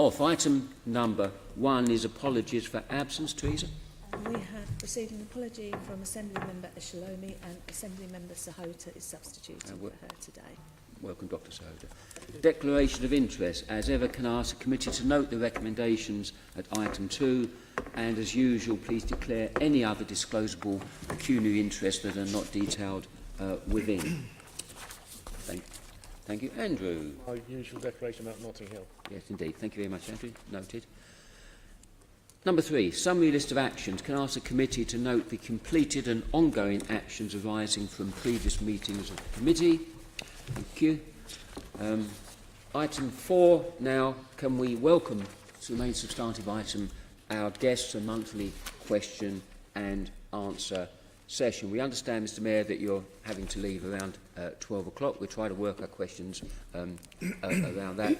off. Item number 1 is apologies for absence. Teresa? We have received an apology from Assembly Member Eshalomi, and Assembly Member Sahota is substituting for her today. Welcome, Dr. Sahota. Declaration of interest. As ever, can I ask the committee to note the recommendations at item 2, and as usual, please declare any other disclosable pecuniary interests that are not detailed within. Thank you. Andrew. Our usual declaration about Notting Hill. Yes, indeed. Thank you very much, Andrew. Noted. Number 3, summary list of actions. Can I ask the committee to note the completed and ongoing actions arising from previous meetings of the committee? Thank you. Item 4 now. Can we welcome to the main substantive item our guests, a monthly question and answer session. We understand, Mr. Mayor, that you're having to leave around 12 o'clock. We'll try to work our questions around that.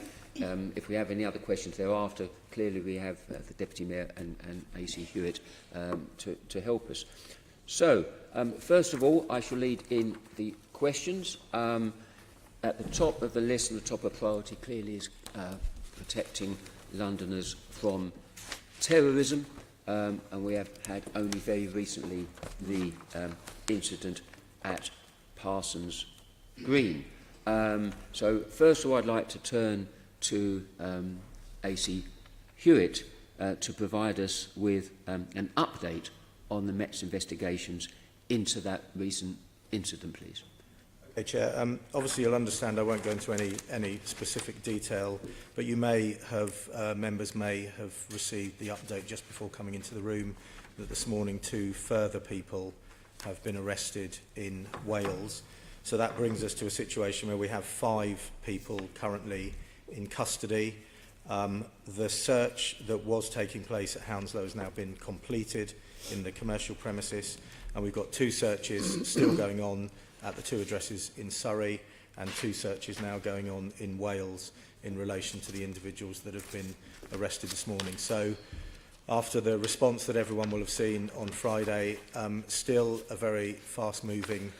If we have any other questions thereafter, clearly we have the Deputy Mayor and AC Hewitt to help us. So, first of all, I shall lead in the questions. At the top of the list and the top of priority clearly is protecting Londoners from terrorism, and we have had only very recently the incident at Parsons Green. So, first of all, I'd like to turn to AC Hewitt to provide us with an update on the Met's investigations into that recent incident, please. Okay, Chair. Obviously, you'll understand I won't go into any specific detail, but you may have, members may have received the update just before coming into the room that this morning 2 further people have been arrested in Wales. So that brings us to a situation where we have 5 people currently in custody. The search that was taking place at Hounslow has now been completed in the commercial premises, and we've got 2 searches still going on at the 2 addresses in Surrey, and 2 searches now going on in Wales in relation to the individuals that have been arrested this morning. So after the response that everyone will have seen on Friday, still a very fast-moving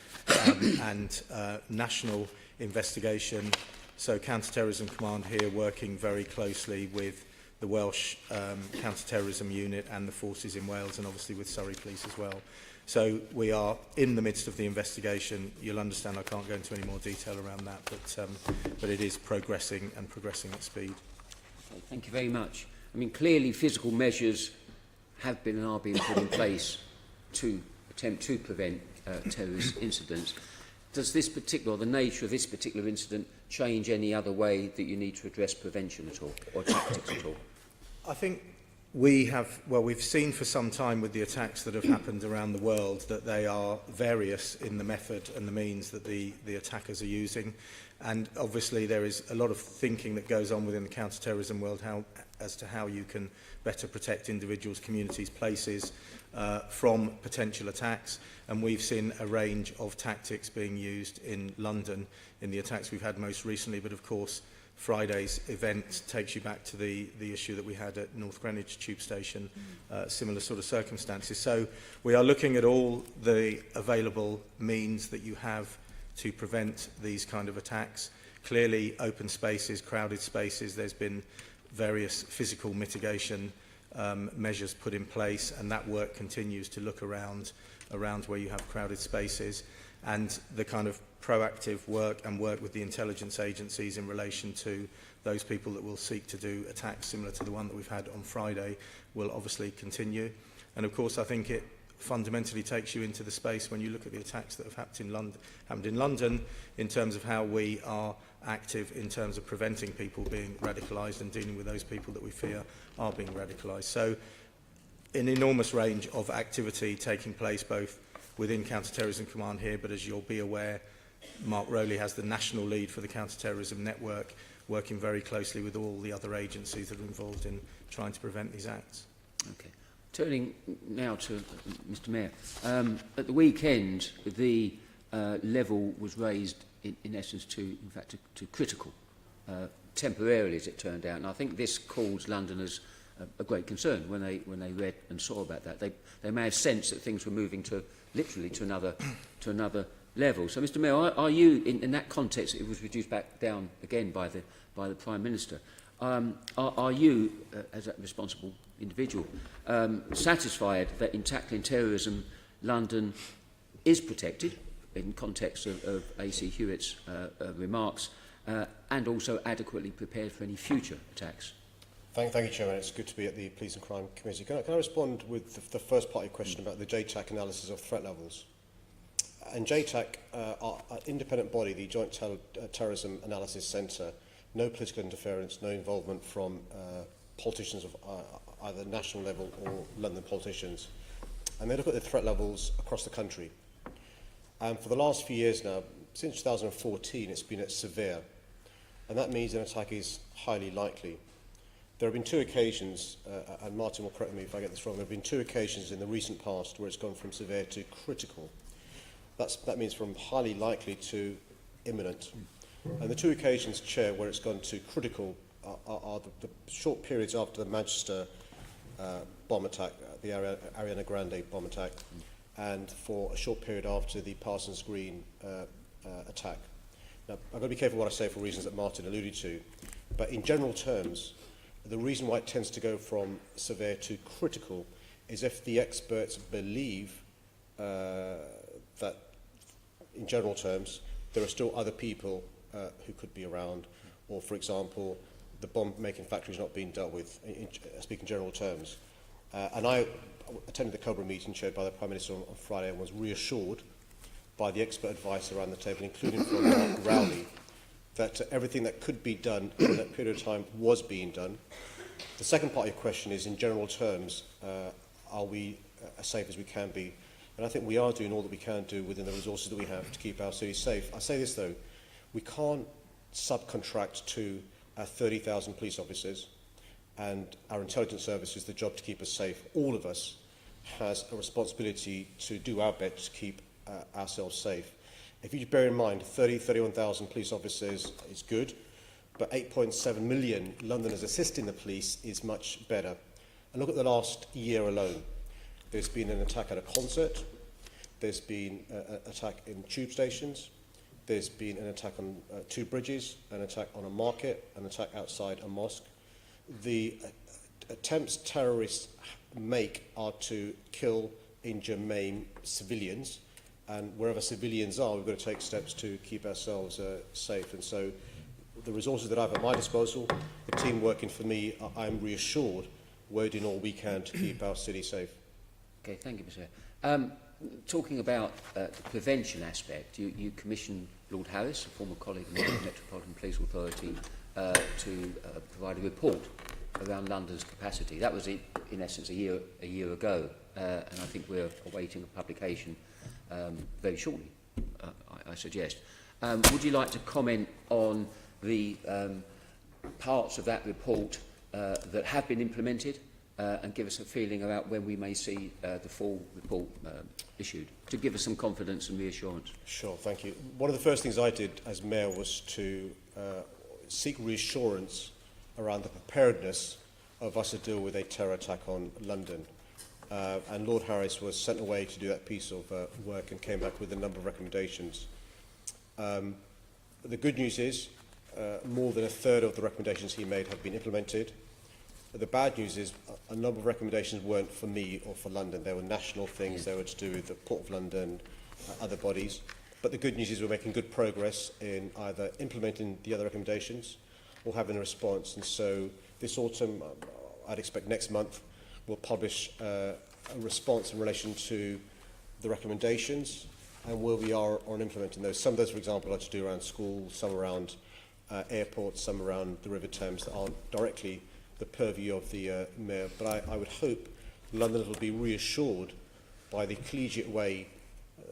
and national investigation. So Counter-Terrorism Command here working very closely with the Welsh Counter-Terrorism Unit and the forces in Wales, and obviously with Surrey Police as well. So we are in the midst of the investigation. You'll understand I can't go into any more detail around that, but it is progressing and progressing at speed. Okay, thank you very much. I mean, clearly physical measures have been and are being put in place to attempt to prevent terrorist incidents. Does this particular, or the nature of this particular incident, change any other way that you need to address prevention at all, or tactics at all? I think we've seen for some time with the attacks that have happened around the world that they are various in the method and the means that the attackers are using. And obviously there is a lot of thinking that goes on within the counter-terrorism world as to how you can better protect individuals, communities, places from potential attacks. And we've seen a range of tactics being used in London in the attacks we've had most recently, but of course Friday's event takes you back to the issue that we had at North Greenwich Tube Station, similar sort of circumstances. So we are looking at all the available means that you have to prevent these kind of attacks. Clearly, open spaces, crowded spaces, there's been various physical mitigation measures put in place, and that work continues to look around where you have crowded spaces. And the kind of proactive work and work with the intelligence agencies in relation to those people that will seek to do attacks similar to the one that we've had on Friday will obviously continue. And of course, I think it fundamentally takes you into the space when you look at the attacks that have happened in London in terms of how we are active in terms of preventing people being radicalised and dealing with those people that we fear are being radicalised. So an enormous range of activity taking place both within Counter-Terrorism Command here, but as you'll be aware, Mark Rowley has the national lead for the Counter-Terrorism Network, working very closely with all the other agencies that are involved in trying to prevent these acts. Okay. Turning now to Mr. Mayor. At the weekend, the level was raised in essence to critical, temporarily as it turned out. And I think this caused Londoners a great concern when they read and saw about that. They may have sensed that things were moving literally to another level. So, Mr. Mayor, are you in that context? It was reduced back down again by the Prime Minister. Are you, as a responsible individual, satisfied that in tackling terrorism, London is protected in context of AC Hewitt's remarks, and also adequately prepared for any future attacks? Thank you, Chairman. It's good to be at the Police and Crime Committee. Can I respond with the first part of your question about the JTAC analysis of threat levels? And JTAC, our independent body, the Joint Terrorism Analysis Centre, no political interference, no involvement from politicians of either national level or London politicians. And they look at the threat levels across the country. And for the last few years now, since 2014, it's been at severe. And that means an attack is highly likely. There have been two occasions, and Martin will correct me if I get this wrong, there have been two occasions in the recent past where it's gone from severe to critical. That means from highly likely to imminent. And the two occasions, Chair, where it's gone to critical are the short periods after the Manchester bomb attack, the Ariana Grande bomb attack, and for a short period after the Parsons Green attack. Now, I've got to be careful what I say for reasons that Martin alluded to, but in general terms, the reason why it tends to go from severe to critical is if the experts believe that, in general terms, there are still other people who could be around, or, for example, the bomb-making factory is not being dealt with, speaking in general terms. And I attended the Cobra meeting chaired by the Prime Minister on Friday and was reassured by the expert advice around the table, including from Mark Rowley, that everything that could be done in that period of time was being done. The second part of your question is, in general terms, are we as safe as we can be? And I think we are doing all that we can do within the resources that we have to keep our city safe. I say this, though, we can't subcontract to our 30,000 police officers and our intelligence services the job to keep us safe. All of us has a responsibility to do our best to keep ourselves safe. If you bear in mind 31,000 police officers is good, but 8.7 million Londoners assisting the police is much better. And look at the last year alone. There's been an attack at a concert, there's been an attack in tube stations, there's been an attack on two bridges, an attack on a market, an attack outside a mosque. The attempts terrorists make are to kill, injure, maim civilians, and wherever civilians are, we've got to take steps to keep ourselves safe. And so the resources that I have at my disposal, the team working for me, I'm reassured we're doing all we can to keep our city safe. Okay, thank you, Mr. Talking about the prevention aspect, you commissioned Lord Harris, a former colleague of the Metropolitan Police Authority, to provide a report around London's capacity. That was, in essence, a year ago, and I think we're awaiting a publication very shortly, I suggest. Would you like to comment on the parts of that report that have been implemented, and give us a feeling about when we may see the full report issued, to give us some confidence and reassurance? Sure, thank you. One of the first things I did as Mayor was to seek reassurance around the preparedness of us to deal with a terror attack on London. And Lord Harris was sent away to do that piece of work and came back with a number of recommendations. The good news is more than a third of the recommendations he made have been implemented. The bad news is a number of recommendations weren't for me or for London. They were national things. They were to do with the Port of London, other bodies. But the good news is we're making good progress in either implementing the other recommendations or having a response. And so this autumn, I'd expect next month, we'll publish a response in relation to the recommendations and where we are on implementing those. Some of those, for example, are to do around schools, some around airports, some around the River Thames that aren't directly the purview of the Mayor. But I would hope London will be reassured by the collegiate way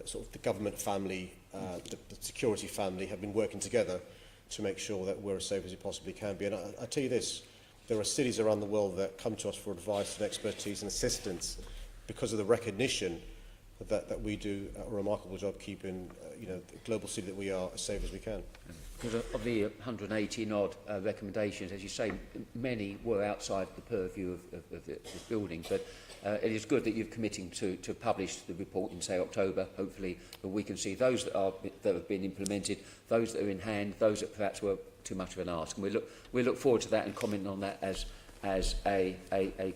sort of the government family, the security family have been working together to make sure that we're as safe as we possibly can be. And I tell you this, there are cities around the world that come to us for advice and expertise and assistance because of the recognition that we do a remarkable job keeping the global city that we are as safe as we can. Because of the 118 odd recommendations, as you say, many were outside the purview of this building, but it is good that you're committing to publish the report in, say, October. Hopefully we can see those that have been implemented, those that are in hand, those that perhaps were too much of an ask. And we look forward to that and comment on that as a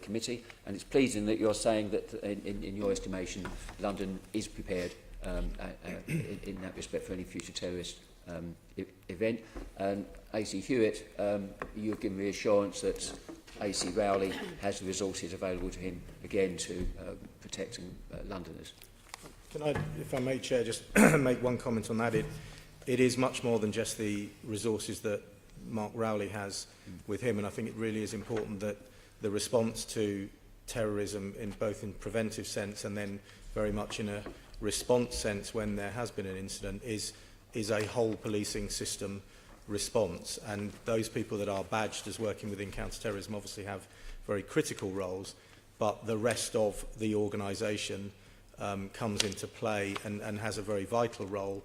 committee. And it's pleasing that you're saying that, in your estimation, London is prepared in that respect for any future terrorist event. And AC Hewitt, you've given reassurance that AC Rowley has the resources available to him, again, to protecting Londoners. Can I, if I may, Chair, just make one comment on that? It is much more than just the resources that Mark Rowley has with him, and I think it really is important that the response to terrorism, in both in preventive sense and then very much in a response sense when there has been an incident, is a whole policing system response. And those people that are badged as working within counter-terrorism obviously have very critical roles, but the rest of the organisation comes into play and has a very vital role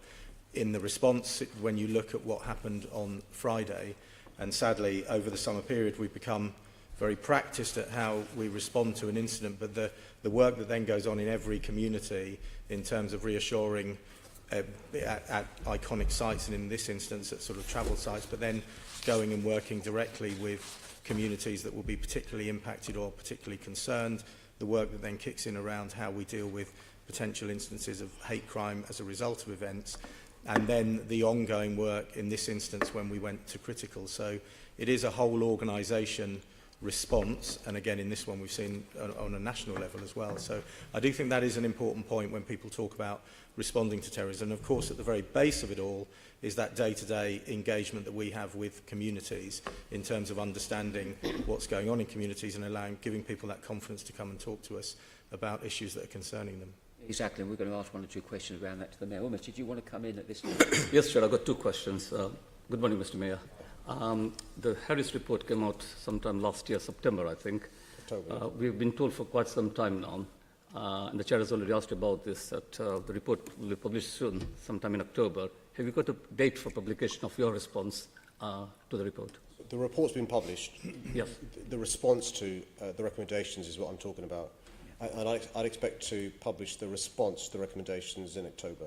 in the response. When you look at what happened on Friday, and sadly over the summer period we've become very practiced at how we respond to an incident, but the work that then goes on in every community in terms of reassuring at iconic sites, and in this instance at sort of travel sites, but then going and working directly with communities that will be particularly impacted or particularly concerned, the work that then kicks in around how we deal with potential instances of hate crime as a result of events, and then the ongoing work in this instance when we went to critical. So it is a whole organisation response, and again in this one we've seen on a national level as well. So I do think that is an important point when people talk about responding to terrorism. And of course at the very base of it all is that day-to-day engagement that we have with communities in terms of understanding what's going on in communities and giving people that confidence to come and talk to us about issues that are concerning them. Exactly, and we're going to ask one or two questions around that to the Mayor. Almost, did you want to come in at this time? Yes, Chair, I've got two questions. Good morning, Mr. Mayor. The Harris report came out sometime last year, September, I think. October. We've been told for quite some time now, and the Chair has already asked about this, that the report will be published soon, sometime in October. Have you got a date for publication of your response to the report? The report's been published. Yes. The response to the recommendations is what I'm talking about. And I'd expect to publish the response to the recommendations in October.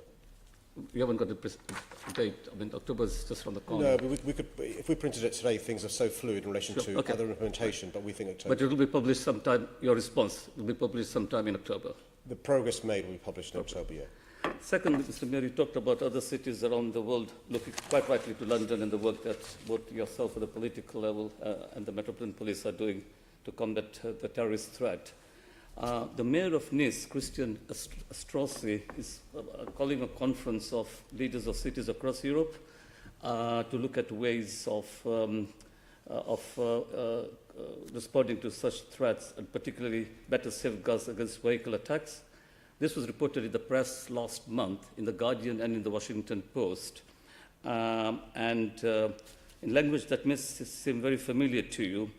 You haven't got a date. I mean, October is just around the corner. No, but we could, if we printed it today, things are so fluid in relation to other implementation, but we think October. But it will be published sometime, your response will be published sometime in October. The progress made will be published in October, yeah. Second, Mr. Mayor, you talked about other cities around the world, looking quite rightly to London and the work that both yourself at the political level and the Metropolitan Police are doing to combat the terrorist threat. The Mayor of Nice, Christian Strossi, is calling a conference of leaders of cities across Europe to look at ways of responding to such threats, and particularly better safeguards against vehicle attacks. This was reported in the press last month, in The Guardian and in the Washington Post. In language that may seem very familiar to you,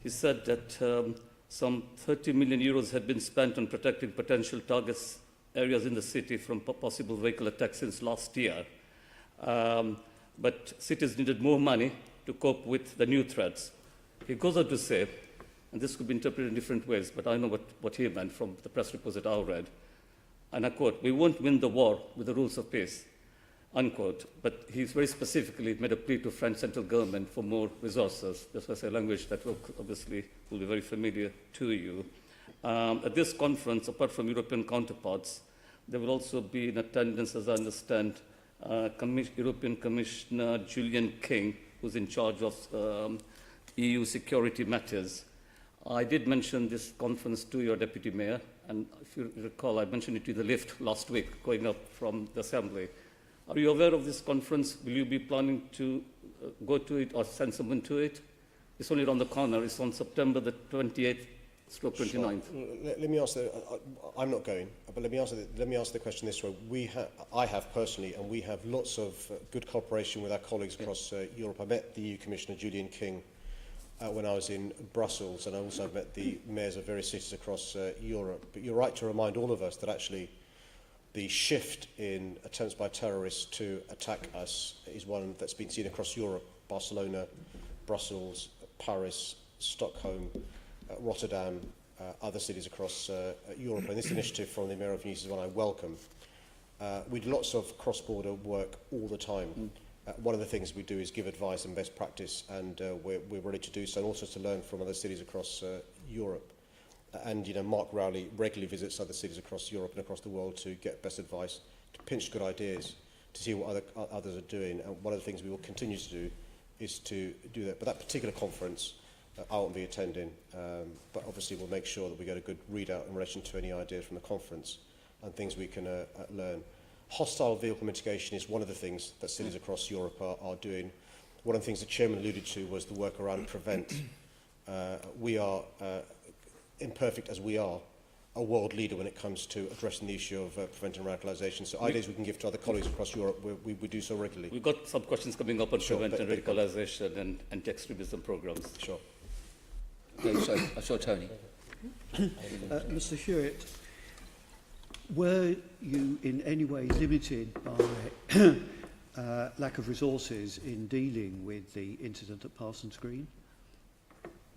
he said that some 30 million euros had been spent on protecting potential targets areas in the city from possible vehicle attacks since last year. But cities needed more money to cope with the new threats. He goes on to say, and this could be interpreted in different ways, but I know what he meant from the press reports that I read, and I quote, "We won't win the war with the rules of peace," unquote. But he's very specifically made a plea to French central government for more resources. This was a language that obviously will be very familiar to you. At this conference, apart from European counterparts, there will also be in attendance, as I understand, European Commissioner Julian King, who's in charge of EU security matters. I did mention this conference to your Deputy Mayor, and if you recall, I mentioned it in the lift last week, going up from the Assembly. Are you aware of this conference? Will you be planning to go to it or send someone to it? It's only around the corner. It's on September the 28th, 29th. Sure. Let me answer. I'm not going, but let me answer the question this way. I have personally, and we have lots of good cooperation with our colleagues across Europe. I met the EU Commissioner Julian King when I was in Brussels, and I also met the mayors of various cities across Europe. But you're right to remind all of us that actually the shift in attempts by terrorists to attack us is one that's been seen across Europe: Barcelona, Brussels, Paris, Stockholm, Rotterdam, other cities across Europe. And this initiative from the Mayor of Nice is one I welcome. We do lots of cross-border work all the time. One of the things we do is give advice and best practice, and we're ready to do so, and also to learn from other cities across Europe. And, you know, Mark Rowley regularly visits other cities across Europe and across the world to get best advice, to pinch good ideas, to see what others are doing. And one of the things we will continue to do is to do that. But that particular conference, I won't be attending, but obviously we'll make sure that we get a good readout in relation to any ideas from the conference and things we can learn. Hostile vehicle mitigation is one of the things that cities across Europe are doing. One of the things the chairman alluded to was the work around prevent. We are, imperfect as we are, a world leader when it comes to addressing the issue of preventing radicalisation. So ideas we can give to other colleagues across Europe, we do so regularly. We've got some questions coming up on Sure, preventing radicalisation and anti-extremism programmes. Sure. No, so, I saw Tony. Mr. Hewitt, were you in any way limited by lack of resources in dealing with the incident at Parsons Green?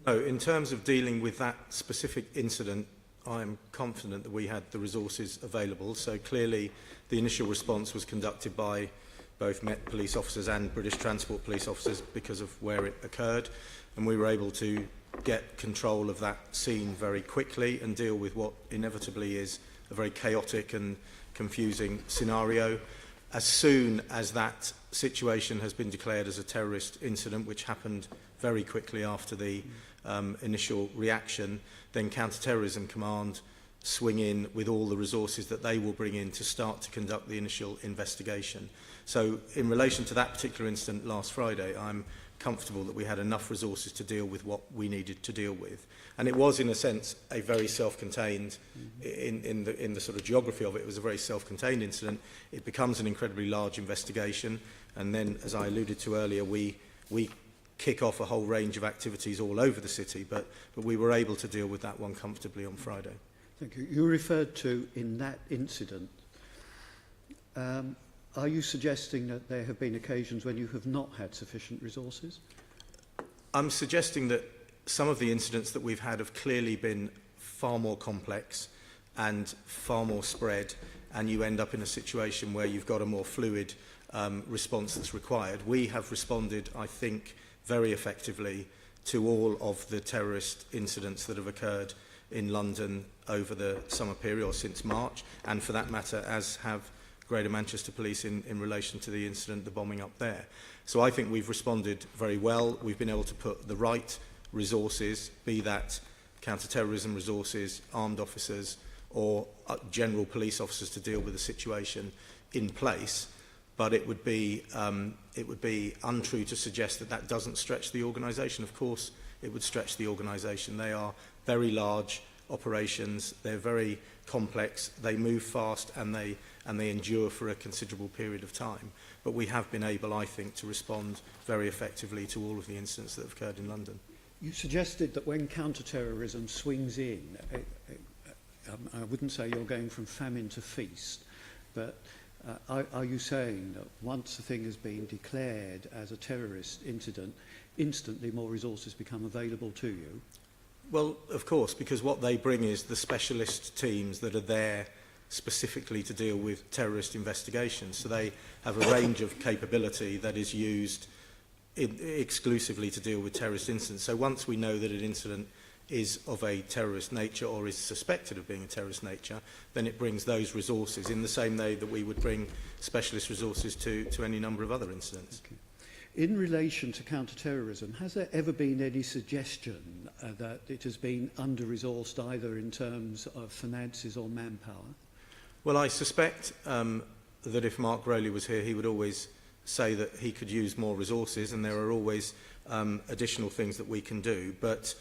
No, in terms of dealing with that specific incident, I am confident that we had the resources available. So clearly the initial response was conducted by both Met police officers and British Transport police officers because of where it occurred, and we were able to get control of that scene very quickly and deal with what inevitably is a very chaotic and confusing scenario. As soon as that situation has been declared as a terrorist incident, which happened very quickly after the initial reaction, then Counter-Terrorism Command swing in with all the resources that they will bring in to start to conduct the initial investigation. So in relation to that particular incident last Friday, I'm comfortable that we had enough resources to deal with what we needed to deal with. And it was, in a sense, a very self-contained, in the sort of geography of it, it was a very self-contained incident. It becomes an incredibly large investigation, and then, as I alluded to earlier, we kick off a whole range of activities all over the city, but we were able to deal with that one comfortably on Friday. Thank you. You referred to in that incident. Are you suggesting that there have been occasions when you have not had sufficient resources? I'm suggesting that some of the incidents that we've had have clearly been far more complex and far more spread, and you end up in a situation where you've got a more fluid response that's required. We have responded, I think, very effectively to all of the terrorist incidents that have occurred in London over the summer period, or since March, and for that matter, as have Greater Manchester Police in relation to the incident, the bombing up there. So I think we've responded very well. We've been able to put the right resources, be that counter-terrorism resources, armed officers, or general police officers to deal with the situation in place. But it would be untrue to suggest that that doesn't stretch the organisation. Of course, it would stretch the organisation. They are very large operations. They're very complex. They move fast, and they endure for a considerable period of time. But we have been able, I think, to respond very effectively to all of the incidents that have occurred in London. You suggested that when counter-terrorism swings in, I wouldn't say you're going from famine to feast, but are you saying that once a thing has been declared as a terrorist incident, instantly more resources become available to you? Well, of course, because what they bring is the specialist teams that are there specifically to deal with terrorist investigations. So they have a range of capability that is used exclusively to deal with terrorist incidents. So once we know that an incident is of a terrorist nature or is suspected of being a terrorist nature, then it brings those resources in the same way that we would bring specialist resources to any number of other incidents. Okay. In relation to counter-terrorism, has there ever been any suggestion that it has been under-resourced either in terms of finances or manpower? Well, I suspect that if Mark Rowley was here, he would always say that he could use more resources, and there are always additional things that we can do. But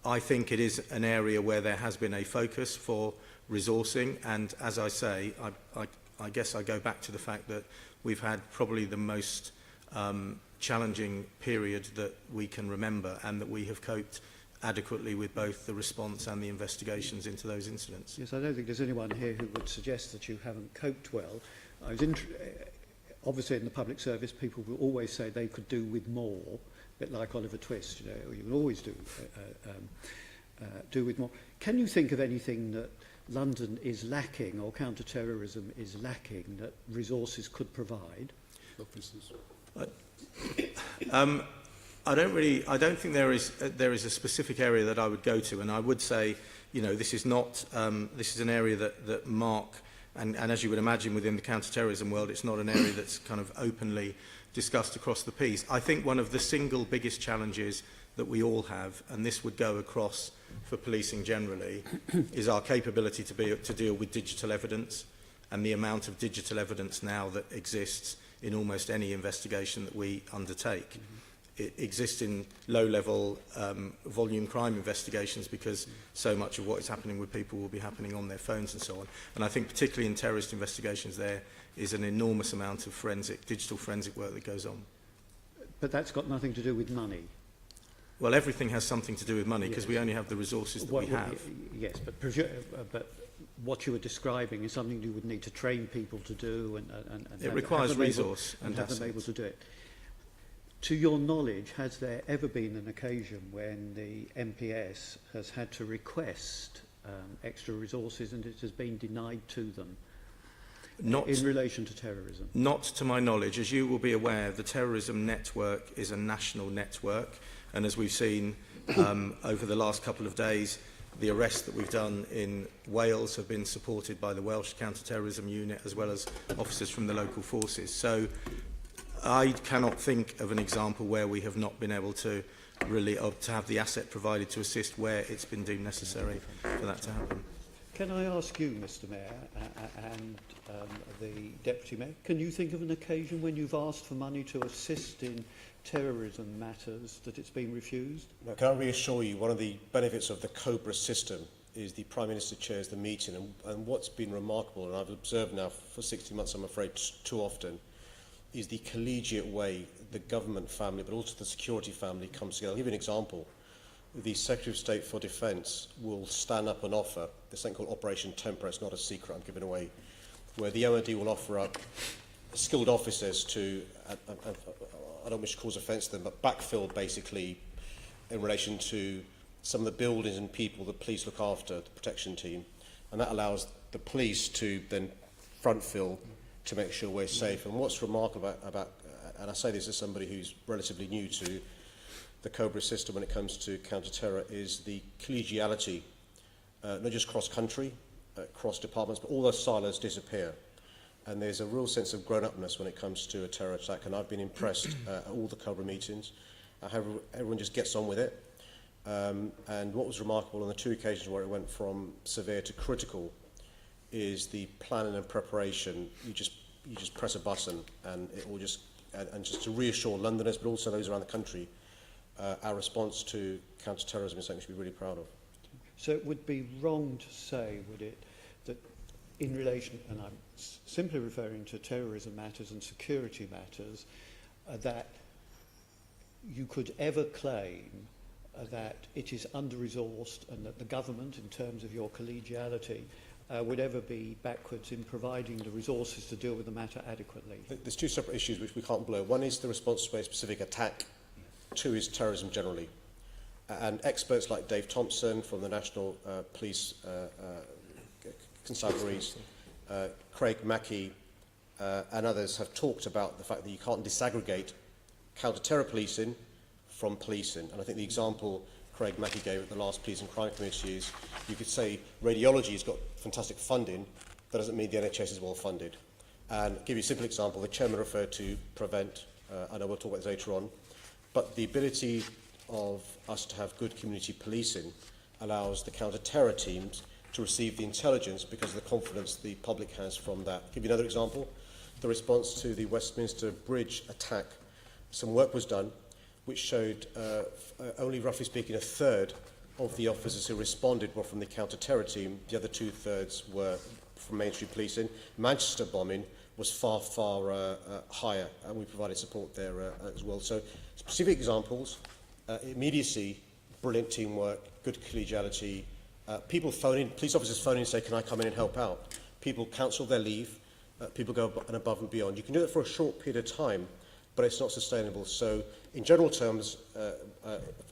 I think it is an area where there has been a focus for resourcing, and as I say, I guess I go back to the fact that we've had probably the most challenging period that we can remember, and that we have coped adequately with both the response and the investigations into those incidents. Yes, I don't think there's anyone here who would suggest that you haven't coped well. Obviously in the public service, people will always say they could do with more, a bit like Oliver Twist, you know, you will always do with more. Can you think of anything that London is lacking or counter-terrorism is lacking that resources could provide? I don't think there is a specific area that I would go to, and I would say, you know, this is not, this is an area that Mark, and as you would imagine within the counter-terrorism world, it's not an area that's kind of openly discussed across the piece. I think one of the single biggest challenges that we all have, and this would go across for policing generally, is our capability to deal with digital evidence, and the amount of digital evidence now that exists in almost any investigation that we undertake. It exists in low-level volume crime investigations because so much of what is happening with people will be happening on their phones and so on. And I think particularly in terrorist investigations there is an enormous amount of digital forensic work that goes on. But that's got nothing to do with money. Well, everything has something to do with money because we only have the resources that we have. Yes, but what you were describing is something you would need to train people to do, and it requires resource and have them able to do it. To your knowledge, has there ever been an occasion when the MPS has had to request extra resources and it has been denied to them in relation to terrorism? Not to my knowledge. As you will be aware, the terrorism network is a national network, and as we've seen over the last couple of days, the arrests that we've done in Wales have been supported by the Welsh Counter-Terrorism Unit as well as officers from the local forces. So I cannot think of an example where we have not been able to really to have the asset provided to assist where it's been deemed necessary for that to happen. Can I ask you, Mr. Mayor, and the Deputy Mayor, can you think of an occasion when you've asked for money to assist in terrorism matters that it's been refused? Now, can I reassure you, one of the benefits of the COBRA system is the Prime Minister chairs the meeting, and what's been remarkable, and I've observed now for 60 months, I'm afraid, too often, is the collegiate way the government family, but also the security family, comes together. I'll give you an example. The Secretary of State for Defence will stand up and offer this thing called Operation Tempera. It's not a secret I'm giving away, where the MOD will offer up skilled officers to, I don't wish to cause offence to them, but backfill basically in relation to some of the buildings and people the police look after, the protection team, and that allows the police to then front fill to make sure we're safe. And what's remarkable about and I say this as somebody who's relatively new to the COBRA system when it comes to counter-terror, is the collegiality, not just cross-country, cross-departments, but all those silos disappear. And there's a real sense of grown-upness when it comes to a terror attack, and I've been impressed at all the COBRA meetings, how everyone just gets on with it. And what was remarkable on the two occasions where it went from severe to critical is the planning and preparation. You just press a button and it will just, and just to reassure Londoners, but also those around the country, our response to counter-terrorism is something we should be really proud of. So it would be wrong to say, would it, that in relation, and I'm simply referring to terrorism matters and security matters, that you could ever claim that it is under-resourced and that the government, in terms of your collegiality, would ever be backwards in providing the resources to deal with the matter adequately? There's two separate issues which we can't blur. One is the response to a specific attack. Two is terrorism generally. And experts like Dave Thompson from the National Police Constabularies, Craig Mackey and others have talked about the fact that you can't disaggregate counter-terror policing from policing. And I think the example Craig Mackey gave at the last Police and Crime Committee is, you could say radiology has got fantastic funding, that doesn't mean the NHS is well funded. And I'll give you a simple example, the chairman referred to Prevent, I know we'll talk about this later on, but the ability of us to have good community policing allows the counter-terror teams to receive the intelligence because of the confidence the public has from that. I'll give you another example, the response to the Westminster Bridge attack. Some work was done which showed only roughly speaking a third of the officers who responded were from the counter-terror team. The other two-thirds were from mainstream policing. Manchester bombing was far higher, and we provided support there as well. So specific examples, immediacy, brilliant teamwork, good collegiality. People phone in, police officers phone in and say, can I come in and help out? People cancel their leave. People go above and beyond. You can do it for a short period of time, but it's not sustainable. So in general terms,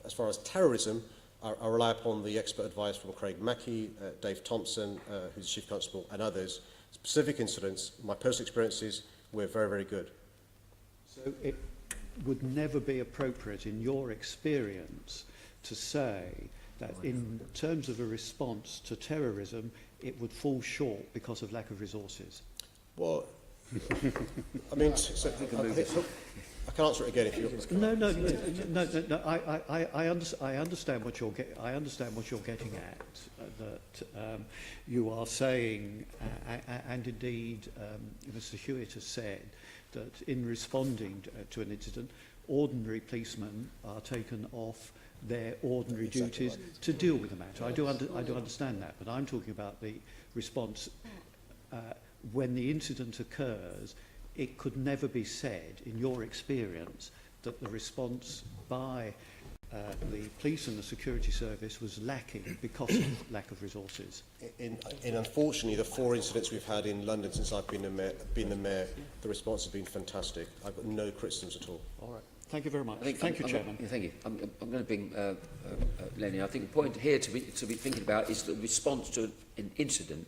as far as terrorism, I rely upon the expert advice from Craig Mackey, Dave Thompson, who's Chief Constable, and others. Specific incidents, my personal experience is we're very, very good. So would never be appropriate in your experience to say that in terms of a response to terrorism, it would fall short because of lack of resources? Well, I mean, I can answer it again if you. No. I understand what you're getting at. That you are saying, and indeed, Mr. Hewitt has said that in responding to an incident, ordinary policemen are taken off their ordinary duties to deal with the matter. I do understand that, but I'm talking about the response when the incident occurs. It could never be said, in your experience, that the response by the police and the security service was lacking because of lack of resources. In unfortunately, the 4 incidents we've had in London since I've been the mayor, the response has been fantastic. I've got no criticisms at all. All right. Thank you very much. Thank you, Chairman. Thank you. I'm going to bring Lenny. I think the point here to be thinking about is the response to an incident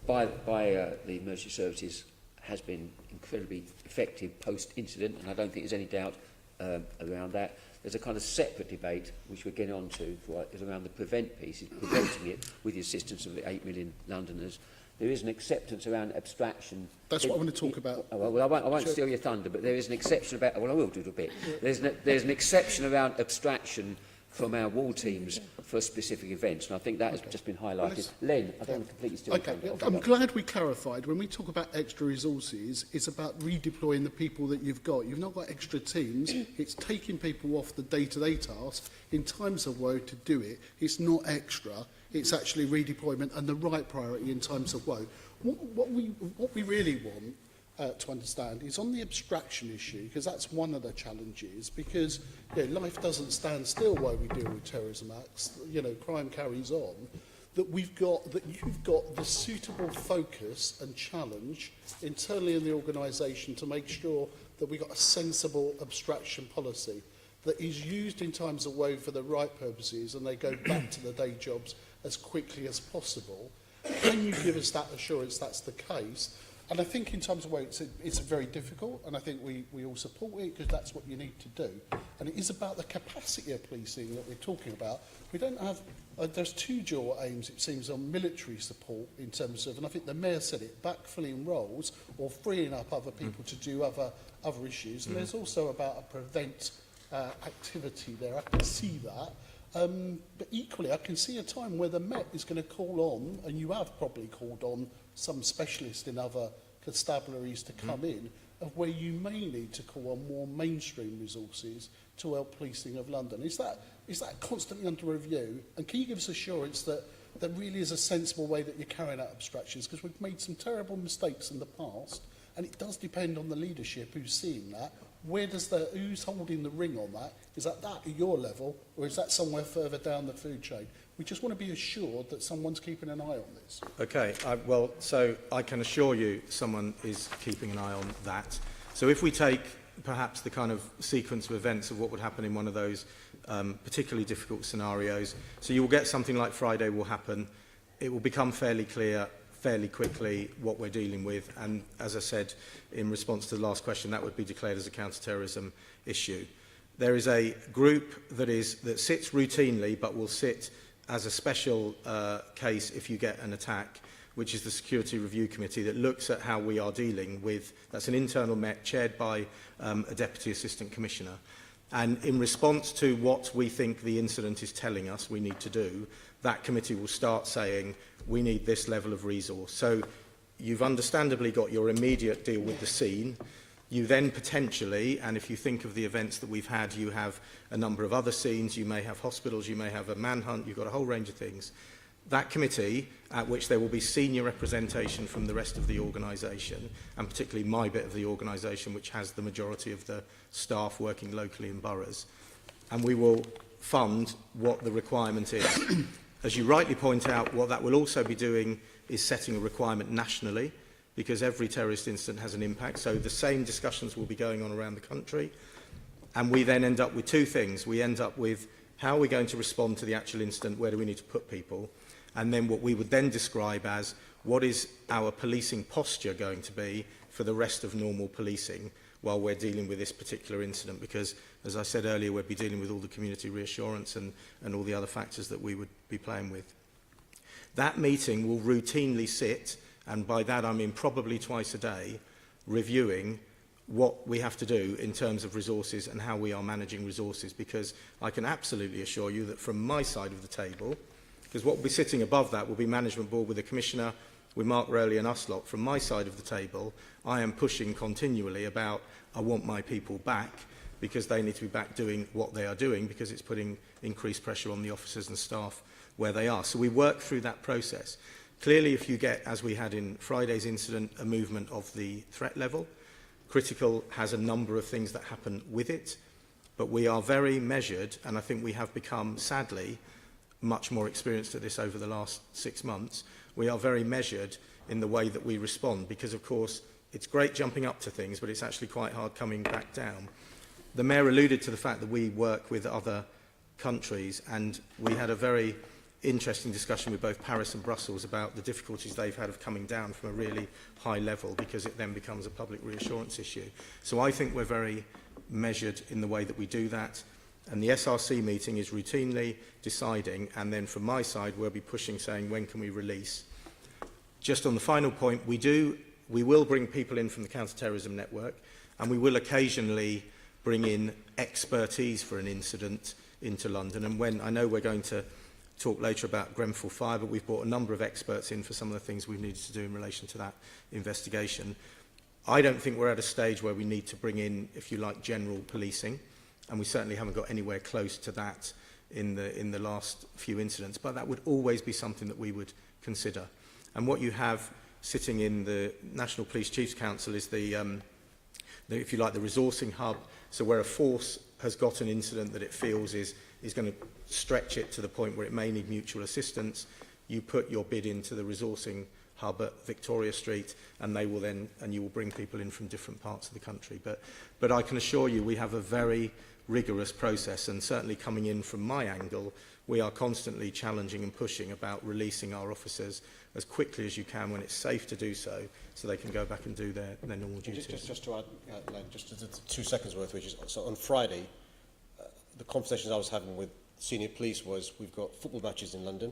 by the emergency services has been incredibly effective post-incident, and I don't think there's any doubt around that. There's a kind of separate debate, which we're getting on to, is around the prevent piece, is preventing it with the assistance of the 8 million Londoners. There is an acceptance around abstraction. That's what I want to talk about. Well, I won't steal your thunder, but there is an exception about... Well, I will do it a bit. There's an exception around abstraction from our wall teams for specific events, and I think that has just been highlighted. Len, I don't want to completely steal your thunder. I'm glad we clarified. When we talk about extra resources, it's about redeploying the people that you've got. You've not got extra teams. It's taking people off the day-to-day tasks in times of woe to do it. It's not extra. It's actually redeployment and the right priority in times of woe. What we really want to understand is on the abstraction issue, because that's one of the challenges, because life doesn't stand still while we deal with terrorism acts. Crime carries on. That you've got the suitable focus and challenge internally in the organisation to make sure that we've got a sensible abstraction policy that is used in times of woe for the right purposes, and they go back to the day jobs as quickly as possible. Can you give us that assurance that's the case? And I think in times of woe, it's very difficult, and I think we all support it because that's what you need to do. And it is about the capacity of policing that we're talking about. We don't have... there's 2 dual aims, it seems, on military support in terms of, and I think the Mayor said it, backfilling roles or freeing up other people to do other issues. And there's also about a prevent activity there. I can see that. But equally, I can see a time where the Met is going to call on, and you have probably called on some specialists in other constabularies to come in, of where you may need to call on more mainstream resources to help policing of London. Is that constantly under review? And can you give us assurance that there really is a sensible way that you're carrying out abstractions? Because we've made some terrible mistakes in the past, and it does depend on the leadership who's seeing that. Who's holding the ring on that? Is that at your level, or is that somewhere further down the food chain? We just want to be assured that someone's keeping an eye on this. Okay, so I can assure you someone is keeping an eye on that. So if we take perhaps the kind of sequence of events of what would happen in one of those particularly difficult scenarios, so you will get something like Friday will happen. It will become fairly clear fairly quickly what we're dealing with, and as I said in response to the last question, that would be declared as a counter-terrorism issue. There is a group that sits routinely but will sit as a special case if you get an attack, which is the Security Review Committee that looks at how we are dealing with, that's an internal Met chaired by a Deputy Assistant Commissioner. And in response to what we think the incident is telling us we need to do, that committee will start saying, we need this level of resource. So you've understandably got your immediate deal with the scene. You then potentially, and if you think of the events that we've had, you have a number of other scenes, you may have hospitals, you may have a manhunt, you've got a whole range of things. That committee, at which there will be senior representation from the rest of the organisation, and particularly my bit of the organisation, which has the majority of the staff working locally in boroughs, and we will fund what the requirement is. As you rightly point out, what that will also be doing is setting a requirement nationally, because every terrorist incident has an impact. So the same discussions will be going on around the country. And we then end up with 2 things. We end up with how are we going to respond to the actual incident, where do we need to put people, and then what we would then describe as what is our policing posture going to be for the rest of normal policing, while we're dealing with this particular incident, because, as I said earlier, we'll be dealing with all the community reassurance and all the other factors that we would be playing with. That meeting will routinely sit, and by that I mean probably twice a day, reviewing what we have to do in terms of resources and how we are managing resources, because I can absolutely assure you that from my side of the table, because what will be sitting above that will be management board with the Commissioner, with Mark Rowley and us lot, from my side of the table, I am pushing continually about I want my people back, because they need to be back doing what they are doing, because it's putting increased pressure on the officers and staff where they are. So we work through that process. Clearly, if you get, as we had in Friday's incident, a movement of the threat level, critical has a number of things that happen with it, but we are very measured, and I think we have become, sadly, much more experienced at this over the last 6 months. We are very measured in the way that we respond, because, of course, it's great jumping up to things, but it's actually quite hard coming back down. The Mayor alluded to the fact that we work with other countries, and we had a very interesting discussion with both Paris and Brussels about the difficulties they've had of coming down from a really high level, because it then becomes a public reassurance issue. So I think we're very measured in the way that we do that. And the SRC meeting is routinely deciding, and then from my side we'll be pushing, saying when can we release. Just on the final point, we will bring people in from the counter-terrorism network, and we will occasionally bring in expertise for an incident into London. And when I know we're going to talk later about Grenfell Fire, but we've brought a number of experts in for some of the things we've needed to do in relation to that investigation. I don't think we're at a stage where we need to bring in, if you like, general policing, and we certainly haven't got anywhere close to that in the last few incidents, but that would always be something that we would consider. And what you have sitting in the National Police Chiefs Council is if you like, the resourcing hub, so where a force has got an incident that it feels is going to stretch it to the point where it may need mutual assistance, you put your bid into the resourcing hub at Victoria Street, and they will then, and you will bring people in from different parts of the country. But I can assure you we have a very rigorous process, and certainly coming in from my angle, we are constantly challenging and pushing about releasing our officers as quickly as you can when it's safe to do so, so they can go back and do their normal duties. Just to add, Len, just 2 seconds worth, which is, so on Friday, the conversations I was having with senior police was, we've got football matches in London,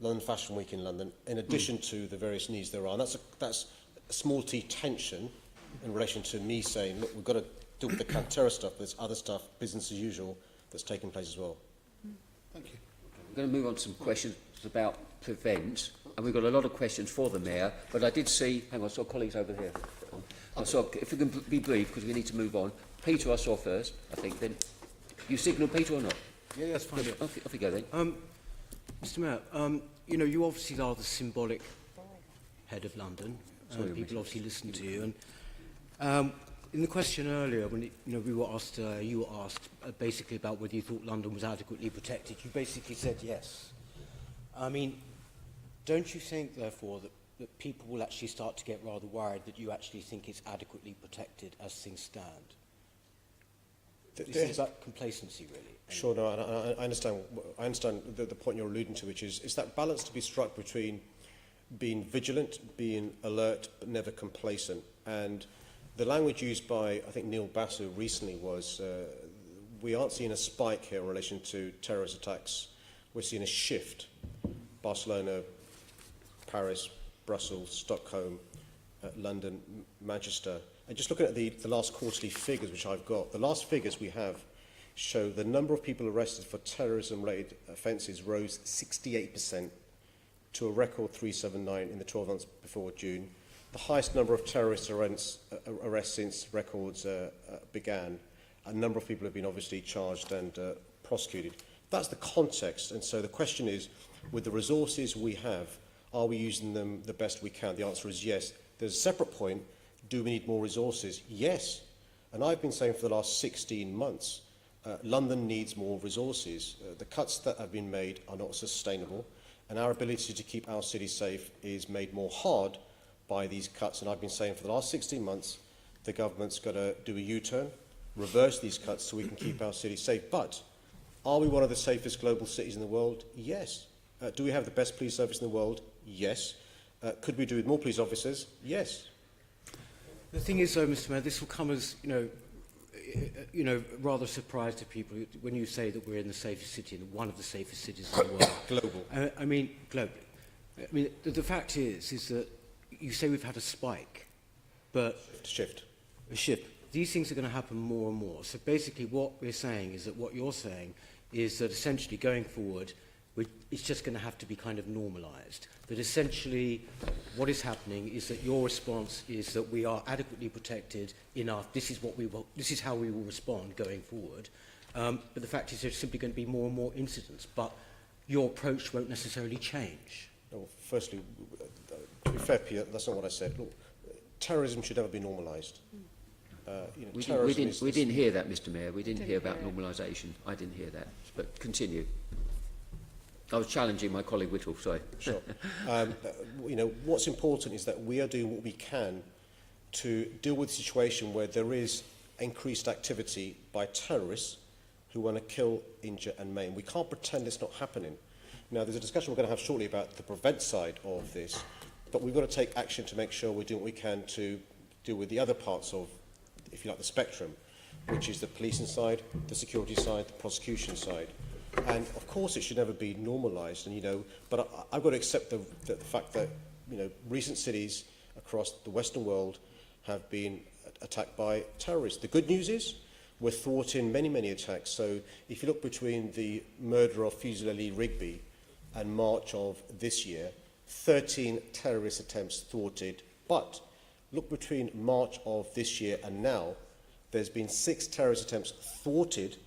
London Fashion Week in London, in addition to the various needs there are. And that's a small t tension in relation to me saying, look, we've got to deal with the counter-terror stuff, but there's other stuff, business as usual, that's taking place as well. Thank you. We're going to move on to some questions about prevent, and we've got a lot of questions for the Mayor, but I did see, hang on, I saw colleagues over here. I saw, if we can be brief, because we need to move on. Peter I saw first, I think, then. You signal Peter or not? Yeah, that's fine. Off you go then. Mr Mayor, you know, you obviously are the symbolic head of London. People obviously listen to you. And in the question earlier, when we were asked, you were asked basically about whether you thought London was adequately protected, you basically said yes. I mean, don't you think, therefore, that people will actually start to get rather worried that you actually think it's adequately protected as things stand? This is about complacency, really. Sure, no, I understand. I understand the point you're alluding to, which is that balance to be struck between being vigilant, being alert, but never complacent. And the language used by, I think, Neil Basu recently was, we aren't seeing a spike here in relation to terrorist attacks. We're seeing a shift. Barcelona, Paris, Brussels, Stockholm, London, Manchester. And just looking at the last quarterly figures, which I've got, the last figures we have show the number of people arrested for terrorism-related offences rose 68% to a record 379 in the 12 months before June, the highest number of terrorist arrests since records began. A number of people have been obviously charged and prosecuted. That's the context, and so the question is, with the resources we have, are we using them the best we can? The answer is yes. There's a separate point. Do we need more resources? Yes. And I've been saying for the last 16 months, London needs more resources. The cuts that have been made are not sustainable, and our ability to keep our city safe is made more hard by these cuts. And I've been saying for the last 16 months, the government's got to do a U-turn, reverse these cuts so we can keep our city safe. But are we one of the safest global cities in the world? Yes. Do we have the best police service in the world? Yes. Could we do with more police officers? Yes. The thing is, though, Mr. Mayor, this will come as, rather a surprise to people when you say that we're in the safest city, and one of the safest cities in the world. Global. Globally. I mean, the fact is that you say we've had a spike, but Shift. a shift. These things are going to happen more and more. So basically what we're saying is that what you're saying is that essentially going forward, it's just going to have to be kind of normalised. That essentially what is happening is that your response is that we are adequately protected enough. This is how we will respond going forward. But the fact is there's simply going to be more and more incidents. But your approach won't necessarily change. Well, firstly, to be fair, Pierre, that's not what I said. Look, terrorism should never be normalised. We didn't hear that, Mr. Mayor. We didn't hear about normalisation. I didn't hear that. But continue. I was challenging my colleague Whittle, sorry. Sure. What's important is that we are doing what we can to deal with a situation where there is increased activity by terrorists who want to kill, injure and maim. We can't pretend it's not happening. Now, there's a discussion we're going to have shortly about the prevent side of this, but we've got to take action to make sure we're doing what we can to deal with the other parts of, if you like, the spectrum, which is the policing side, the security side, the prosecution side. And of course it should never be normalised, but I've got to accept the fact that, recent cities across the Western world have been attacked by terrorists. The good news is we're thwarting many, many attacks. So if you look between the murder of Fusilier Rigby and March of this year, 13 terrorist attempts thwarted. But look between March of this year and now, there's been 6 terrorist attempts thwarted.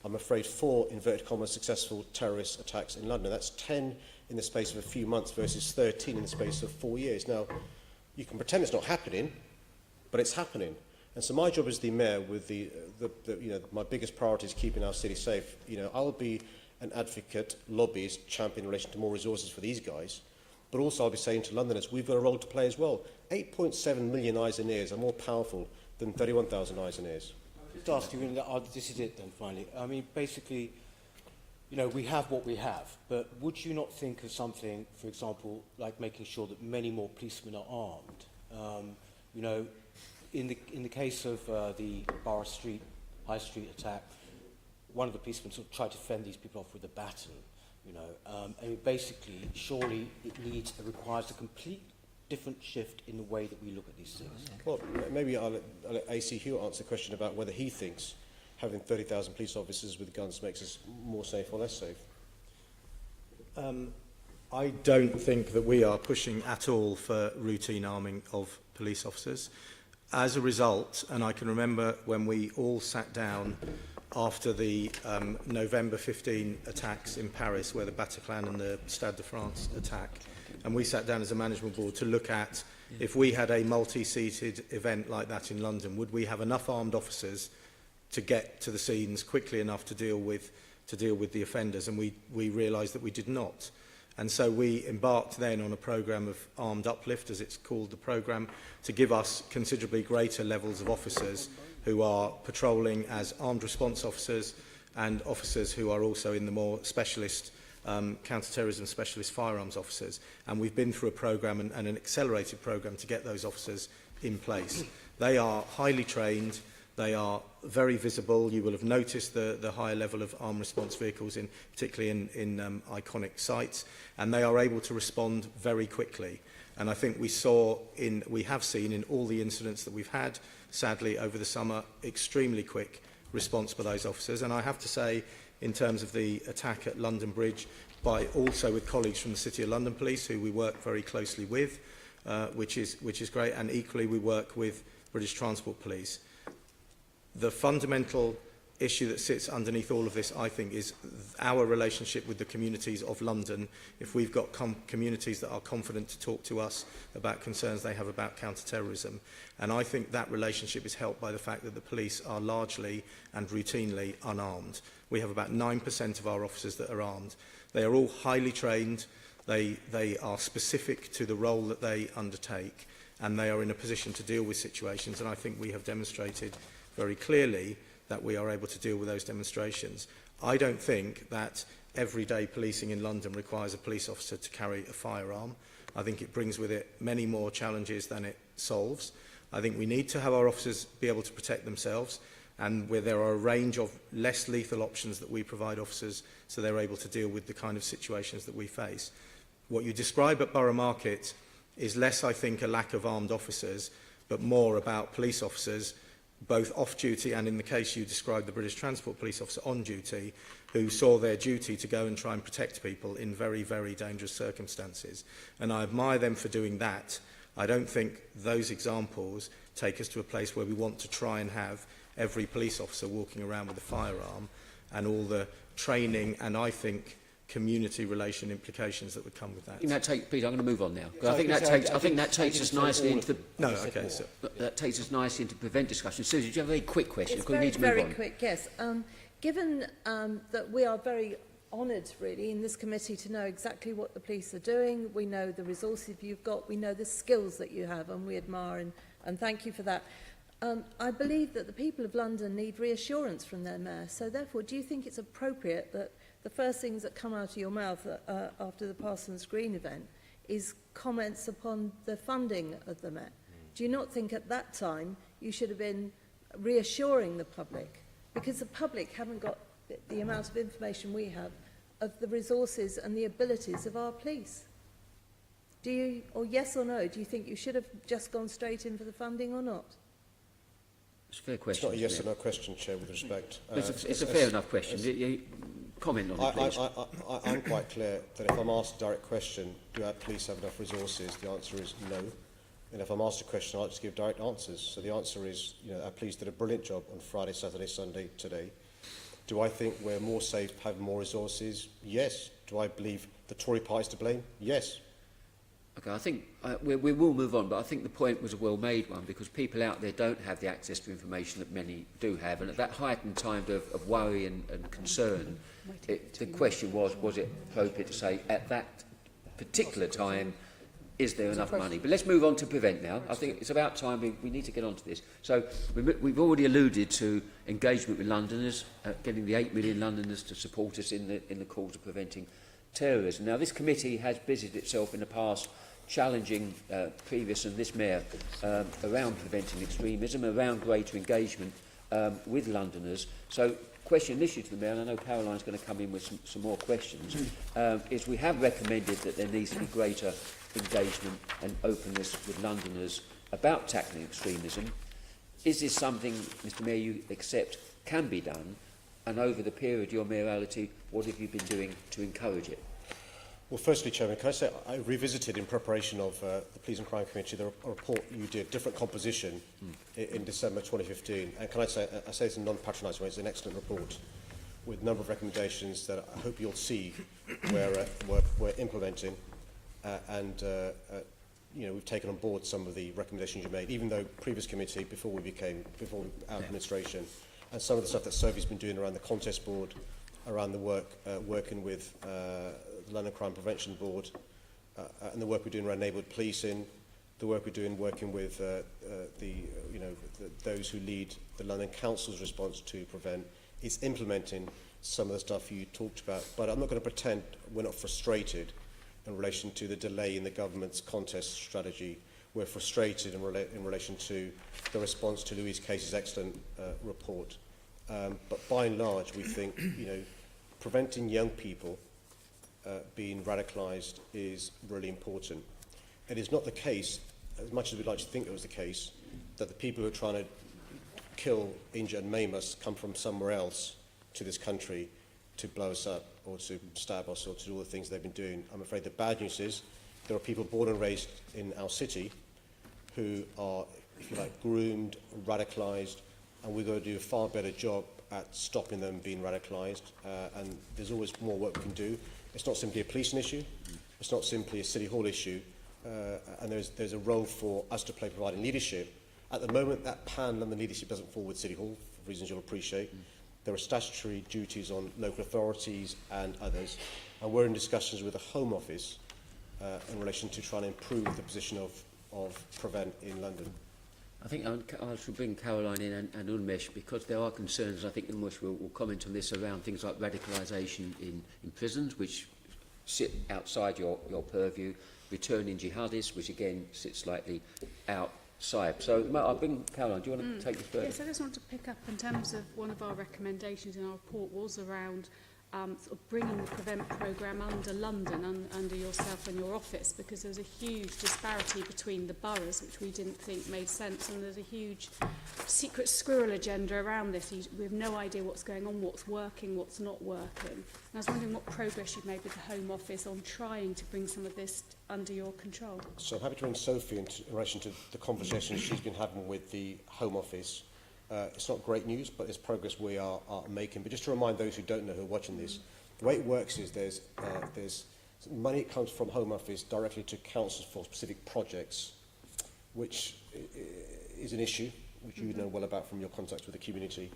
I'm afraid 4, inverted commas, successful terrorist attacks in London. That's 10 in the space of a few months versus 13 in the space of 4 years. Now, you can pretend it's not happening, but it's happening. And so my job as the mayor, with my biggest priority is keeping our city safe. I'll be an advocate, lobbyist, champion in relation to more resources for these guys. But also I'll be saying to Londoners, we've got a role to play as well. 8.7 million eyes and ears are more powerful than 31,000 eyes and ears. Just ask you, this is it then finally. I mean, basically, we have what we have, but would you not think of something, for example, like making sure that many more policemen are armed? In the case of the Borough Street, High Street attack, one of the policemen sort of tried to fend these people off with a baton. Basically, surely it requires a complete different shift in the way that we look at these things. Well, maybe I'll let AC Hewitt answer the question about whether he thinks having 30,000 police officers with guns makes us more safe or less safe. I don't think that we are pushing at all for routine arming of police officers. As a result, and I can remember when we all sat down after the November 15 attacks in Paris, where the Bataclan and the Stade de France attack, and we sat down as a management board to look at if we had a multi-seated event like that in London, would we have enough armed officers to get to the scenes quickly enough to deal with the offenders? And we realised that we did not. And so we embarked then on a programme of armed uplift, as it's called, the programme, to give us considerably greater levels of officers who are patrolling as armed response officers and officers who are also in the more specialist counter-terrorism specialist firearms officers. And we've been through a programme and an accelerated programme to get those officers in place. They are highly trained. They are very visible. You will have noticed the higher level of armed response vehicles, particularly in iconic sites, and they are able to respond very quickly. And I think we have seen in all the incidents that we've had, sadly, over the summer, extremely quick response by those officers. And I have to say, in terms of the attack at London Bridge, also with colleagues from the City of London Police, who we work very closely with, which is great, and equally we work with British Transport Police. The fundamental issue that sits underneath all of this, I think, is our relationship with the communities of London. If we've got communities that are confident to talk to us about concerns they have about counter-terrorism, and I think that relationship is helped by the fact that the police are largely and routinely unarmed. We have about 9% of our officers that are armed. They are all highly trained, they are specific to the role that they undertake, and they are in a position to deal with situations, and I think we have demonstrated very clearly that we are able to deal with those demonstrations. I don't think that everyday policing in London requires a police officer to carry a firearm. I think it brings with it many more challenges than it solves. I think we need to have our officers be able to protect themselves, and where there are a range of less lethal options that we provide officers so they're able to deal with the kind of situations that we face. What you describe at Borough Market is less, I think, a lack of armed officers, but more about police officers, both off-duty and, in the case you described, the British Transport Police officer on duty, who saw their duty to go and try and protect people in very, very dangerous circumstances. And I admire them for doing that. I don't think those examples take us to a place where we want to try and have every police officer walking around with a firearm and all the training and, I think, community relation implications that would come with that. I think that Peter, I'm going to move on now. I think that takes us nicely into the... No, okay, so... That takes us nicely into prevent discussion. Susie, do you have a very quick question? It's Because we need to move very on. quick, yes. Given that we are very honoured, really, in this committee to know exactly what the police are doing, we know the resources you've got, we know the skills that you have, and we admire and thank you for that. I believe that the people of London need reassurance from their mayor. So therefore, do you think it's appropriate that the first things that come out of your mouth after the Parsons Green event is comments upon the funding of the Met? Do you not think at that time you should have been reassuring the public? Because the public haven't got the amount of information we have of the resources and the abilities of our police. Do you, or yes or no, do you think you should have just gone straight in for the funding or not? It's a fair It's question. not a yes isn't or it? no question, Chair, with respect. It's a fair enough question. You comment on it, please. I'm quite clear that if I'm asked a direct question, do our police have enough resources, the answer is no. And if I'm asked a question, I'll just give direct answers. So the answer is, our police did a brilliant job on Friday, Saturday, Sunday, today. Do I think we're more safe, have more resources? Yes. Do I believe the Tory party is to blame? Yes. Okay, I think we will move on, but I think the point was a well-made one, because people out there don't have the access to information that many do have, and at that heightened time of worry and concern, the question was it appropriate to say, at that particular time, is there enough money? But let's move on to prevent now. I think it's about time we need to get on to this. So we've already alluded to engagement with Londoners, getting the 8 million Londoners to support us in the cause of preventing terrorism. Now, this committee has busied itself in the past challenging previous and this mayor around preventing extremism, around greater engagement with Londoners. So, question initially to the mayor, and I know Caroline's going to come in with some more questions, is we have recommended that there needs to be greater engagement and openness with Londoners about tackling extremism. Is this something, Mr Mayor, you accept can be done? And over the period of your mayoralty, what have you been doing to encourage it? Well, firstly, Chairman, can I say I revisited in preparation of the Police and Crime Committee the report you did, different composition, in December 2015. And can I say this in a non-patronising way, it's an excellent report with a number of recommendations that I hope you'll see where we're implementing. We've taken on board some of the recommendations you made, even though previous committee, before our administration, and some of the stuff that Sophie's been doing around the contest board, around the work, working with the London Crime Prevention Board, and the work we're doing around neighbourhood policing, the work we're doing working with those who lead the London Council's response to prevent, is implementing some of the stuff you talked about. But I'm not going to pretend we're not frustrated in relation to the delay in the government's contest strategy. We're frustrated in relation to the response to Louise Casey's excellent report. But by and large, we think, preventing young people being radicalised is really important. It is not the case, as much as we'd like to think it was the case, that the people who are trying to kill, injure and maim us come from somewhere else to this country to blow us up or to stab us or to do all the things they've been doing. I'm afraid the bad news is there are people born and raised in our city who are, if you like, groomed, radicalised, and we've got to do a far better job at stopping them being radicalised. And there's always more work we can do. It's not simply a policing issue. It's not simply a City Hall issue. And there's a role for us to play providing leadership. At the moment, that pan-London leadership doesn't fall with City Hall, for reasons you'll appreciate. There are statutory duties on local authorities and others. And we're in discussions with the Home Office in relation to trying to improve the position of Prevent in London. I think I should bring Caroline in and Unmesh, because there are concerns, I think Unmesh will comment on this, around things like radicalisation in prisons, which sit outside your purview, returning jihadists, which again sits slightly Saib. So I'll bring Caroline. Do you want to take this further? Yes, I just want to pick up in terms of one of our recommendations in our report was around sort of bringing the Prevent programme under London, under yourself and your office, because there's a huge disparity between the boroughs, which we didn't think made sense, and there's a huge secret squirrel agenda around this. We have no idea what's going on, what's working, what's not working. And I was wondering what progress you've made with the Home Office on trying to bring some of this under your control. So I'm happy to bring Sophie in relation to the conversations she's been having with the Home Office. It's not great news, but it's progress we are making. But just to remind those who don't know, who are watching this, the way it works is there's money that comes from Home Office directly to councils for specific projects, which is an issue, which you know well about from your contacts with the community.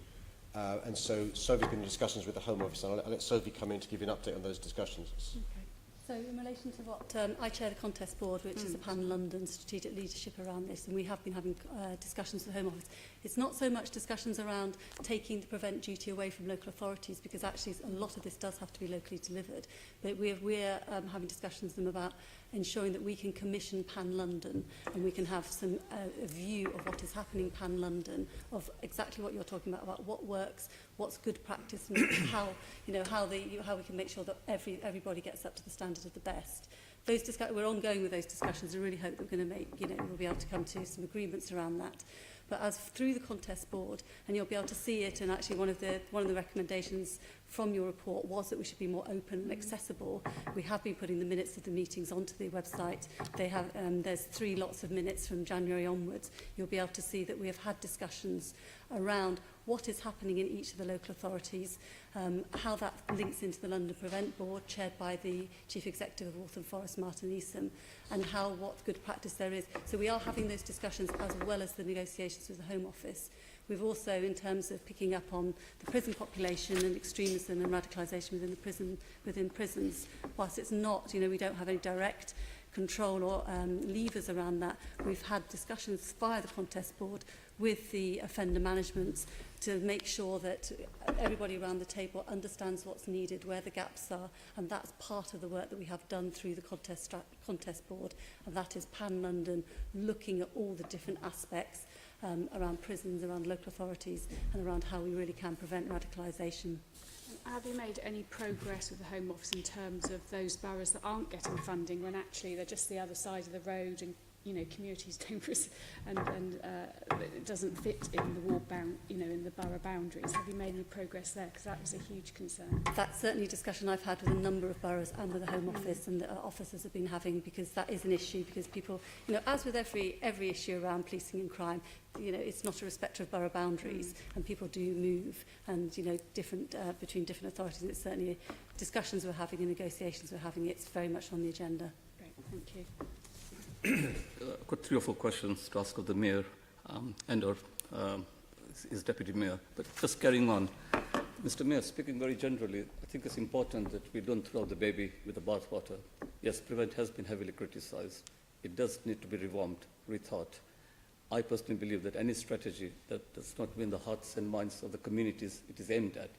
And so Sophie's been in discussions with the Home Office, and I'll let Sophie come in to give you an update on those discussions. Okay. So in relation to what I chair the contest board, which is a pan-London strategic leadership around this, and we have been having discussions with the Home Office. It's not so much discussions around taking the prevent duty away from local authorities, because actually a lot of this does have to be locally delivered, but we're having discussions with them about ensuring that we can commission pan-London and we can have some a view of what is happening pan-London, of exactly what you're talking about what works, what's good practice, and how we can make sure that everybody gets up to the standard of the best. We're ongoing with those discussions. I really hope that we're going to make, we'll be able to come to some agreements around that. But as through the contest board, and you'll be able to see it, and actually one of the recommendations from your report was that we should be more open and accessible. We have been putting the minutes of the meetings onto the website. They have there's 3 lots of minutes from January onwards. You'll be able to see that we have had discussions around what is happening in each of the local authorities, how that links into the London Prevent Board, chaired by the Chief Executive of Waltham Forest, Martin Eastham, and what good practice there is. So we are having those discussions as well as the negotiations with the Home Office. We've also, in terms of picking up on the prison population and extremism and radicalisation within prisons, whilst it's not, we don't have any direct control or levers around that, we've had discussions via the contest board with the offender management to make sure that everybody around the table understands what's needed, where the gaps are, and that's part of the work that we have done through the contest board, and that is pan-London, looking at all the different aspects around prisons, around local authorities, and around how we really can prevent radicalisation. Have you made any progress with the Home Office in terms of those boroughs that aren't getting funding when actually they're just the other side of the road and communities don't and it doesn't fit in the ward bound, in the borough boundaries? Have you made any progress there? Because that was a huge concern. That's certainly a discussion I've had with a number of boroughs and with the Home Office, and the officers have been having, because that is an issue, because people, as with every issue around policing and crime, it's not a respecter of borough boundaries, and people do move, and different between different authorities. It's certainly discussions we're having and negotiations we're having. It's very much on the agenda. Great, thank you. I've got 3 or 4 questions to ask of the Mayor and/or his Deputy Mayor. But just carrying on, Mr. Mayor, speaking very generally, I think it's important that we don't throw the baby with the bathwater. Yes, Prevent has been heavily criticised. It does need to be revamped, rethought. I personally believe that any strategy that does not win the hearts and minds of the communities it is aimed at,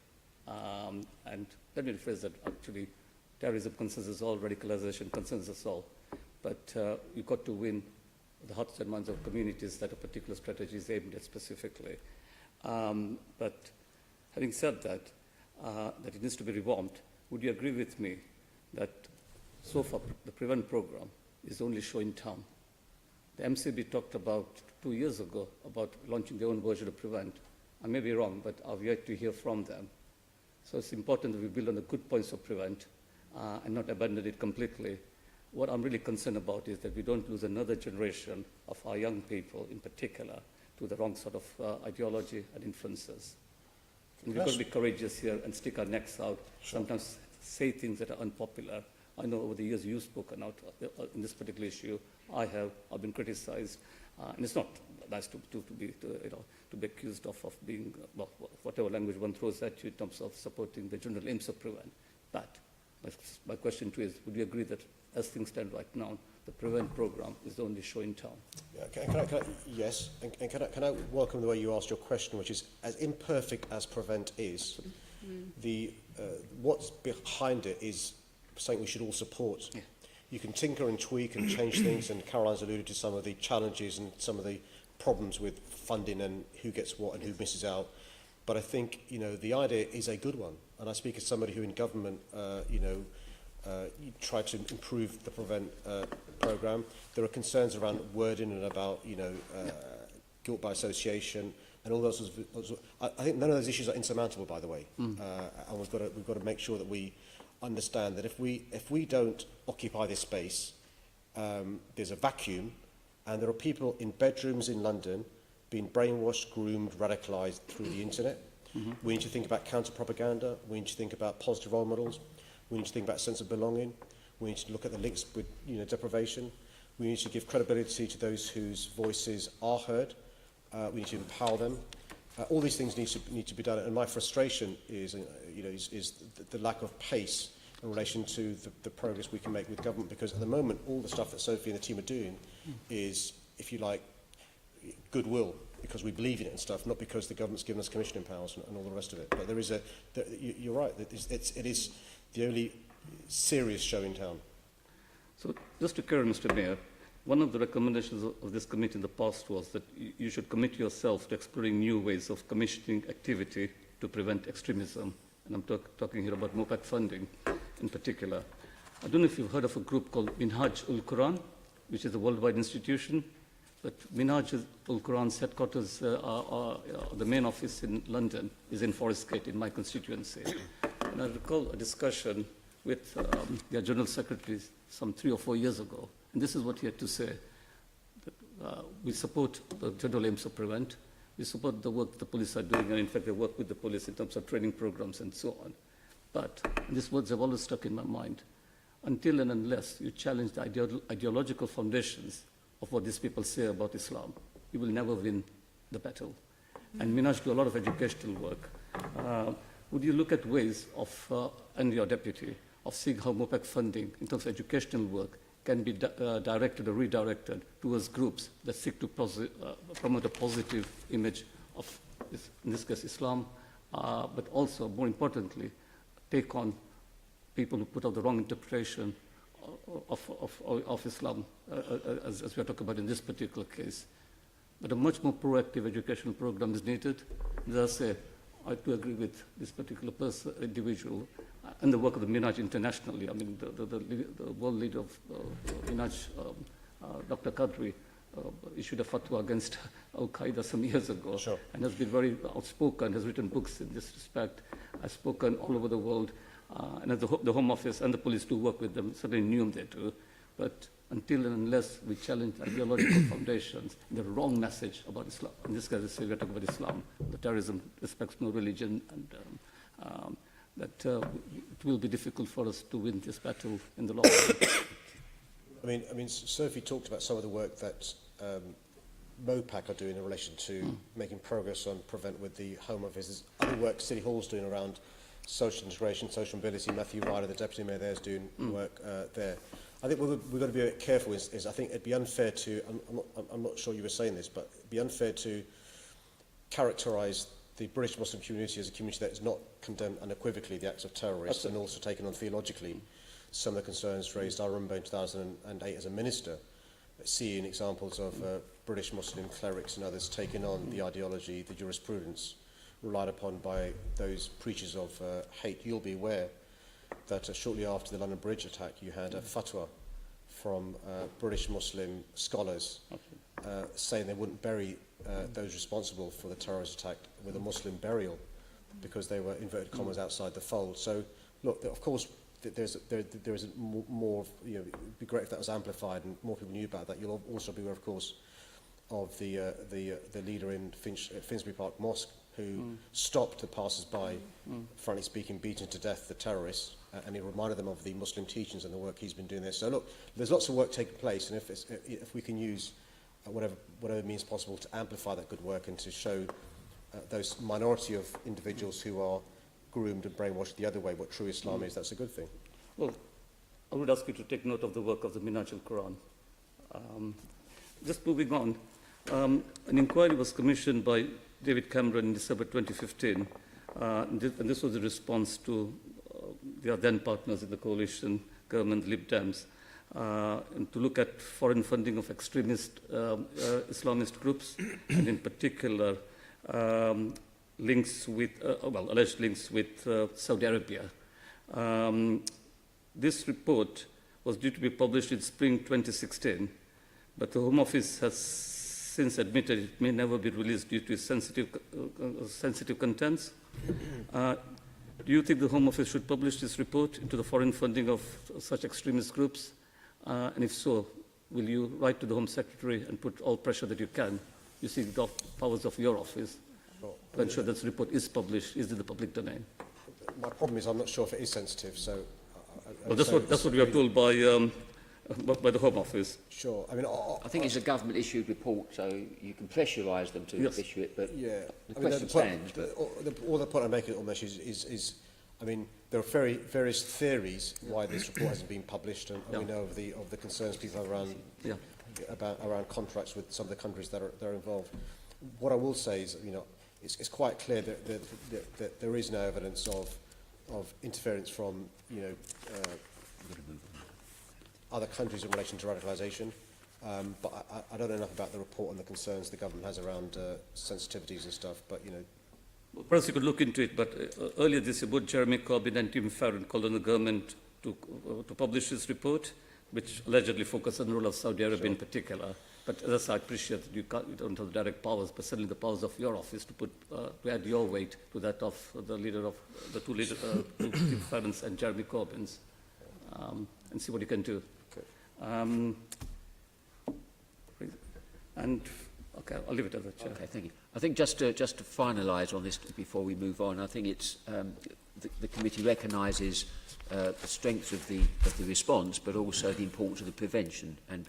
and let me rephrase that, actually, terrorism concerns us all, radicalisation concerns us all. But you've got to win the hearts and minds of communities that a particular strategy is aimed at specifically. But having said that, that it needs to be revamped, would you agree with me that so far the Prevent programme is only show in town? The MCB talked about 2 years ago about launching their own version of Prevent. I may be wrong, but I've yet to hear from them. So it's important that we build on the good points of Prevent and not abandon it completely. What I'm really concerned about is that we don't lose another generation of our young people, in particular, to the wrong sort of ideology and influences. And we've got to be courageous here and stick our necks out, sometimes say things that are unpopular. I know over the years you've spoken out in this particular issue. I've been criticised, and it's not nice to be accused of being, whatever language one throws at you in terms of supporting the general aims of Prevent. But my question to you is, would you agree that as things stand right now, the Prevent programme is the only show in town? Yeah, yes, and can I welcome the way you asked your question, which is, as imperfect as Prevent is, what's behind it is something we should all support. Yeah. You can tinker and tweak and change things, and Caroline's alluded to some of the challenges and some of the problems with funding and who gets what and who misses out. But I think, you know, the idea is a good one. And I speak as somebody who in government, you try to improve the Prevent programme. There are concerns around wording and about, you know, guilt by association and all those sorts of, I think none of those issues are insurmountable, by the way. And we've got to make sure that we understand that if we don't occupy this space, there's a vacuum, and there are people in bedrooms in London being brainwashed, groomed, radicalised through the internet. We need to think about counter-propaganda. We need to think about positive role models. We need to think about sense of belonging. We need to look at the links with, you know, deprivation. We need to give credibility to those whose voices are heard. We need to empower them. All these things need to be done. And my frustration is, you know, is the lack of pace in relation to the progress we can make with government. Because at the moment, all the stuff that Sophie and the team are doing is, if you like, goodwill, because we believe in it and stuff, not because the government's given us commissioning powers and all the rest of it. But there is you're right, it is the only serious show in town. So just to carry, Mr. Mayor, one of the recommendations of this committee in the past was that you should commit yourself to exploring new ways of commissioning activity to prevent extremism. And I'm talking here about MOPAC funding in particular. I don't know if you've heard of a group called Minhaj-ul-Quran, which is a worldwide institution. But Minhaj-ul-Quran's headquarters, the main office in London, is in Forest Gate in my constituency. And I recall a discussion with their General Secretary some 3 or 4 years ago. And this is what he had to say. That, we support the general aims of Prevent. We support the work the police are doing. And in fact, they work with the police in terms of training programs and so on. But, and these words have always stuck in my mind, until and unless you challenge the ideological foundations of what these people say about Islam, you will never win the battle. And Minhaj do a lot of educational work. Would you look at ways of, and your deputy, of seeing how MOPAC funding in terms of educational work can be directed or redirected towards groups that seek to promote a positive image of, in this case, Islam, but also, more importantly, take on people who put out the wrong interpretation of Islam, as we are talking about in this particular case. But a much more proactive educational program is needed. As I say, I do agree with this particular individual and the work of the Minhaj internationally. I mean, the world leader of Minhaj, Dr. Qadri, issued a fatwa against Al-Qaeda some years ago, sure, and has been very outspoken, has written books in this respect, has spoken all over the world. And as the Home Office and the police do work with them, certainly knew they do. But until and unless we challenge ideological foundations, the wrong message about Islam, in this case, we're talking about Islam, the terrorism respects no religion, and that it will be difficult for us to win this battle in the long run. I mean, Sophie talked about some of the work that MOPAC are doing in relation to making progress on Prevent with the Home Office. There's other work City Hall's doing around social integration, social mobility. Matthew Ryder, the Deputy Mayor there, is doing work there. I think what we've got to be a bit careful is I think it'd be unfair to, I'm not sure you were saying this, but it'd be unfair to characterise the British Muslim community as a community that has not condemned unequivocally the acts of terrorists and also taken on theologically some of the concerns raised. I remember in 2008 as a minister seeing examples of British Muslim clerics and others taking on the ideology, the jurisprudence relied upon by those preachers of hate. You'll be aware that shortly after the London Bridge attack, you had a fatwa from British Muslim scholars saying they wouldn't bury those responsible for the terrorist attack with a Muslim burial because they were, inverted commas, outside the fold. So, look, of course, there is more, you know, it'd be great if that was amplified and more people knew about that. You'll also be aware, of course, of the leader in Finsbury Park Mosque who stopped the passers-by, frankly speaking, beating to death the terrorists, and he reminded them of the Muslim teachings and the work he's been doing there. So look, there's lots of work taking place, and if we can use whatever means possible to amplify that good work and to show those minority of individuals who are groomed and brainwashed the other way what true Islam is, that's a good thing. Well, I would ask you to take note of the work of the Minhaj al-Quran. Just moving on, an inquiry was commissioned by David Cameron in December 2015, and this was a response to their then partners in the coalition government, Lib Dems, and to look at foreign funding of extremist Islamist groups, and in particular links with, alleged links with Saudi Arabia. This report was due to be published in spring 2016, but the Home Office has since admitted it may never be released due to sensitive contents. Do you think the Home Office should publish this report into the foreign funding of such extremist groups? And if so, will you write to the Home Secretary and put all pressure that you can, using the powers of your office, to ensure that this report is published, is in the public domain? My problem is I'm not sure if it is sensitive, so... Well, that's what we are told by the Home Office. Sure. I mean, I think it's a government-issued report, so you can pressurise them to issue it, but yeah, the question stands. But all the point I'm making almost is, I mean, there are various theories why this report hasn't been published, and we know of the concerns people have around around contracts with some of the countries that are involved. What I will say is, you know, it's quite clear that there is no evidence of interference from, you know, other countries in relation to radicalisation. But I don't know enough about the report and the concerns the government has around sensitivities and stuff, but, you know... Well, perhaps you could look into it, but earlier this year, both Jeremy Corbyn and Tim Farron called on the government to publish this report, which allegedly focused on the role of Saudi Arabia in particular. But as I appreciate that you don't have the direct powers, but certainly the powers of your office to add your weight to that of the leader of the two leaders, Tim Farron's and Jeremy Corbyn's, and see what you can do. Okay. And okay, I'll leave it at that, Chair. okay, thank you. I think just to finalise on this before we move on, I think it's the committee recognises the strength of the response, but also the importance of the prevention and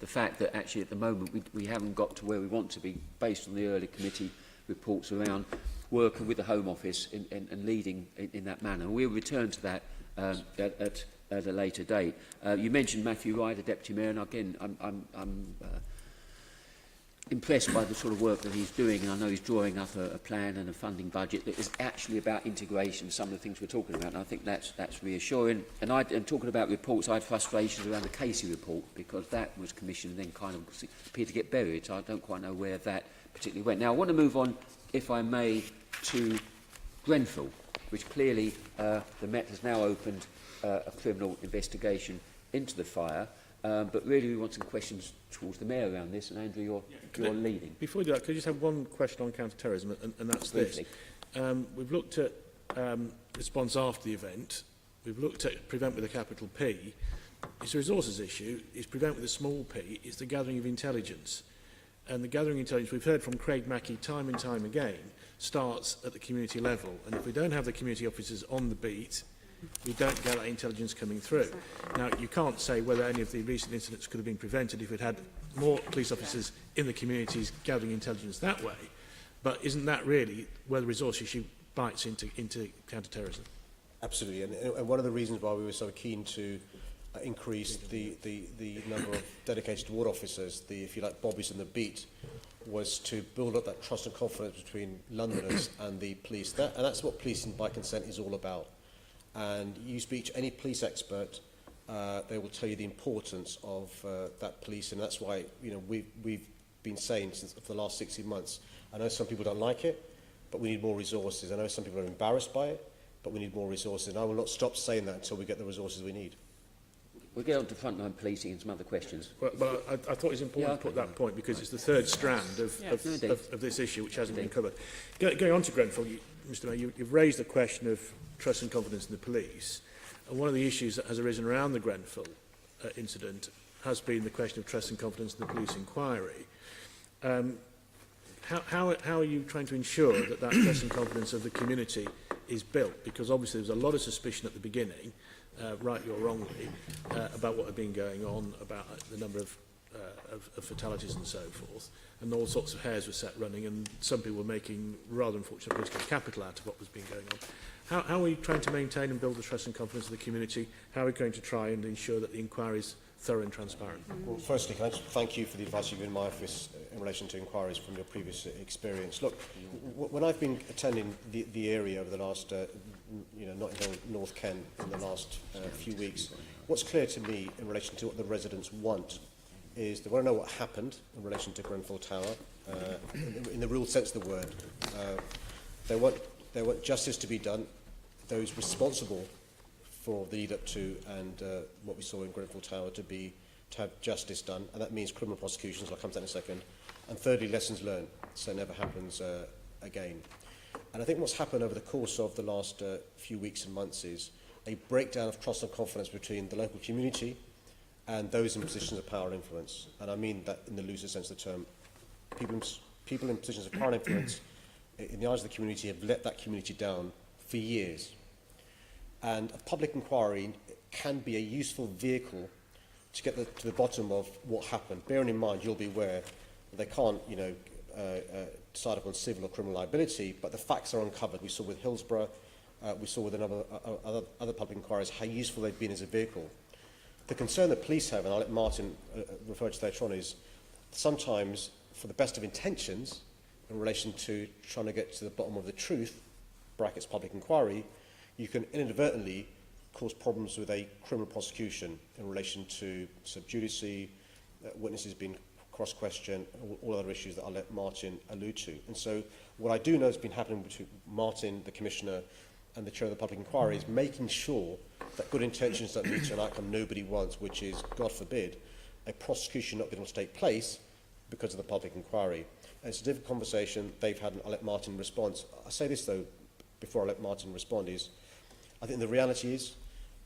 the fact that actually at the moment we haven't got to where we want to be based on the early committee reports around working with the Home Office and leading in that manner. We'll return to that at a later date. You mentioned Matthew Ryder, Deputy Mayor, and again I'm impressed by the sort of work that he's doing, and I know he's drawing up a plan and a funding budget that is actually about integration, some of the things we're talking about, and I think that's reassuring. And talking about reports, I had frustrations around the Casey report, because that was commissioned and then kind of appeared to get buried, so I don't quite know where that particularly went. Now, I want to move on, if I may, to Grenfell, which clearly the Met has now opened a criminal investigation into the fire. But really we want some questions towards the Mayor around this, and Andrew, you're leading. Before we do that, could I just have one question on counter-terrorism, and that's this. We've looked at response after the event. We've looked at prevent with a capital P. It's a resources issue. It's prevent with a small p. It's the gathering of intelligence. And the gathering of intelligence, we've heard from Craig Mackey time and time again, starts at the community level. And if we don't have the community officers on the beat, we don't get that intelligence coming through. Now, you can't say whether any of the recent incidents could have been prevented if we'd had more police officers in the communities gathering intelligence that way. But isn't that really where the resource issue bites into counter-terrorism? Absolutely, and one of the reasons why we were so keen to increase the number of dedicated ward officers, if you like, bobbies in the beat, was to build up that trust and confidence between Londoners and the police. And that's what policing by consent is all about. And you speak to any police expert, they will tell you the importance of that police, and that's why, you know, we've been saying since for the last 16 months. I know some people don't like it, but we need more resources. I know some people are embarrassed by it, but we need more resources, and I will not stop saying that until we get the resources we need. We'll get on to frontline policing and some other questions. Well, I thought it was important to put that point, because it's the third strand of this issue which hasn't been covered. Going on to Grenfell, Mr Mayor, you've raised the question of trust and confidence in the police, and one of the issues that has arisen around the Grenfell incident has been the question of trust and confidence in the police inquiry. How are you trying to ensure that trust and confidence of the community is built? Because obviously there was a lot of suspicion at the beginning, rightly or wrongly, about what had been going on, about the number of fatalities and so forth, and all sorts of hairs were set running, and some people were making rather unfortunate political capital out of what was being going on. How are we trying to maintain and build the trust and confidence of the community? How are we going to try and ensure that the inquiry is thorough and transparent? Well, firstly, can I thank you for the advice you've given my office in relation to inquiries from your previous experience. Look, when I've been attending the area over the last, you know, Notting Hill, North Kent, in the last few weeks, What's clear to me in relation to what the residents want is they want to know what happened in relation to Grenfell Tower, in the real sense of the word. They want justice to be done. Those responsible for the lead up to and what we saw in Grenfell Tower to have justice done, and that means criminal prosecutions. I'll come to that in a second. And thirdly, lessons learned, so it never happens again. And I think what's happened over the course of the last few weeks and months is a breakdown of trust and confidence between the local community and those in positions of power and influence. And I mean that in the loosest sense of the term. People in positions of power and influence, in the eyes of the community, have let that community down for years. And a public inquiry can be a useful vehicle to get to the bottom of what happened. Bearing in mind, you'll be aware that they can't, decide upon civil or criminal liability, but the facts are uncovered. We saw with Hillsborough, we saw with other public inquiries how useful they've been as a vehicle. The concern that police have, and I'll let Martin refer to later on, is sometimes, for the best of intentions, in relation to trying to get to the bottom of the truth, brackets public inquiry, you can inadvertently cause problems with a criminal prosecution in relation to sub judice, witnesses being cross-questioned, all other issues that I'll let Martin allude to. And so what I do know has been happening between Martin, the Commissioner, and the Chair of the Public Inquiry is making sure that good intentions don't lead to an outcome nobody wants, which is, God forbid, a prosecution not being able to take place because of the public inquiry. And it's a difficult conversation they've had, and I'll let Martin respond. I say this, though, before I let Martin respond, is I think the reality is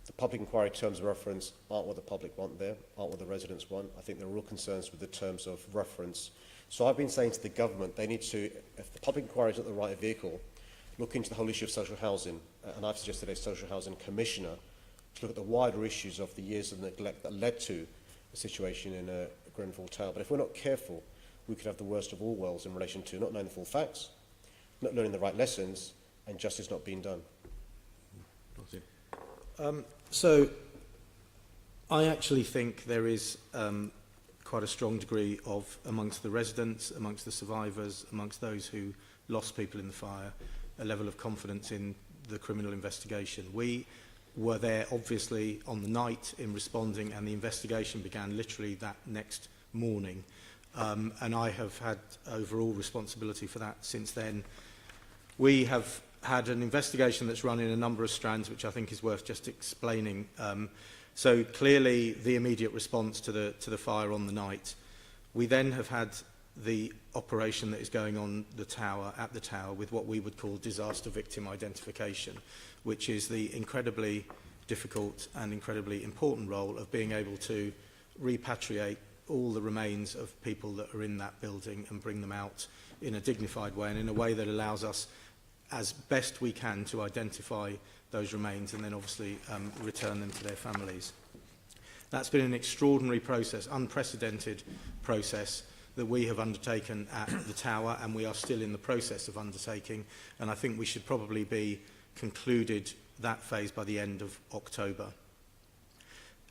the public inquiry terms of reference aren't what the public want there, aren't what the residents want. I think there are real concerns with the terms of reference. So I've been saying to the government, they need to, if the public inquiry is not the right vehicle, look into the whole issue of social housing. And I've suggested a social housing commissioner to look at the wider issues of the years of neglect that led to the situation in Grenfell Tower. But if we're not careful, we could have the worst of all worlds in relation to not knowing the full facts, not learning the right lessons, and justice not being done. So I actually think there is quite a strong degree of, amongst the residents, amongst the survivors, amongst those who lost people in the fire, a level of confidence in the criminal investigation. We were there, obviously, on the night in responding, and the investigation began literally that next morning. And I have had overall responsibility for that since then. We have had an investigation that's run in a number of strands, which I think is worth just explaining. So clearly, the immediate response to the fire on the night. We then have had the operation that is going on at the tower with what we would call disaster victim identification, which is the incredibly difficult and incredibly important role of being able to repatriate all the remains of people that are in that building and bring them out in a dignified way and in a way that allows us as best we can to identify those remains and then obviously return them to their families. That's been an extraordinary process, unprecedented process that we have undertaken at the tower, and we are still in the process of undertaking, and I think we should probably be concluded that phase by the end of October.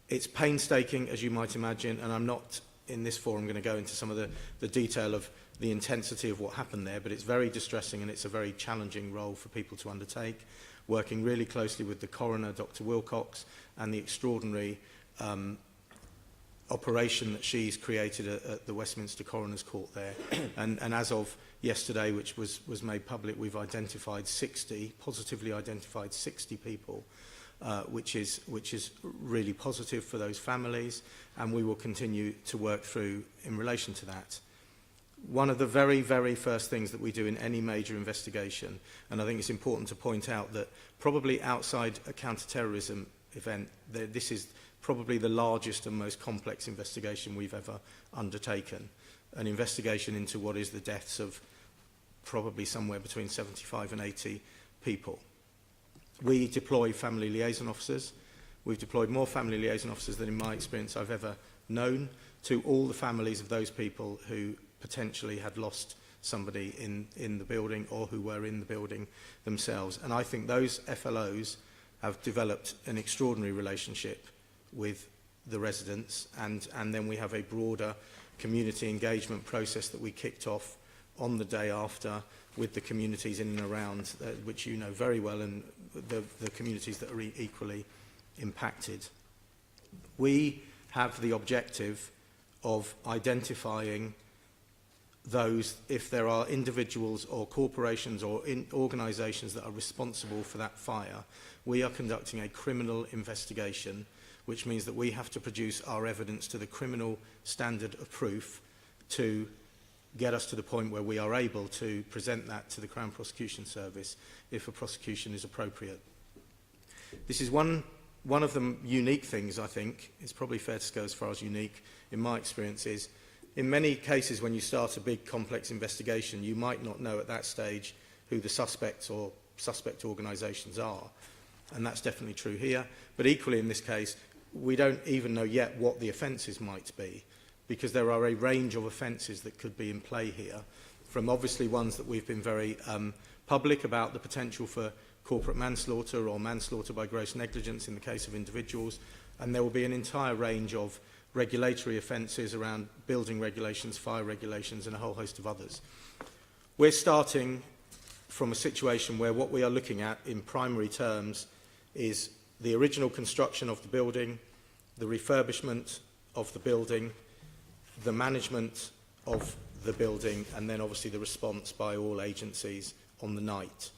It's painstaking, as you might imagine, and I'm not in this forum going to go into some of the detail of the intensity of what happened there, but it's very distressing and it's a very challenging role for people to undertake, working really closely with the coroner, Dr. Wilcox, and the extraordinary operation that she's created at the Westminster Coroner's Court there. And as of yesterday, which was made public, we've positively identified 60 people, which is really positive for those families, and we will continue to work through in relation to that. One of the very, very first things that we do in any major investigation, and I think it's important to point out that probably outside a counter-terrorism event, this is probably the largest and most complex investigation we've ever undertaken. An investigation into what is the deaths of probably somewhere between 75 and 80 people. We deploy family liaison officers. We've deployed more family liaison officers than in my experience I've ever known to all the families of those people who potentially had lost somebody in the building or who were in the building themselves. And I think those FLOs have developed an extraordinary relationship with the residents, and then we have a broader community engagement process that we kicked off on the day after with the communities in and around, which you know very well, and the communities that are equally impacted. We have the objective of identifying those, if there are individuals or corporations or organisations that are responsible for that fire, we are conducting a criminal investigation, which means that we have to produce our evidence to the criminal standard of proof to get us to the point where we are able to present that to the Crown Prosecution Service if a prosecution is appropriate. This is one of the unique things, I think, it's probably fair to go as far as unique in my experience, is in many cases when you start a big complex investigation, you might not know at that stage who the suspects or suspect organisations are. And that's definitely true here. But equally in this case, we don't even know yet what the offences might be, because there are a range of offences that could be in play here, from obviously ones that we've been very public about the potential for corporate manslaughter or manslaughter by gross negligence in the case of individuals, and there will be an entire range of regulatory offences around building regulations, fire regulations and a whole host of others. We're starting from a situation where what we are looking at in primary terms is the original construction of the building, the refurbishment of the building, the management of the building, and then obviously the response by all agencies on the night.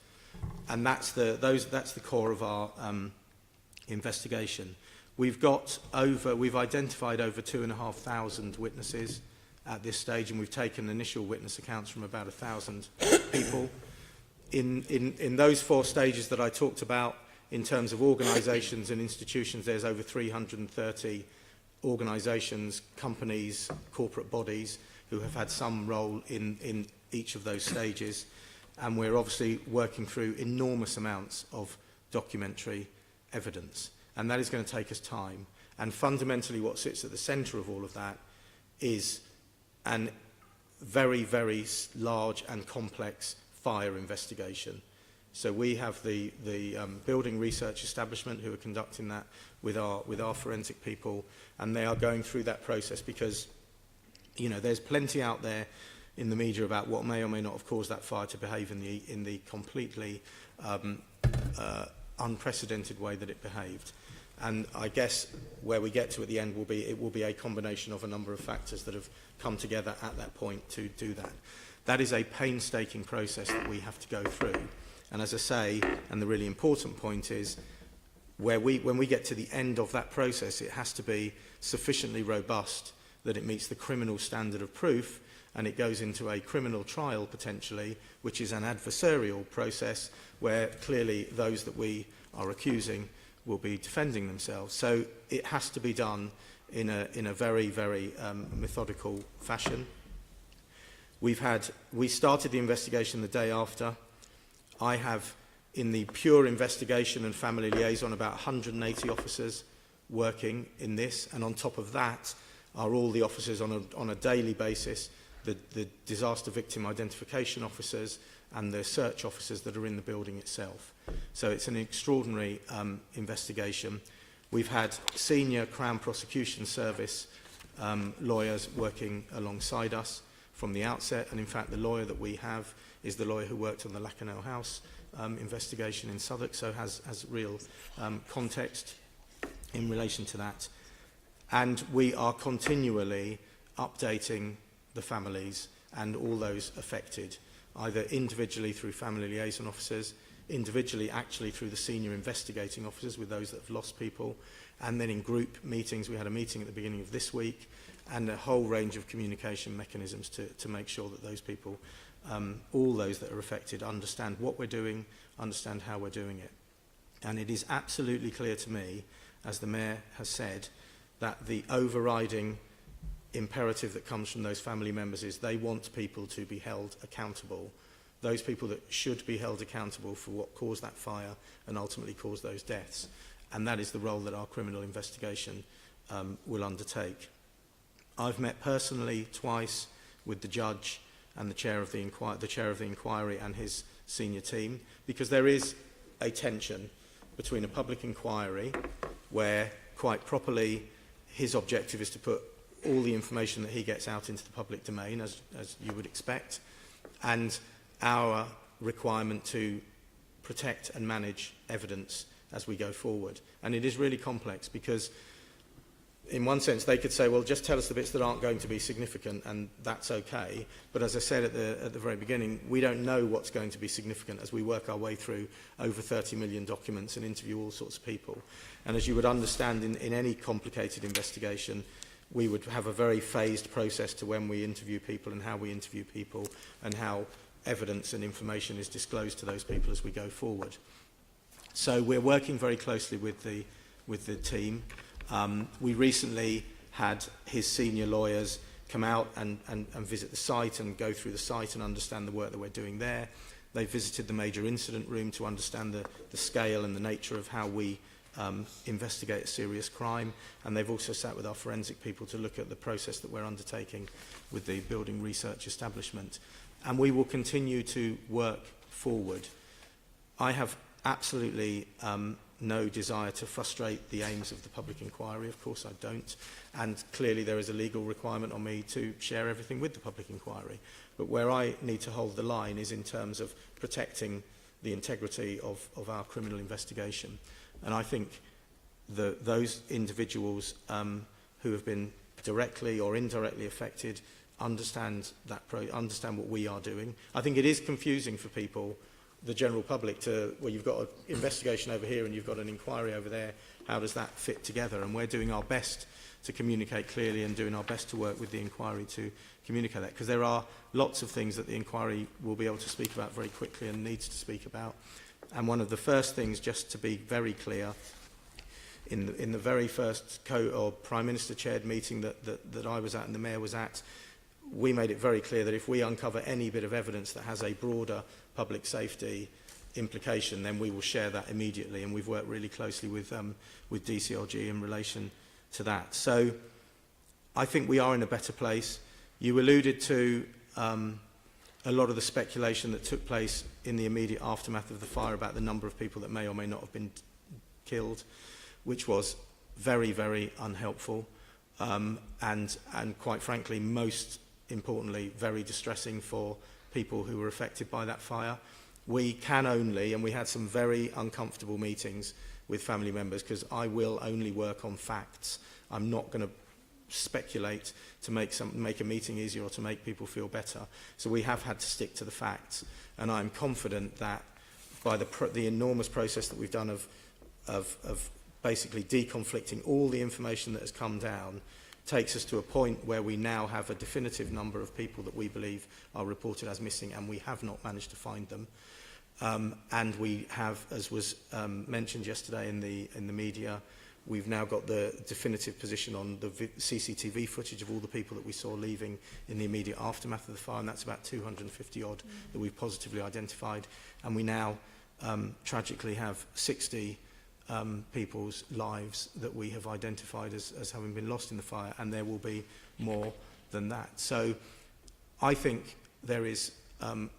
And that's the core of our investigation. We've identified over 2,500 witnesses at this stage, and we've taken initial witness accounts from about 1,000 people. In those 4 stages that I talked about, in terms of organisations and institutions, there's over 330 organisations, companies, corporate bodies who have had some role in each of those stages. And we're obviously working through enormous amounts of documentary evidence. And that is going to take us time. And fundamentally what sits at the centre of all of that is an very, very large and complex fire investigation. So we have the building research establishment who are conducting that with our forensic people, and they are going through that process because, you know, there's plenty out there in the media about what may or may not have caused that fire to behave in the completely unprecedented way that it behaved. And I guess where we get to at the end will be a combination of a number of factors that have come together at that point to do that. That is a painstaking process that we have to go through. And as I say, and the really important point is, when we get to the end of that process, it has to be sufficiently robust that it meets the criminal standard of proof, and it goes into a criminal trial potentially, which is an adversarial process where clearly those that we are accusing will be defending themselves. So it has to be done in a very, very methodical fashion. We started the investigation the day after. I have, in the pure investigation and family liaison, about 180 officers working in this, and on top of that are all the officers on a daily basis, the disaster victim identification officers and the search officers that are in the building itself. So it's an extraordinary investigation. We've had senior Crown Prosecution Service lawyers working alongside us from the outset, and in fact the lawyer that we have is the lawyer who worked on the Lacanau House investigation in Southwark, so has real context in relation to that. And we are continually updating the families and all those affected, either individually through family liaison officers, individually actually through the senior investigating officers with those that have lost people, and then in group meetings. We had a meeting at the beginning of this week, and a whole range of communication mechanisms to make sure that those people, all those that are affected, understand what we're doing, understand how we're doing it. And it is absolutely clear to me, as the Mayor has said, that the overriding imperative that comes from those family members is they want people to be held accountable, those people that should be held accountable for what caused that fire and ultimately caused those deaths. And that is the role that our criminal investigation will undertake. I've met personally twice with the judge and the chair of the inquiry and his senior team, because there is a tension between a public inquiry where, quite properly, his objective is to put all the information that he gets out into the public domain, as you would expect, and our requirement to protect and manage evidence as we go forward. And it is really complex because in one sense, they could say, well, just tell us the bits that aren't going to be significant, and that's okay. But as I said at the very beginning, we don't know what's going to be significant as we work our way through over 30 million documents and interview all sorts of people. And as you would understand, in any complicated investigation, we would have a very phased process to when we interview people and how we interview people and how evidence and information is disclosed to those people as we go forward. So we're working very closely with the team. We recently had his senior lawyers come out and visit the site and go through the site and understand the work that we're doing there. They visited the major incident room to understand the scale and the nature of how we investigate a serious crime, and they've also sat with our forensic people to look at the process that we're undertaking with the building research establishment. And we will continue to work forward. I have absolutely no desire to frustrate the aims of the public inquiry. Of course I don't. And clearly there is a legal requirement on me to share everything with the public inquiry. But where I need to hold the line is in terms of protecting the integrity of our criminal investigation. And I think those individuals who have been directly or indirectly affected understand what we are doing. I think it is confusing for people, the general public, to, well, you've got an investigation over here and you've got an inquiry over there. How does that fit together? And we're doing our best to communicate clearly and doing our best to work with the inquiry to communicate that, because there are lots of things that the inquiry will be able to speak about very quickly and needs to speak about. And one of the first things, just to be very clear, in the very first Prime Minister chaired meeting that I was at and the Mayor was at, we made it very clear that if we uncover any bit of evidence that has a broader public safety implication, then we will share that immediately, and we've worked really closely with DCLG in relation to that. So I think we are in a better place. You alluded to a lot of the speculation that took place in the immediate aftermath of the fire about the number of people that may or may not have been killed, which was very, very unhelpful, and quite frankly, most importantly, very distressing for people who were affected by that fire. We can only, and we had some very uncomfortable meetings with family members, because I will only work on facts. I'm not going to speculate to make a meeting easier or to make people feel better. So we have had to stick to the facts, and I'm confident that by the enormous process that we've done of basically deconflicting all the information that has come down, takes us to a point where we now have a definitive number of people that we believe are reported as missing, and we have not managed to find them. And we have, as was mentioned yesterday in the media, we've now got the definitive position on the CCTV footage of all the people that we saw leaving in the immediate aftermath of the fire, and that's about 250 odd that we've positively identified. And we now tragically have 60 people's lives that we have identified as having been lost in the fire, and there will be more than that. So I think there is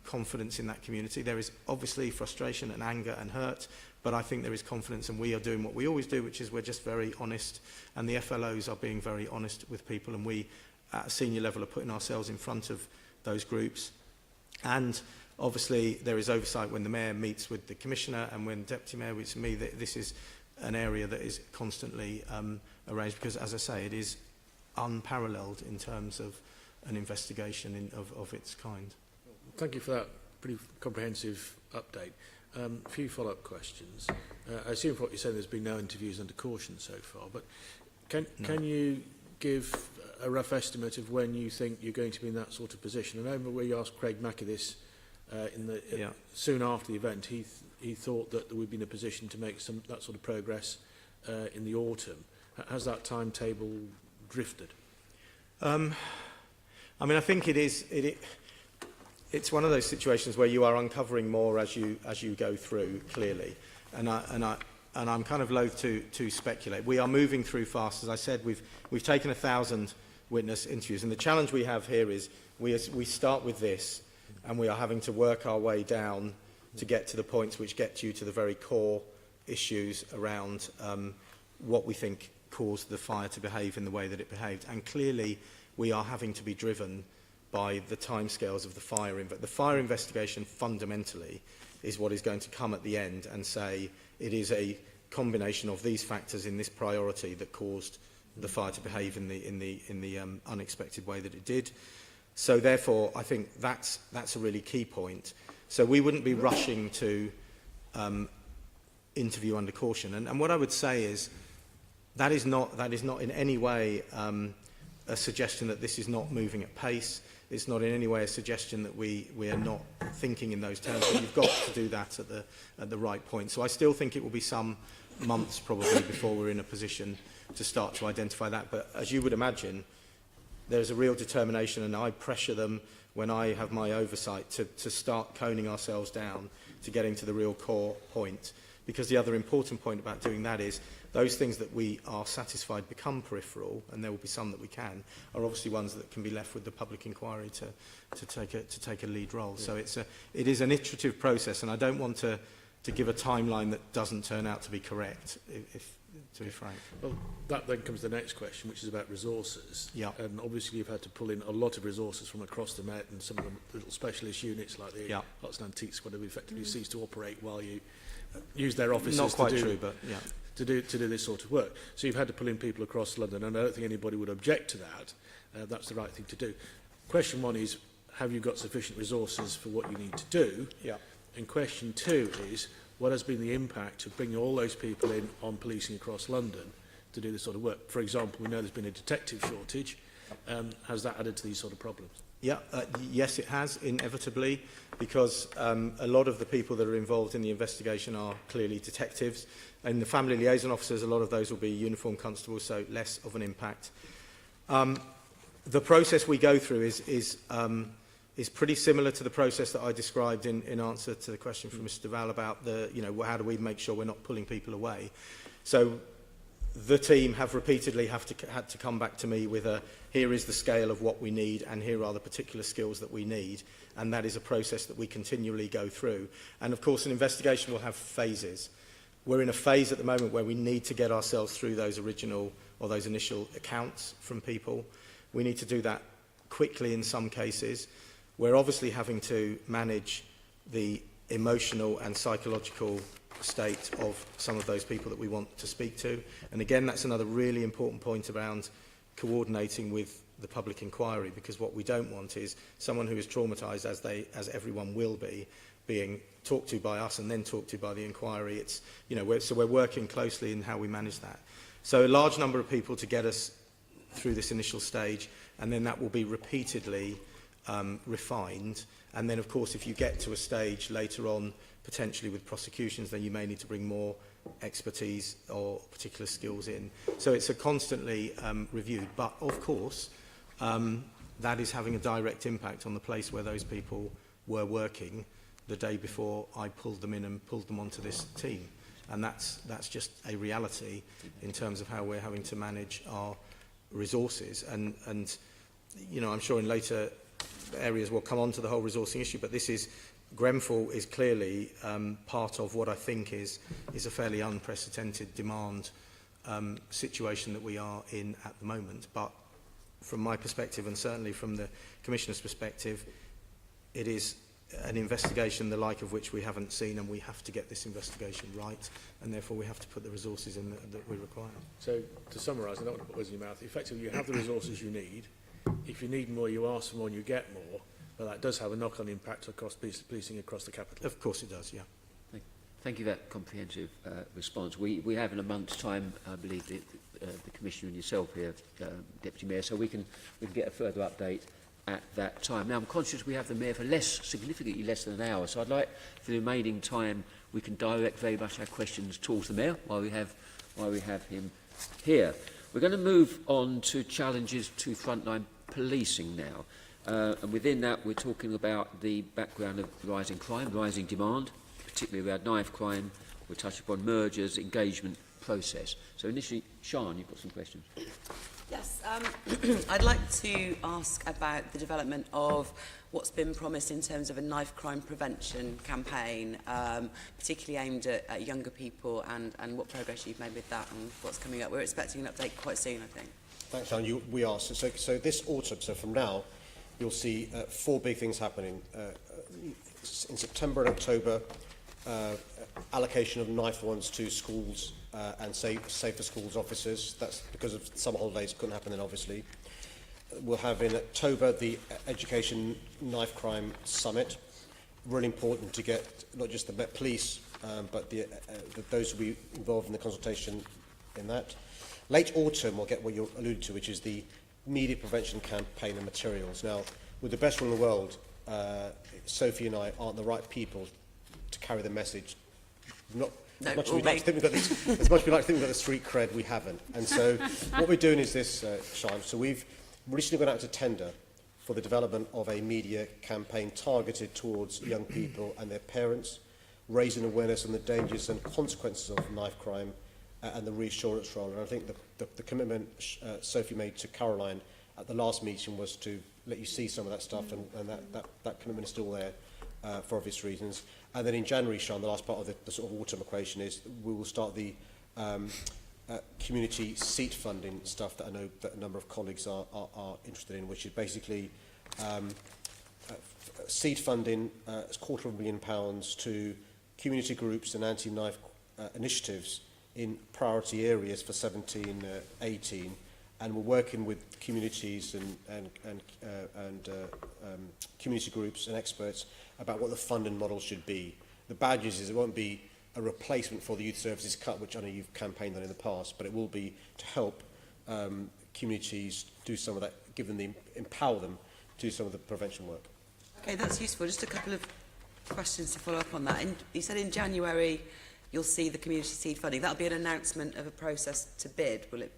confidence in that community. There is obviously frustration and anger and hurt, but I think there is confidence, and we are doing what we always do, which is we're just very honest, and the FLOs are being very honest with people, and we at a senior level are putting ourselves in front of those groups. And obviously there is oversight when the Mayor meets with the Commissioner, and when Deputy Mayor meets with me. This is an area that is constantly arranged, because, as I say, it is unparalleled in terms of an investigation of its kind. Thank you for that pretty comprehensive update. A few follow-up questions. I assume from what you said there's been no interviews under caution so far, but can you give a rough estimate of when you think you're going to be in that sort of position? I know where you asked Craig Mackey this soon after the event, he thought that we'd be in a position to make that sort of progress in the autumn. Has that timetable drifted? I mean, I think it's one of those situations where you are uncovering more as you go through, clearly, and I'm kind of loath to speculate. We are moving through fast. As I said, we've taken 1,000 witness interviews, and the challenge we have here is we start with this, and we are having to work our way down to get to the points which get you to the very core issues around what we think caused the fire to behave in the way that it behaved. And clearly, we are having to be driven by the timescales of the fire. The fire investigation fundamentally is what is going to come at the end and say it is a combination of these factors in this priority that caused the fire to behave in the unexpected way that it did. So therefore, I think that's a really key point. So we wouldn't be rushing to interview under caution. And what I would say is that is not in any way a suggestion that this is not moving at pace. It's not in any way a suggestion that we are not thinking in those terms. But you've got to do that at the right point. So I still think it will be some months probably before we're in a position to start to identify that. But as you would imagine, there's a real determination, and I pressure them when I have my oversight to start coning ourselves down to getting to the real core point. Because the other important point about doing that is those things that we are satisfied become peripheral, and there will be some that we can, are obviously ones that can be left with the public inquiry to take a lead role. Yeah. So it is an iterative process, and I don't want to give a timeline that doesn't turn out to be correct, to be frank. Well, that then comes to the next question, which is about resources. Yeah. And obviously you've had to pull in a lot of resources from across the Met, and some of the little specialist units like the Arts and Antiques Squad have effectively ceased to operate while you use their offices Not quite to do, true, but yeah. to do this sort of work. So you've had to pull in people across London, and I don't think anybody would object to that. That's the right thing to do. Question one is, have you got sufficient resources for what you need to do? Yeah. And question two is, what has been the impact of bringing all those people in on policing across London to do this sort of work? For example, we know there's been a detective shortage. Has that added to these sort of problems? Yeah, yes, it has, inevitably, because a lot of the people that are involved in the investigation are clearly detectives, and the family liaison officers, a lot of those will be uniformed constables, so less of an impact. The process we go through is pretty similar to the process that I described in answer to the question from Mr. Val about how do we make sure we're not pulling people away. So the team have repeatedly had to come back to me with here is the scale of what we need, and here are the particular skills that we need, and that is a process that we continually go through. And of course an investigation will have phases. We're in a phase at the moment where we need to get ourselves through those initial accounts from people. We need to do that quickly in some cases. We're obviously having to manage the emotional and psychological state of some of those people that we want to speak to. And again, that's another really important point around coordinating with the public inquiry, because what we don't want is someone who is traumatised, as everyone will be, being talked to by us and then talked to by the inquiry. So we're working closely in how we manage that. So a large number of people to get us through this initial stage, and then that will be repeatedly refined. And then, of course, if you get to a stage later on, potentially with prosecutions, then you may need to bring more expertise or particular skills in. So it's a constantly reviewed. But, of course, that is having a direct impact on the place where those people were working the day before I pulled them in and pulled them onto this team. And that's just a reality in terms of how we're having to manage our resources. And I'm sure in later areas we'll come on to the whole resourcing issue, but Grenfell is clearly part of what I think is a fairly unprecedented demand situation that we are in at the moment. But from my perspective, and certainly from the Commissioner's perspective, it is an investigation the like of which we haven't seen, and we have to get this investigation right, and therefore we have to put the resources in that we require. So, to summarise, I don't want to put words in your mouth, effectively you have the resources you need. If you need more, you ask for more and you get more, but that does have a knock-on impact across policing across the capital. Of course it does, yeah. Thank you for that comprehensive response. We have in a month's time, I believe, the Commissioner and yourself here, Deputy Mayor, so we can get a further update at that time. Now, I'm conscious we have the Mayor for significantly less than an hour, so I'd like, for the remaining time, we can direct very much our questions towards the Mayor while we have him here. We're going to move on to challenges to frontline policing now. And within that, we're talking about the background of rising crime, rising demand, particularly around knife crime. We'll touch upon mergers, engagement process. So initially, Sian, you've got some questions. Yes, I'd like to ask about the development of what's been promised in terms of a knife crime prevention campaign, particularly aimed at younger people, and what progress you've made with that and what's coming up. We're expecting an update quite soon, I think. Thanks, Sean. We are. So this autumn, so from now, you'll see 4 big things happening. In September and October, allocation of knife warrants to schools and safer schools officers. That's because of summer holidays, couldn't happen then obviously. We'll have in October the Education Knife Crime Summit. Really important to get not just the Met Police, but those who will be involved in the consultation in that. Late autumn, we'll get what you alluded to, which is the media prevention campaign and materials. Now, with the best one in the world, Sophie and I aren't the right people to carry the message. As much as we like to think we've got the street cred, we haven't. And so what we're doing is this, Shime. So we've recently gone out to tender for the development of a media campaign targeted towards young people and their parents, raising awareness on the dangers and consequences of knife crime and the reassurance role. And I think the commitment Sophie made to Caroline at the last meeting was to let you see some of that stuff, and that commitment is still there for obvious reasons. And then in January, Sean, the last part of the sort of autumn equation is we will start the community seat funding stuff that I know that a number of colleagues are interested in, which is basically seed funding, £250,000 to community groups and anti-knife initiatives in priority areas for 17-18, and we're working with communities and community groups and experts about what the funding model should be. The bad news is it won't be a replacement for the youth services cut, which I know you've campaigned on in the past, but it will be to help communities do some of that, empower them to do some of the prevention work. Okay, that's useful. Just a couple of questions to follow up on that. You said in January you'll see the community seed funding. That'll be an announcement of a process to bid, will it?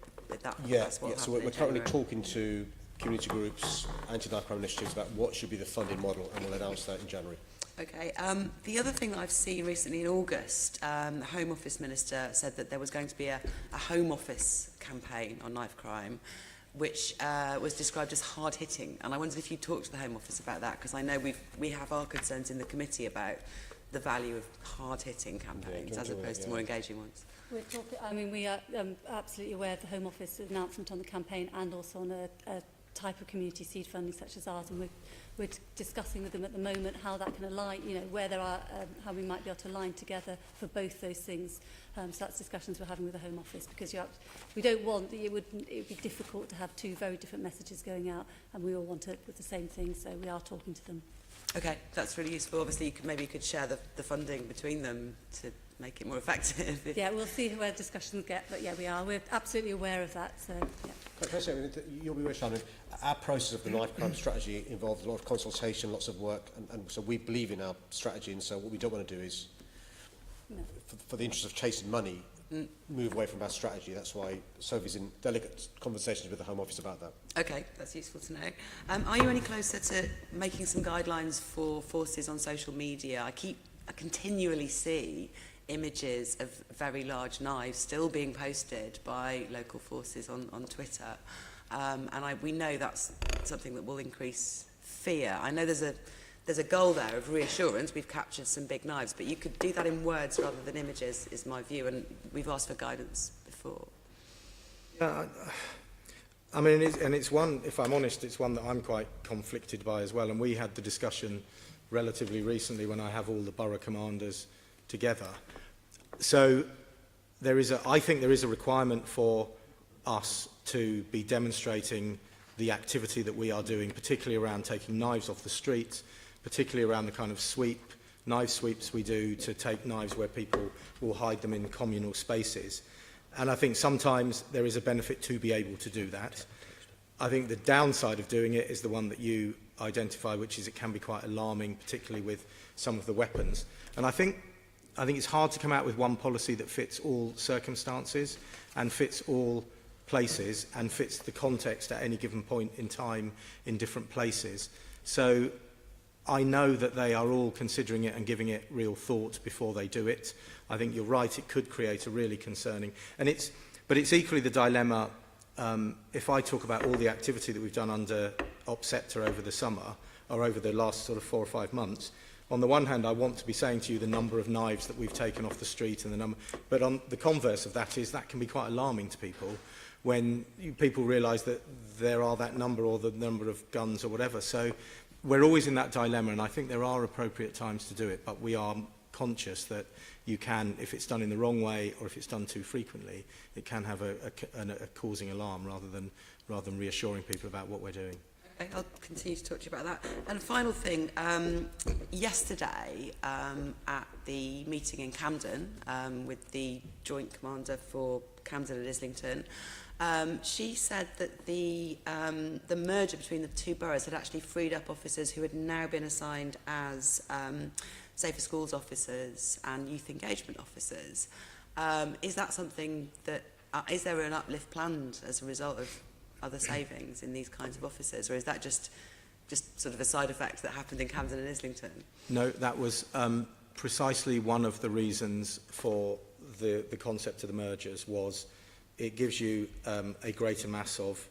So we're currently talking to community groups, anti-knife crime initiatives about what should be the funding model, and we'll announce that in January. Okay. The other thing that I've seen recently in August, the Home Office Minister said that there was going to be a Home Office campaign on knife crime, which was described as hard-hitting. And I wondered if you talked to the Home Office about that, because I know we have our concerns in the committee about the value of hard-hitting campaigns as opposed to more engaging ones. We are absolutely aware of the Home Office announcement on the campaign and also on a type of community seed funding such as ours, and we're discussing with them at the moment how that can align, where there are, how we might be able to align together for both those things. So that's discussions we're having with the Home Office, because we don't want, it would be difficult to have two very different messages going out, and we all want it with the same thing, so we are talking to them. Okay, that's really useful. Obviously, maybe you could share the funding between them to make it more effective. Yeah, we'll see where discussions get, but yeah, we're absolutely aware of that. So, yeah. Can I say, you'll be aware, Shannon, our process of the knife crime strategy involved a lot of consultation, lots of work, and so we believe in our strategy, and so what we don't want to do is, for the interest of chasing money, move away from our strategy. That's why Sophie's in delicate conversations with the Home Office about that. Okay, that's useful to know. Are you any closer to making some guidelines for forces on social media? I continually see images of very large knives still being posted by local forces on Twitter. We know that's something that will increase fear. I know there's a goal there of reassurance. We've captured some big knives, but you could do that in words rather than images, is my view, and we've asked for guidance before. Yeah, I mean, it's one, if I'm honest, it's one that I'm quite conflicted by as well, and we had the discussion relatively recently when I have all the borough commanders together. So I think there is a requirement for us to be demonstrating the activity that we are doing, particularly around taking knives off the streets, particularly around the kind of knife sweeps we do to take knives where people will hide them in communal spaces. And I think sometimes there is a benefit to be able to do that. I think the downside of doing it is the one that you identify, which is it can be quite alarming, particularly with some of the weapons. And I think it's hard to come out with one policy that fits all circumstances and fits all places and fits the context at any given point in time in different places. So I know that they are all considering it and giving it real thought before they do it. I think you're right, it could create a really concerning... But it's equally the dilemma, if I talk about all the activity that we've done under OPSEPTA over the summer, or over the last sort of 4 or 5 months, on the one hand, I want to be saying to you the number of knives that we've taken off the street and the number... But on the converse of that is that can be quite alarming to people when people realise that there are that number or the number of guns or whatever. So we're always in that dilemma, and I think there are appropriate times to do it, but we are conscious that you can, if it's done in the wrong way or if it's done too frequently, it can have a causing alarm rather than reassuring people about what we're doing. Okay, I'll continue to talk to you about that. And final thing, yesterday at the meeting in Camden with the Joint Commander for Camden and Islington, she said that the merger between the two boroughs had actually freed up officers who had now been assigned as Safer Schools officers and youth engagement officers. Is that something that, is there an uplift planned as a result of other savings in these kinds of officers, or is that just sort of a side effect that happened in Camden and Islington? No, that was precisely one of the reasons for the concept of the mergers. Was it gives you a greater mass of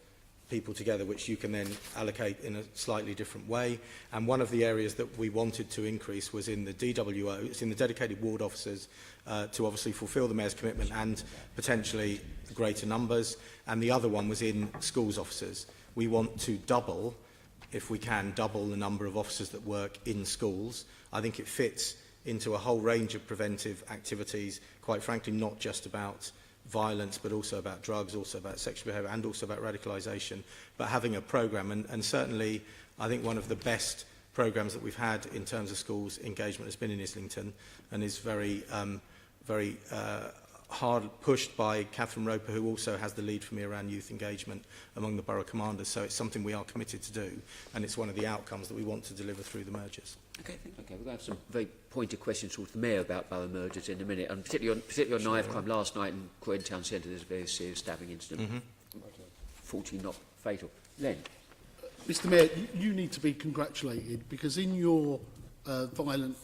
people together, which you can then allocate in a slightly different way. And one of the areas that we wanted to increase was in the DWO, it's in the dedicated ward officers, to obviously fulfil the Mayor's commitment and potentially greater numbers. And the other one was in schools officers. We want to double, if we can, double the number of officers that work in schools. I think it fits into a whole range of preventive activities, quite frankly, not just about violence, but also about drugs, also about sexual behaviour, and also about radicalisation. But having a programme, and certainly I think one of the best programmes that we've had in terms of schools engagement has been in Islington, and is very hard pushed by Catherine Roper, who also has the lead for me around youth engagement among the borough commanders. So it's something we are committed to do, and it's one of the outcomes that we want to deliver through the mergers. Okay, thank you. Okay, we're going to have some very pointed questions towards the Mayor about borough mergers in a minute, and particularly on knife crime. Last night in Croydon Town Centre there's a very serious stabbing incident. Fortunately not fatal. Len? Mr Mayor, you need to be congratulated, because in your violent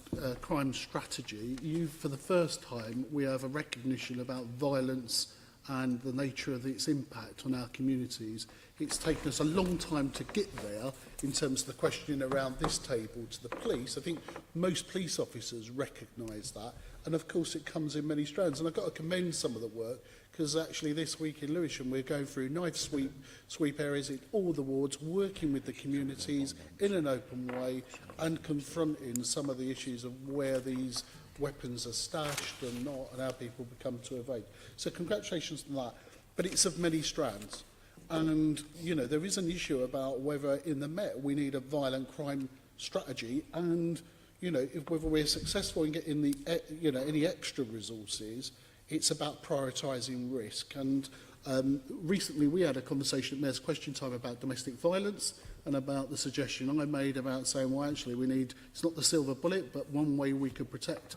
crime strategy, for the first time, we have a recognition about violence and the nature of its impact on our communities. It's taken us a long time to get there in terms of the questioning around this table to the police. I think most police officers recognise that, and of course it comes in many strands. And I've got to commend some of the work, because actually this week in Lewisham we're going through knife sweep areas in all the wards, working with the communities in an open way and confronting some of the issues of where these weapons are stashed and not, and how people become to evade. So congratulations on that. But it's of many strands. And, you know, there is an issue about whether in the Met we need a violent crime strategy, and, you know, whether we're successful in getting the, any extra resources. It's about prioritising risk. And recently we had a conversation at Mayor's Question Time about domestic violence, and about the suggestion I made about saying, well, actually we need, it's not the silver bullet, but one way we could protect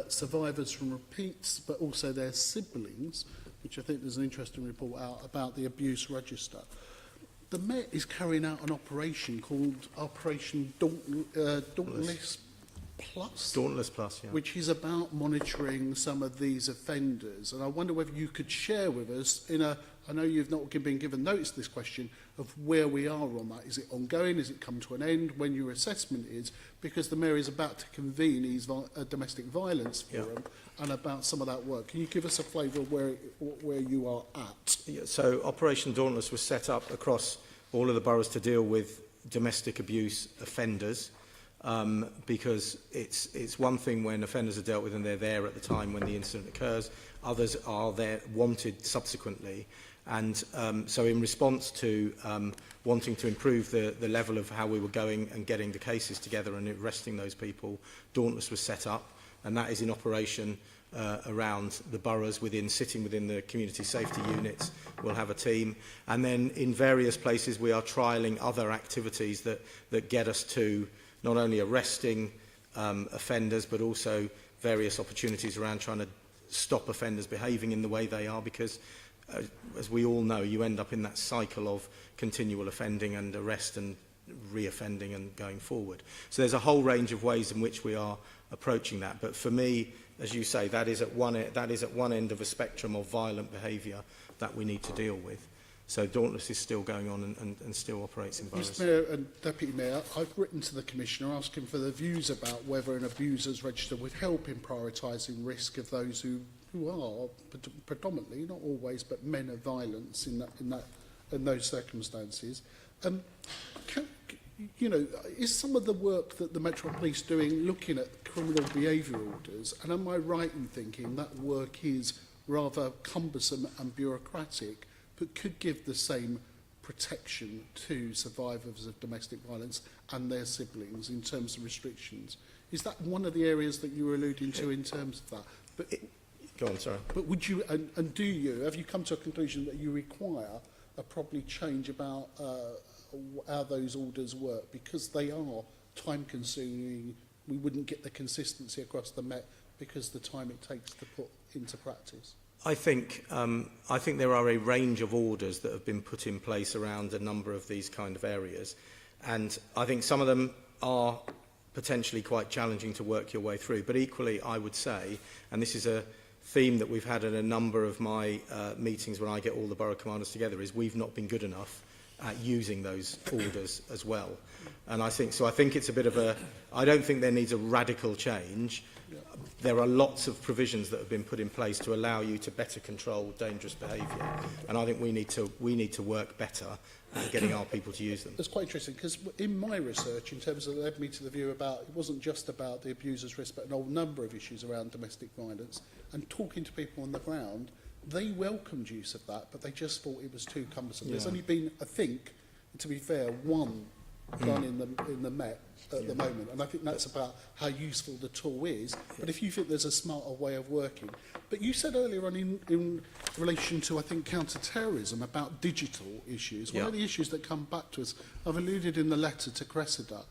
survivors from repeats, but also their siblings, which I think there's an interesting report out about the abuse register. The Met is carrying out an operation called Operation Dauntless Plus. Dauntless Plus, yeah. Which is about monitoring some of these offenders. And I wonder whether you could share with us, I know you've not been given notice of this question, of where we are on that. Is it ongoing? Has it come to an end? When your assessment is? Because the Mayor is about to convene his domestic violence forum, and about some of that work. Can you give us a flavour of where you are at? Yeah, so Operation Dauntless was set up across all of the boroughs to deal with domestic abuse offenders, because it's one thing when offenders are dealt with and they're there at the time when the incident occurs. Others are there wanted subsequently. And so in response to wanting to improve the level of how we were going and getting the cases together and arresting those people, Dauntless was set up, and that is in operation around the boroughs, sitting within the community safety units. We'll have a team. And then in various places we are trialling other activities that get us to not only arresting offenders, but also various opportunities around trying to stop offenders behaving in the way they are, because as we all know, you end up in that cycle of continual offending and arrest and re-offending and going forward. So there's a whole range of ways in which we are approaching that. But for me, as you say, that is at one end of a spectrum of violent behaviour that we need to deal with. So Dauntless is still going on and still operates in boroughs. Mr Mayor and Deputy Mayor, I've written to the Commissioner asking for the views about whether an abusers register would help in prioritising risk of those who are predominantly, not always, but men of violence in those circumstances. you know, is some of the work that the Metro Police doing looking at criminal behaviour orders, and am I right in thinking that work is rather cumbersome and bureaucratic, but could give the same protection to survivors of domestic violence and their siblings in terms of restrictions? Is that one of the areas that you were alluding to in terms of that? But, go on, sorry. but would you, and do you, have you come to a conclusion that you require a probably change about how those orders work? Because they are time consuming, we wouldn't get the consistency across the Met because the time it takes to put into practice. I think there are a range of orders that have been put in place around a number of these kind of areas, and I think some of them are potentially quite challenging to work your way through. But equally, I would say, and this is a theme that we've had in a number of my meetings when I get all the borough commanders together, is we've not been good enough at using those orders as well. And I think it's a bit of a, I don't think there needs a radical change. There are lots of provisions that have been put in place to allow you to better control dangerous behaviour, and I think we need to work better at getting our people to use them. That's quite interesting, because in my research, in terms of led me to the view about, it wasn't just about the abuser's risk, but a whole number of issues around domestic violence, and talking to people on the ground, they welcomed use of that, but they just thought it was too cumbersome. There's only been, I think, to be fair, one done in the Met at the moment, and I think that's about how useful the tool is. But if you think there's a smarter way of working, but you said earlier on in relation to, I think, counter-terrorism about digital issues. One of the issues that come back to us, I've alluded in the letter to Cressida,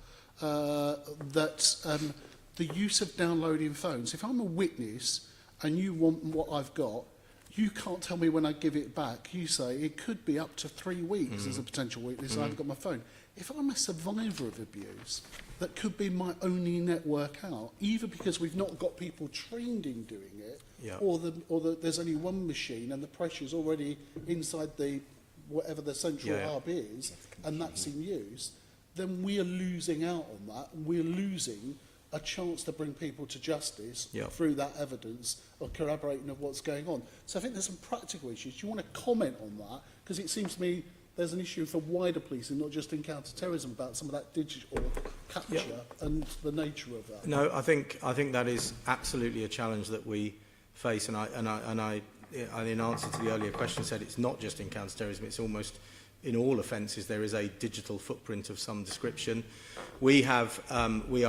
that the use of downloading phones. If I'm a witness and you want what I've got, you can't tell me when I give it back. You say it could be up to 3 weeks as a potential witness. I haven't got my phone. If I'm a survivor of abuse, that could be my only network out, either because we've not got people trained in doing it, or there's only one machine and the pressure's already inside the whatever the central hub is, and that's in use, then we are losing out on that. We're losing a chance to bring people to justice through that evidence or corroborating of what's going on. So I think there's some practical issues. Do you want to comment on that? Because it seems to me there's an issue for wider policing, not just in counter-terrorism, about some of that digital capture and the nature of that. No, I think that is absolutely a challenge that we face, and I in answer to the earlier question said it's not just in counter-terrorism, it's almost in all offences there is a digital footprint of some description. We are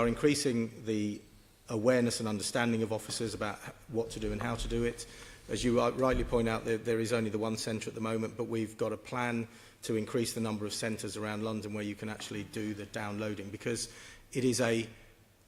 increasing the awareness and understanding of officers about what to do and how to do it. As you rightly point out, there is only the one centre at the moment, but we've got a plan to increase the number of centres around London where you can actually do the downloading, because it is a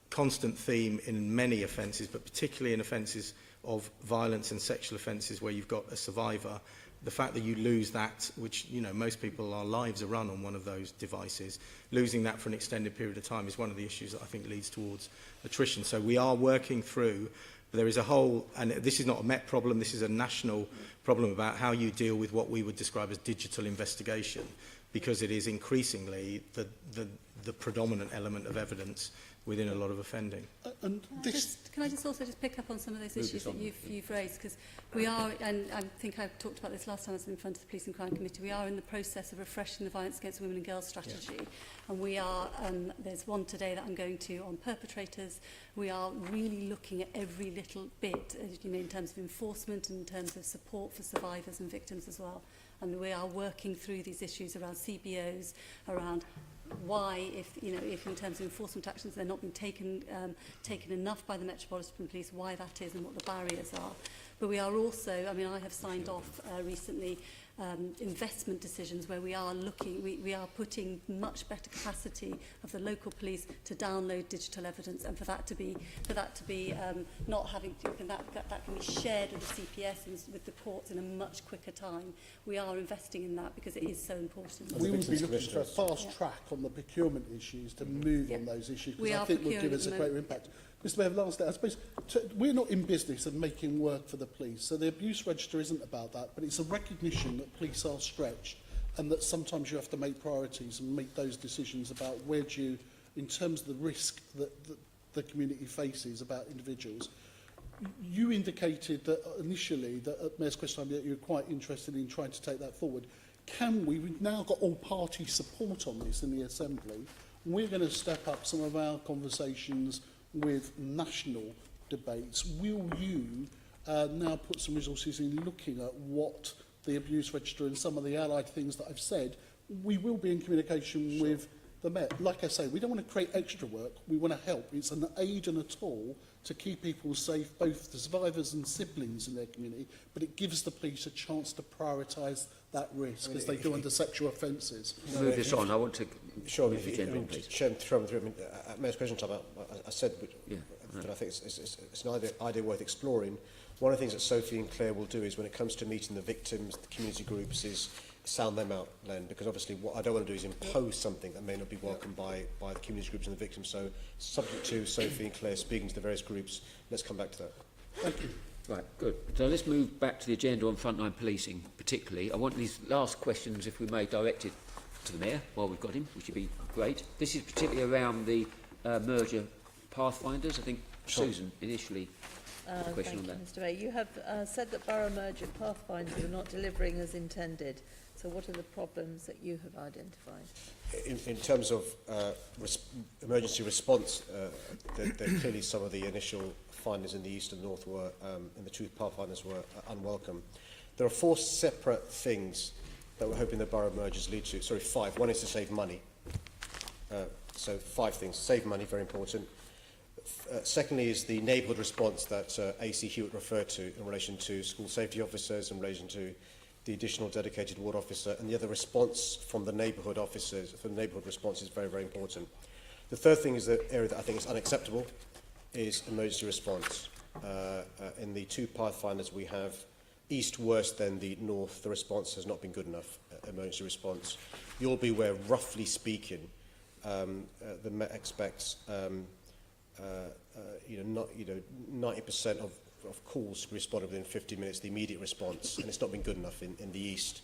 constant theme in many offences, but particularly in offences of violence and sexual offences where you've got a survivor. The fact that you lose that, which, you know, most people, our lives are run on one of those devices, losing that for an extended period of time is one of the issues that I think leads towards attrition. So we are working through, there is a whole, and this is not a Met problem, this is a national problem about how you deal with what we would describe as digital investigation, because it is increasingly the predominant element of evidence within a lot of offending. And can I just also pick up on some of those issues that you've raised, because we are, and I think I talked about this last time I was in front of the Police and Crime Committee, we are in the process of refreshing the Violence Against Women and Girls strategy, and we are, there's one today that I'm going to on perpetrators. We are really looking at every little bit, you know, in terms of enforcement and in terms of support for survivors and victims as well. And we are working through these issues around CBOs, around why, if in terms of enforcement actions they're not being taken enough by the Metropolitan Police, why that is and what the barriers are. But we are also, I mean, I have signed off recently investment decisions where we are looking, we are putting much better capacity of the local police to download digital evidence, and for that to be not having to, that can be shared with the CPS and with the courts in a much quicker time. We are investing in that because it is so important. We would be looking for a fast track on the procurement issues to move on those issues, because I think will give us a greater impact. Mr. Mayor, last day, I suppose we're not in business of making work for the police, so the abuse register isn't about that, but it's a recognition that police are stretched and that sometimes you have to make priorities and make those decisions about where do you, in terms of the risk that the community faces about individuals. You indicated that initially, that at Mayor's question time, that you're quite interested in trying to take that forward. We've now got all party support on this in the Assembly. we're going to step up some of our conversations with national debates. Will you now put some resources in looking at what the abuse register and some of the allied things that I've said? We will be in communication with the Met. Like I say, we don't want to create extra work, we want to help. It's an aid and a tool to keep people safe, both the survivors and siblings in their community, but it gives the police a chance to prioritise that risk, as they do under sexual offences. Move this on. I want to... Sure, move the agenda on, please. Chairman, at Mayor's question time, I said that I think it's an idea worth exploring. One of the things that Sophie and Claire will do is, when it comes to meeting the victims, the community groups, is sound them out, Len, because obviously what I don't want to do is impose something that may not be welcomed by the community groups and the victims. So, subject to Sophie and Claire speaking to the various groups, let's come back to that. Thank you. Right, good. So let's move back to the agenda on frontline policing, particularly. I want these last questions, if we may, directed to the Mayor while we've got him, which would be great. This is particularly around the merger pathfinders. I think Susan initially had a question on that. Thank you, Mr. Mayor. You have said that borough merger pathfinders are not delivering as intended. So what are the problems that you have identified? In terms of emergency response, there clearly some of the initial findings in the east and north were, and the truth pathfinders were unwelcome. There are 4 separate things that we're hoping the borough mergers lead to. Sorry, 5. One is to save money. So 5 things. Save money, very important. Secondly is the neighbourhood response that AC Hewitt referred to in relation to school safety officers, in relation to the additional dedicated ward officer, and the other response from the neighbourhood officers. For the neighbourhood response is very, very important. The third thing is the area that I think is unacceptable is emergency response. In the 2 pathfinders we have east worse than the north. The response has not been good enough, emergency response. You'll be aware, roughly speaking, the Met expects 90% of calls to be responded within 50 minutes, the immediate response, and it's not been good enough in the east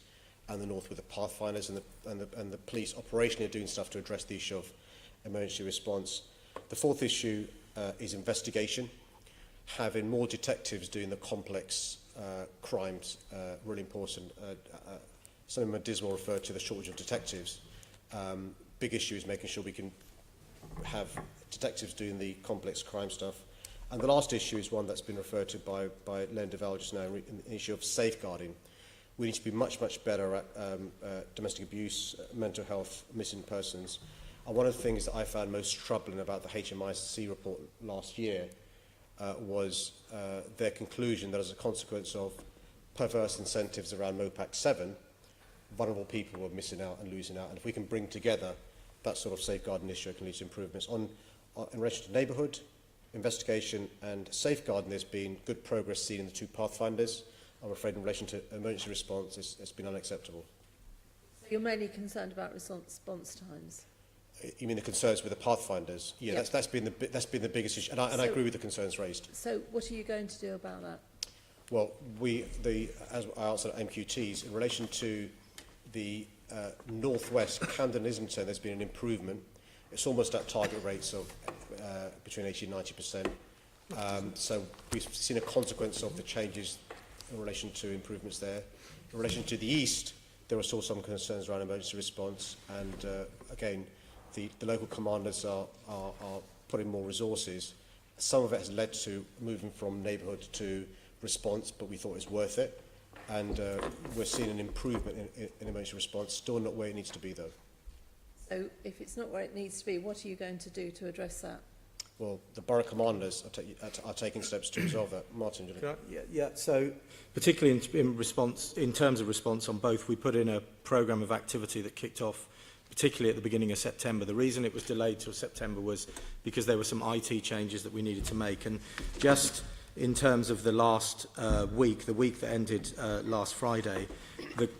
and the north with the pathfinders, and the police operationally are doing stuff to address the issue of emergency response. The 4th issue is investigation. Having more detectives doing the complex crimes, really important. Something Dismal referred to, the shortage of detectives. Big issue is making sure we can have detectives doing the complex crime stuff. And the last issue is one that's been referred to by Len Deval just now, in the issue of safeguarding. We need to be much, much better at domestic abuse, mental health, missing persons. And one of the things that I found most troubling about the HMIC report last year was their conclusion that as a consequence of perverse incentives around MOPAC 7, vulnerable people were missing out and losing out. And if we can bring together that sort of safeguarding issue, it can lead to improvements. In relation to neighbourhood, investigation and safeguarding, there's been good progress seen in the 2 pathfinders. I'm afraid in relation to emergency response, it's been unacceptable. So you're mainly concerned about response times? You mean the concerns with the pathfinders? Yeah, yeah. That's been the biggest issue, and I agree with the concerns raised. So what are you going to do about that? Well, as I answered at MQTs, in relation to the northwest, Camden and Islington, there's been an improvement. It's almost at target rates of between 80 and 90%. So we've seen a consequence of the changes in relation to improvements there. In relation to the east, there are still some concerns around emergency response, and again, the local commanders are putting more resources. Some of it has led to moving from neighbourhood to response, but we thought it was worth it. And we're seeing an improvement in emergency response, still not where it needs to be though. So if it's not where it needs to be, what are you going to do to address that? Well, the borough commanders are taking steps to resolve that. Martin, do you know? Yeah. So particularly in terms of response on both, we put in a programme of activity that kicked off particularly at the beginning of September. The reason it was delayed till September was because there were some IT changes that we needed to make. And just in terms of the last week, the week that ended last Friday,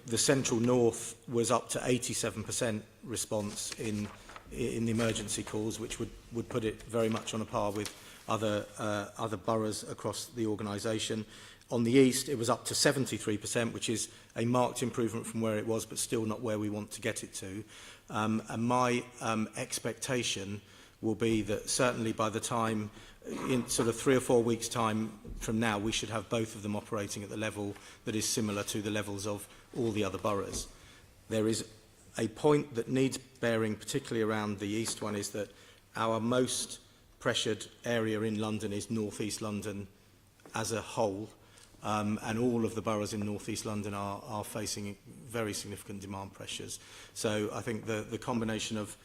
the Central North was up to 87% response in the emergency calls, which would put it very much on a par with other boroughs across the organisation. On the east, it was up to 73%, which is a marked improvement from where it was, but still not where we want to get it to. And my expectation will be that certainly by the time, in sort of 3 or 4 weeks' time from now, we should have both of them operating at the level that is similar to the levels of all the other boroughs. There is a point that needs bearing, particularly around the east one, is that our most pressured area in London is North East London as a whole, and all of the boroughs in North East London are facing very significant demand pressures. So I think the combination of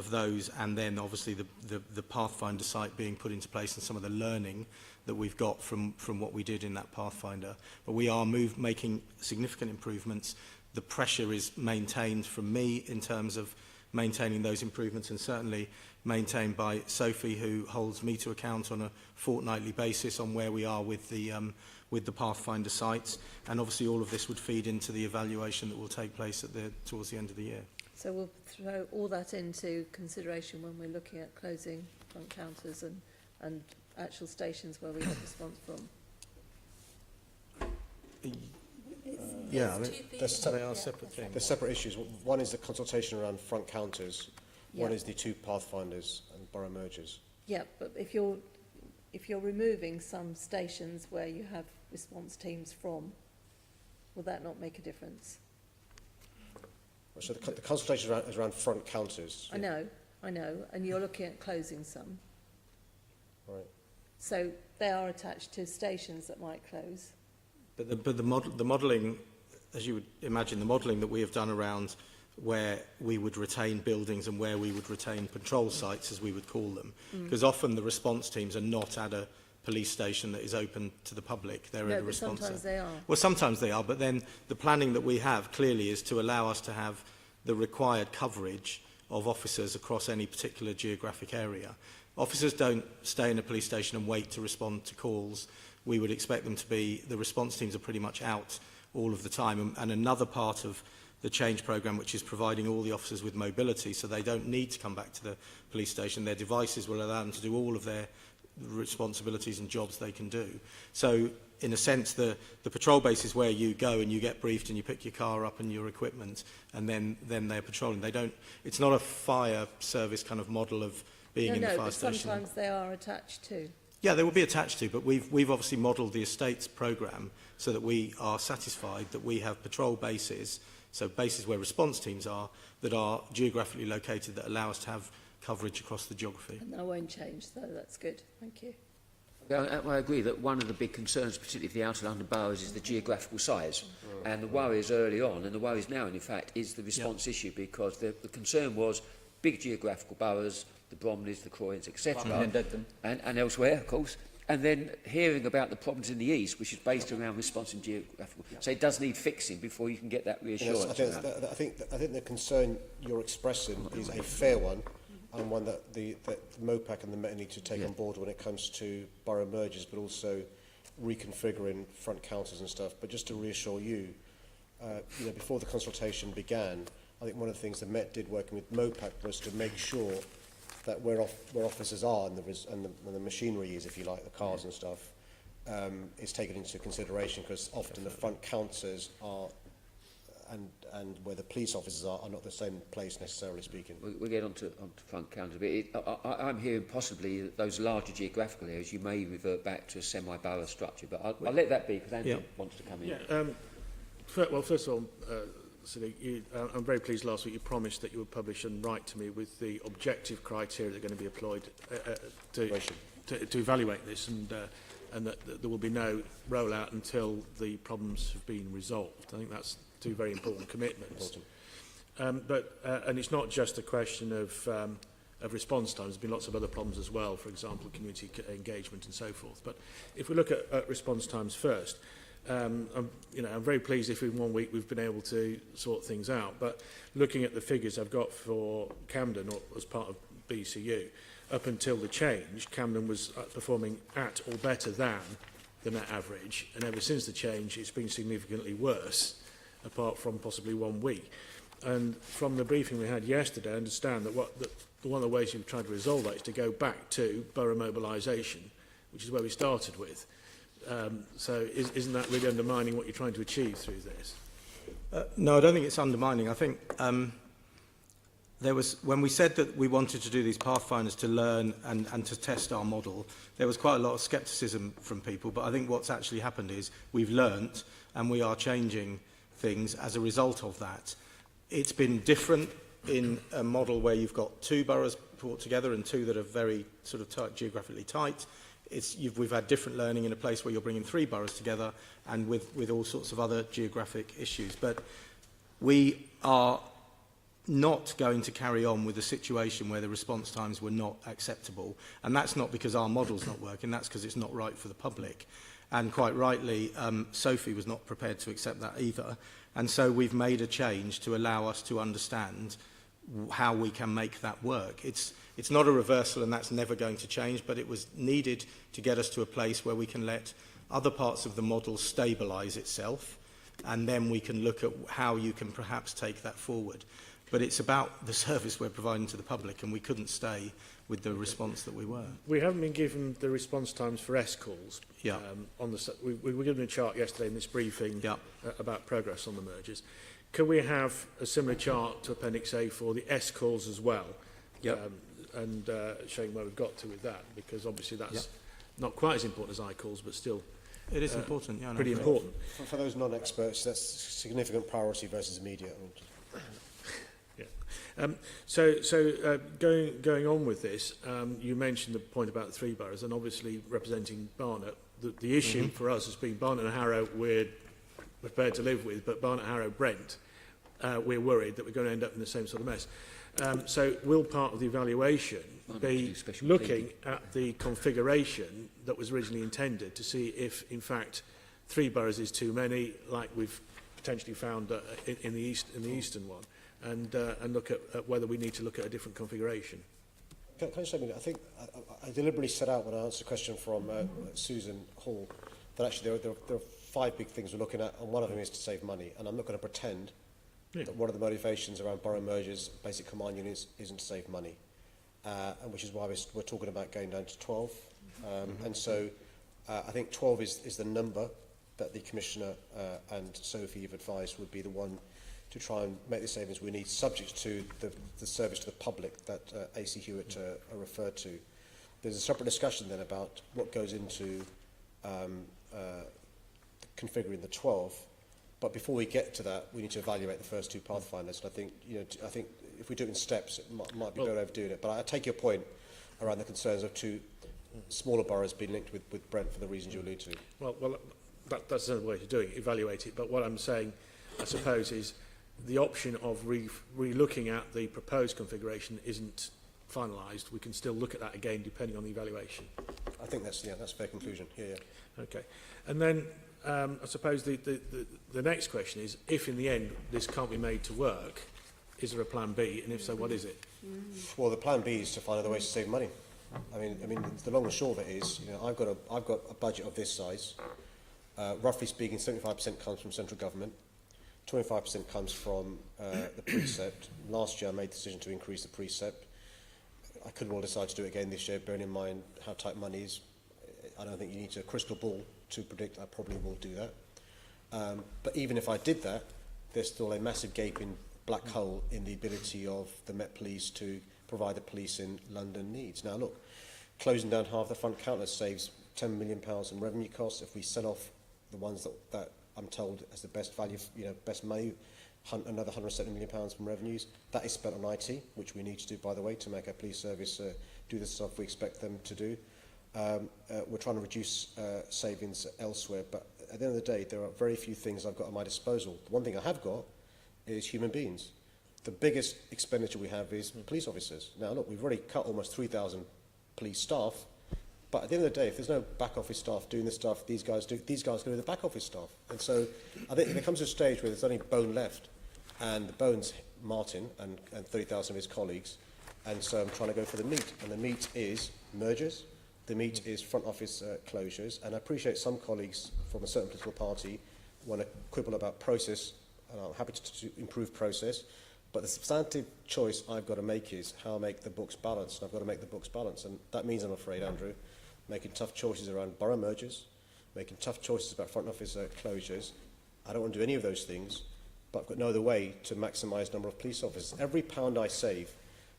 those, and then obviously the Pathfinder site being put into place and some of the learning that we've got from what we did in that Pathfinder. But we are making significant improvements. The pressure is maintained from me in terms of maintaining those improvements, and certainly maintained by Sophie, who holds me to account on a fortnightly basis on where we are with the Pathfinder sites. And obviously all of this would feed into the evaluation that will take place towards the end of the year. So we'll throw all that into consideration when we're looking at closing front counters and actual stations where we have response from. Yeah, I mean, They are separate things. There's separate issues. One is the consultation around front counters. Yeah. One is the 2 Pathfinders and borough mergers. Yeah, but if you're removing some stations where you have response teams from, will that not make a difference? So the consultation is around front counters. I know, and you're looking at closing some. Right. So they are attached to stations that might close. But the modelling, as you would imagine, the modelling that we have done around where we would retain buildings and where we would retain patrol sites, as we would call them, because often the response teams are not at a police station that is open to the public. They're at a response sometimes they are. Well, sometimes they are, but then the planning that we have clearly is to allow us to have the required coverage of officers across any particular geographic area. Officers don't stay in a police station and wait to respond to calls. We would expect them to be, the response teams are pretty much out all of the time. And another part of the change programme, which is providing all the officers with mobility, so they don't need to come back to the police station. Their devices will allow them to do all of their responsibilities and jobs they can do. So in a sense, the patrol base is where you go and you get briefed and you pick your car up and your equipment, and then they're patrolling. It's not a fire service kind of model of being in the fire station. Sometimes they are attached to. Yeah, they will be attached to, but we've obviously modelled the estates programme so that we are satisfied that we have patrol bases, so bases where response teams are, that are geographically located, that allow us to have coverage across the geography. And that won't change, so that's good. Thank you. Yeah, I agree that one of the big concerns, particularly for the outer London boroughs, is the geographical size. And the worries early on, and the worries now, in fact, is the response issue, because the concern was big geographical boroughs, the Bromleys, the Croydons, etc., and elsewhere, of course. And then hearing about the problems in the east, which is based around response and geographical. So it does need fixing before you can get that reassurance. Yes, I think the concern you're expressing is a fair one, and one that the MOPAC and the Met need to take on board when it comes to borough mergers, but also reconfiguring front counters and stuff. But just to reassure you, before the consultation began, I think one of the things the Met did working with MOPAC was to make sure that where officers are and the machinery is, if you like, the cars and stuff, is taken into consideration, because often the front counters are, and where the police officers are not the same place, necessarily speaking. We'll get onto front counters, but I'm hearing possibly that those larger geographical areas, you may revert back to a semi-borough structure, but I'll let that be, because Andrew wants to come in. Yeah, first of all, Sadiq, I'm very pleased last week you promised that you would publish and write to me with the objective criteria that are going to be employed to evaluate this, and that there will be no rollout until the problems have been resolved. I think that's 2 very important commitments. And it's not just a question of response times. There's been lots of other problems as well, for example, community engagement and so forth. But if we look at response times first, I'm very pleased if in 1 week we've been able to sort things out. But looking at the figures I've got for Camden as part of BCU, up until the change, Camden was performing at or better than the net average, and ever since the change it's been significantly worse, apart from possibly 1 week. And from the briefing we had yesterday, I understand that one of the ways you've tried to resolve that is to go back to borough mobilisation, which is where we started with. So isn't that really undermining what you're trying to achieve through this? No, I don't think it's undermining. I think when we said that we wanted to do these Pathfinders to learn and to test our model, there was quite a lot of scepticism from people, but I think what's actually happened is we've learnt and we are changing things as a result of that. It's been different in a model where you've got two boroughs brought together and two that are very sort of tight, geographically tight. We've had different learning in a place where you're bringing three boroughs together and with all sorts of other geographic issues. But we are not going to carry on with a situation where the response times were not acceptable. And that's not because our model's not working, that's because it's not right for the public. And quite rightly, Sophie was not prepared to accept that either. And so we've made a change to allow us to understand how we can make that work. It's not a reversal, and that's never going to change, but it was needed to get us to a place where we can let other parts of the model stabilise itself, and then we can look at how you can perhaps take that forward. But it's about the service we're providing to the public, and we couldn't stay with the response that we were. We haven't been given the response times for S-calls. Yeah. We were given a chart yesterday in this briefing yeah. About progress on the mergers. Can we have a similar chart to Appendix A for the S-calls as well? Yep. And showing where we've got to with that, because obviously that's not quite as important as I-calls, but still it is important. Yeah, pretty important. For those non-experts, that's significant priority versus immediate. Going on with this, you mentioned the point about the three boroughs, and obviously representing Barnet. The issue for us has been Barnet and Harrow we're prepared to live with, but Barnet, Harrow, Brent, we're worried that we're going to end up in the same sort of mess. So will part of the evaluation be looking at the configuration that was originally intended to see if, in fact, three boroughs is too many, like we've potentially found in the eastern one, and look at whether we need to look at a different configuration? Can I just say a minute? I think I deliberately set out when I answered a question from Susan Hall that actually there are 5 big things we're looking at, and one of them is to save money. And I'm not going to pretend that one of the motivations around borough mergers, basic command units, isn't to save money, and which is why we're talking about going down to 12. And so I think 12 is the number that the Commissioner and Sophie have advised would be the one to try and make the savings we need, subject to the service to the public that AC Hewitt referred to. There's a separate discussion then about what goes into configuring the 12. But before we get to that, we need to evaluate the first 2 pathfinders. And I think if we do it in steps, it might be better overdoing it. But I take your point around the concerns of 2 smaller boroughs being linked with Brent for the reasons you allude to. Well, that's another way of doing it, evaluate it. But what I'm saying, I suppose, is the option of re-looking at the proposed configuration isn't finalised. We can still look at that again, depending on the evaluation. I think that's a fair conclusion. Yeah. Okay. And then I suppose the next question is, if in the end this can't be made to work, is there a plan B? And if so, what is it? Well, the plan B is to find other ways to save money. I mean, the long and short of it is, I've got a budget of this size. Roughly speaking, 75% comes from central government, 25% comes from the precept. Last year, I made the decision to increase the precept. I could well decide to do it again this year, bearing in mind how tight money is. I don't think you need a crystal ball to predict I probably will do that. But even if I did that, there's still a massive gaping black hole in the ability of the Met Police to provide the police in London needs. Now look, closing down half the front counter saves £10 million in revenue costs. If we sell off the ones that I'm told has the best value, best money, another £170 million from revenues, that is spent on IT, which we need to do, by the way, to make our police service do the stuff we expect them to do. We're trying to reduce savings elsewhere, but at the end of the day, there are very few things I've got at my disposal. The one thing I have got is human beings. The biggest expenditure we have is police officers. Now, look, we've already cut almost 3,000 police staff, but at the end of the day, if there's no back office staff doing the stuff these guys do the back office stuff. And so I think there comes to a stage where there's only bone left, and the bone's Martin and 30,000 of his colleagues, and so I'm trying to go for the meat, and the meat is mergers. The meat is front office closures, and I appreciate some colleagues from a certain political party want to quibble about process, and I'm happy to improve process, but the substantive choice I've got to make is how I make the books balance, and I've got to make the books balance, and that means, I'm afraid, Andrew, making tough choices around borough mergers, making tough choices about front office closures. I don't want to do any of those things, but I've got no other way to maximise the number of police officers. Every pound I save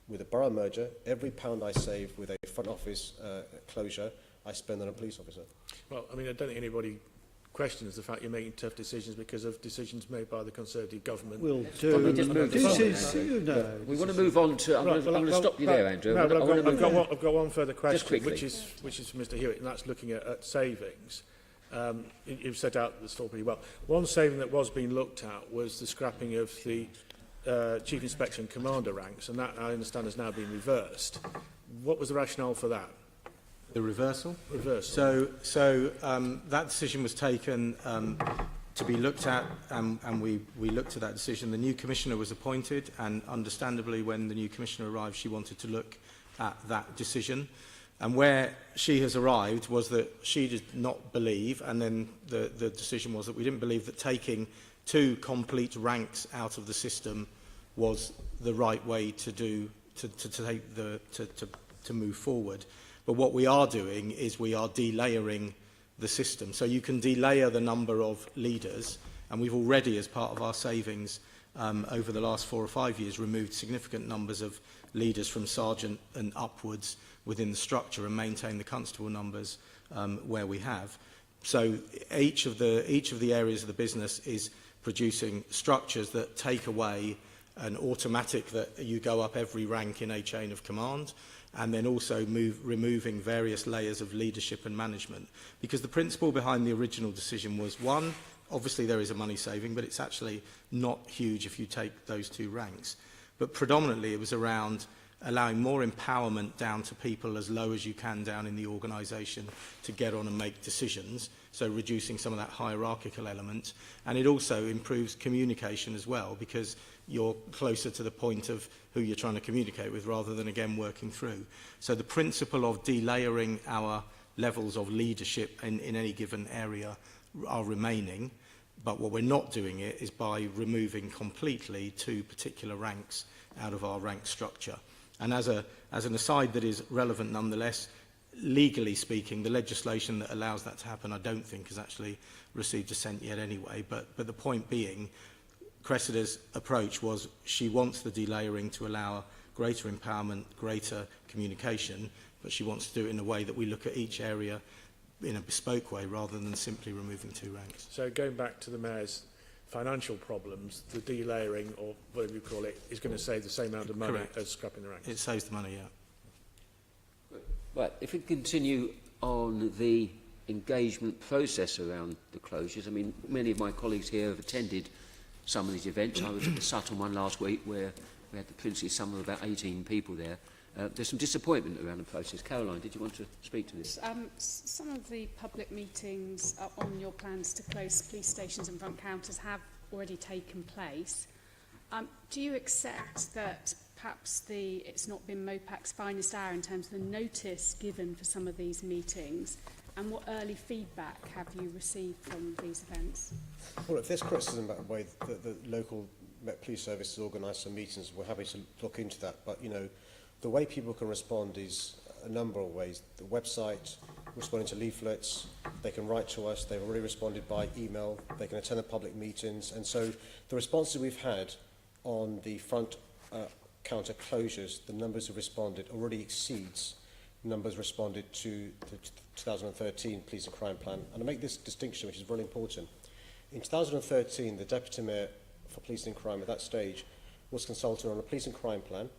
with a borough merger, every pound I save with a front office closure, I spend on a police officer. Well, I mean, I don't think anybody questions the fact you're making tough decisions because of decisions made by the Conservative government. Will we do. just moved This on, is, Andrew. you know. We want to move on to... I'm going to stop you there, Andrew. No, but I wanna move on. I've got one further question, quickly. which is for Mr Hewitt, and that's looking at savings. You've set out the story pretty well. One saving that was being looked at was the scrapping of the Chief Inspector and Commander ranks, and that, I understand, has now been reversed. What was the rationale for that? The reversal? Reversal. So that decision was taken to be looked at, and we looked at that decision. The new commissioner was appointed, and understandably, when the new commissioner arrived, she wanted to look at that decision. And where she has arrived was that she did not believe, and then the decision was that we didn't believe that taking 2 complete ranks out of the system was the right way to do to move forward. But what we are doing is we are delayering the system. So you can delayer the number of leaders, and we've already, as part of our savings over the last 4 or 5 years, removed significant numbers of leaders from sergeant and upwards within the structure and maintain the constable numbers where we have. So each of the areas of the business is producing structures that take away an automatic that you go up every rank in a chain of command, and then also removing various layers of leadership and management. Because the principle behind the original decision was, one, obviously there is a money saving, but it's actually not huge if you take those 2 ranks. But predominantly it was around allowing more empowerment down to people as low as you can down in the organisation to get on and make decisions, so reducing some of that hierarchical element. And it also improves communication as well, because you're closer to the point of who you're trying to communicate with rather than, again, working through. So the principle of delayering our levels of leadership in any given area are remaining, but what we're not doing it is by removing completely 2 particular ranks out of our rank structure. And as an aside that is relevant nonetheless, legally speaking, the legislation that allows that to happen, I don't think has actually received assent yet anyway. But the point being, Cressida's approach was she wants the delayering to allow greater empowerment, greater communication, but she wants to do it in a way that we look at each area in a bespoke way rather than simply removing 2 ranks. So going back to the Mayor's financial problems, the delayering, or whatever you call it, is going to save the same amount of money Correct. as scrapping the ranks. It saves the money, yeah. Right, if we continue on the engagement process around the closures, I mean, many of my colleagues here have attended some of these events. I was at the Sutton one last week where we had the princely sum of about 18 people there. There's some disappointment around the process. Caroline, did you want to speak to this? Some of the public meetings on your plans to close police stations and front counters have already taken place. Do you accept that perhaps it's not been MOPAC's finest hour in terms of the notice given for some of these meetings? And what early feedback have you received from these events? Well, if there's criticism about the way that the local Met Police Service has organised some meetings, we're happy to look into that. But, you know, the way people can respond is a number of ways. The website, responding to leaflets, they can write to us, they've already responded by email, they can attend the public meetings. And so the responses we've had on the front counter closures, the numbers who responded already exceeds numbers responded to the 2013 Police and Crime Plan. And I make this distinction, which is very important. In 2013, the Deputy Mayor for Police and Crime at that stage was consulted on a Police and Crime Plan,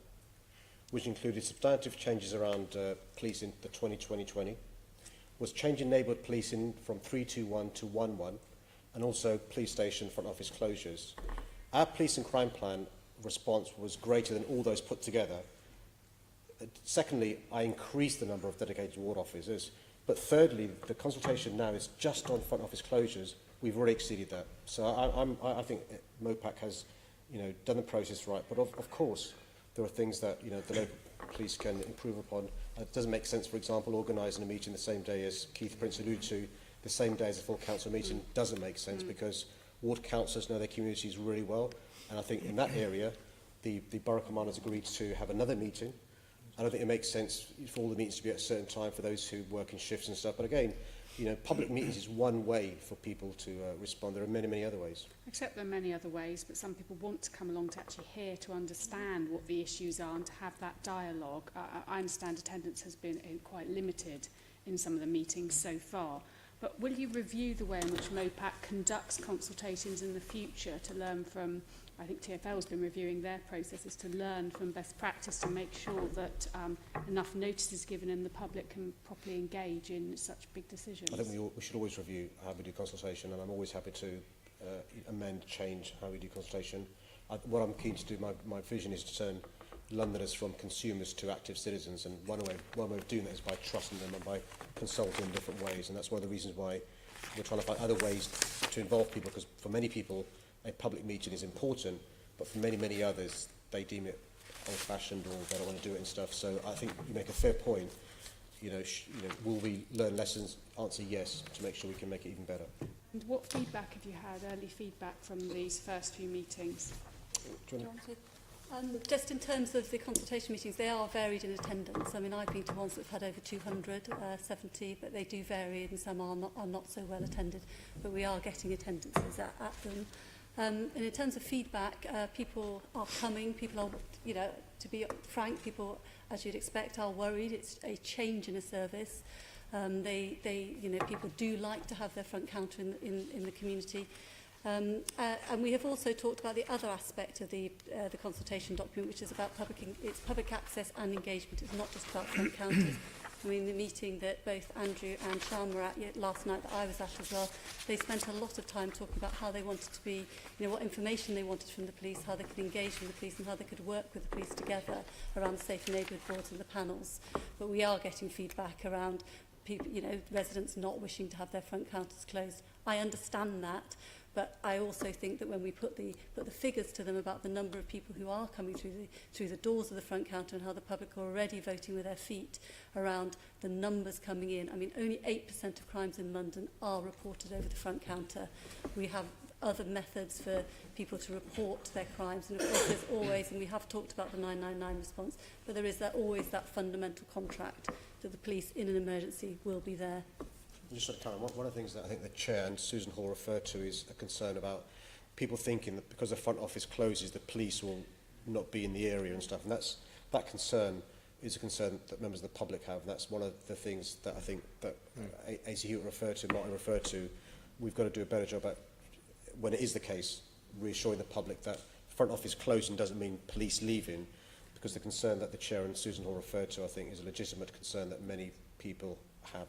which included substantive changes around policing the 2020, was changing neighbourhood policing from 321 to 11, and also police station front office closures. Our Police and Crime Plan response was greater than all those put together. Secondly, I increased the number of dedicated ward officers. But thirdly, the consultation now is just on front office closures. We've already exceeded that. So I think MOPAC has, done the process right. But of course, there are things that, the local police can improve upon. It doesn't make sense, for example, organising a meeting the same day as Keith Prince alluded to, the same day as a full council meeting doesn't make sense because ward councillors know their communities really well. And I think in that area, the borough commanders agreed to have another meeting. I don't think it makes sense for all the meetings to be at a certain time for those who work in shifts and stuff. But again, public meetings is one way for people to respond. There are many, many other ways. Except there are many other ways, but some people want to come along to actually hear, to understand what the issues are and to have that dialogue. I understand attendance has been quite limited in some of the meetings so far. But will you review the way in which MOPAC conducts consultations in the future to learn from, I think TfL's been reviewing their processes to learn from best practice to make sure that enough notice is given and the public can properly engage in such big decisions? I think we should always review how we do consultation, and I'm always happy to amend, change how we do consultation. What I'm keen to do, my vision is to turn Londoners from consumers to active citizens, and one way of doing that is by trusting them and by consulting in different ways, and that's one of the reasons why we're trying to find other ways to involve people, because for many people a public meeting is important, but for many others they deem it old-fashioned or they don't want to do it and stuff. So I think you make a fair point. Will we learn lessons? Answer yes, to make sure we can make it even better. And what feedback have you had, early feedback from these first few meetings? Do you want to? Just in terms of the consultation meetings, they are varied in attendance. I mean, I've been to ones that have had over 270, but they do vary, and some are not so well attended. But we are getting attendances at them. And in terms of feedback, people are coming. People are, to be frank, people, as you'd expect, are worried. It's a change in a service. People do like to have their front counter in the community. And we have also talked about the other aspect of the consultation document, which is about public access and engagement. It's not just about front counters. I mean, the meeting that both Andrew and Sean were at last night, that I was at as well, they spent a lot of time talking about how they wanted to be, what information they wanted from the police, how they could engage with the police and how they could work with the police together around the safe neighbourhood boards and the panels. But we are getting feedback around people, residents not wishing to have their front counters closed. I understand that. But I also think that when we put the figures to them about the number of people who are coming through the doors of the front counter and how the public are already voting with their feet around the numbers coming in. I mean, only 8% of crimes in London are reported over the front counter. We have other methods for people to report their crimes, and of course there's always, and we have talked about the 999 response, but there is always that fundamental contract that the police in an emergency will be there. Just at a time, one of the things that I think the Chair and Susan Hall referred to is a concern about people thinking that because the front office closes, the police will not be in the area and stuff. And that concern is a concern that members of the public have. And that's one of the things that I think that AC Hewitt referred to, Martin referred to. We've got to do a better job at, when it is the case, reassuring the public that front office closing doesn't mean police leaving, because the concern that the Chair and Susan Hall referred to, I think, is a legitimate concern that many people have.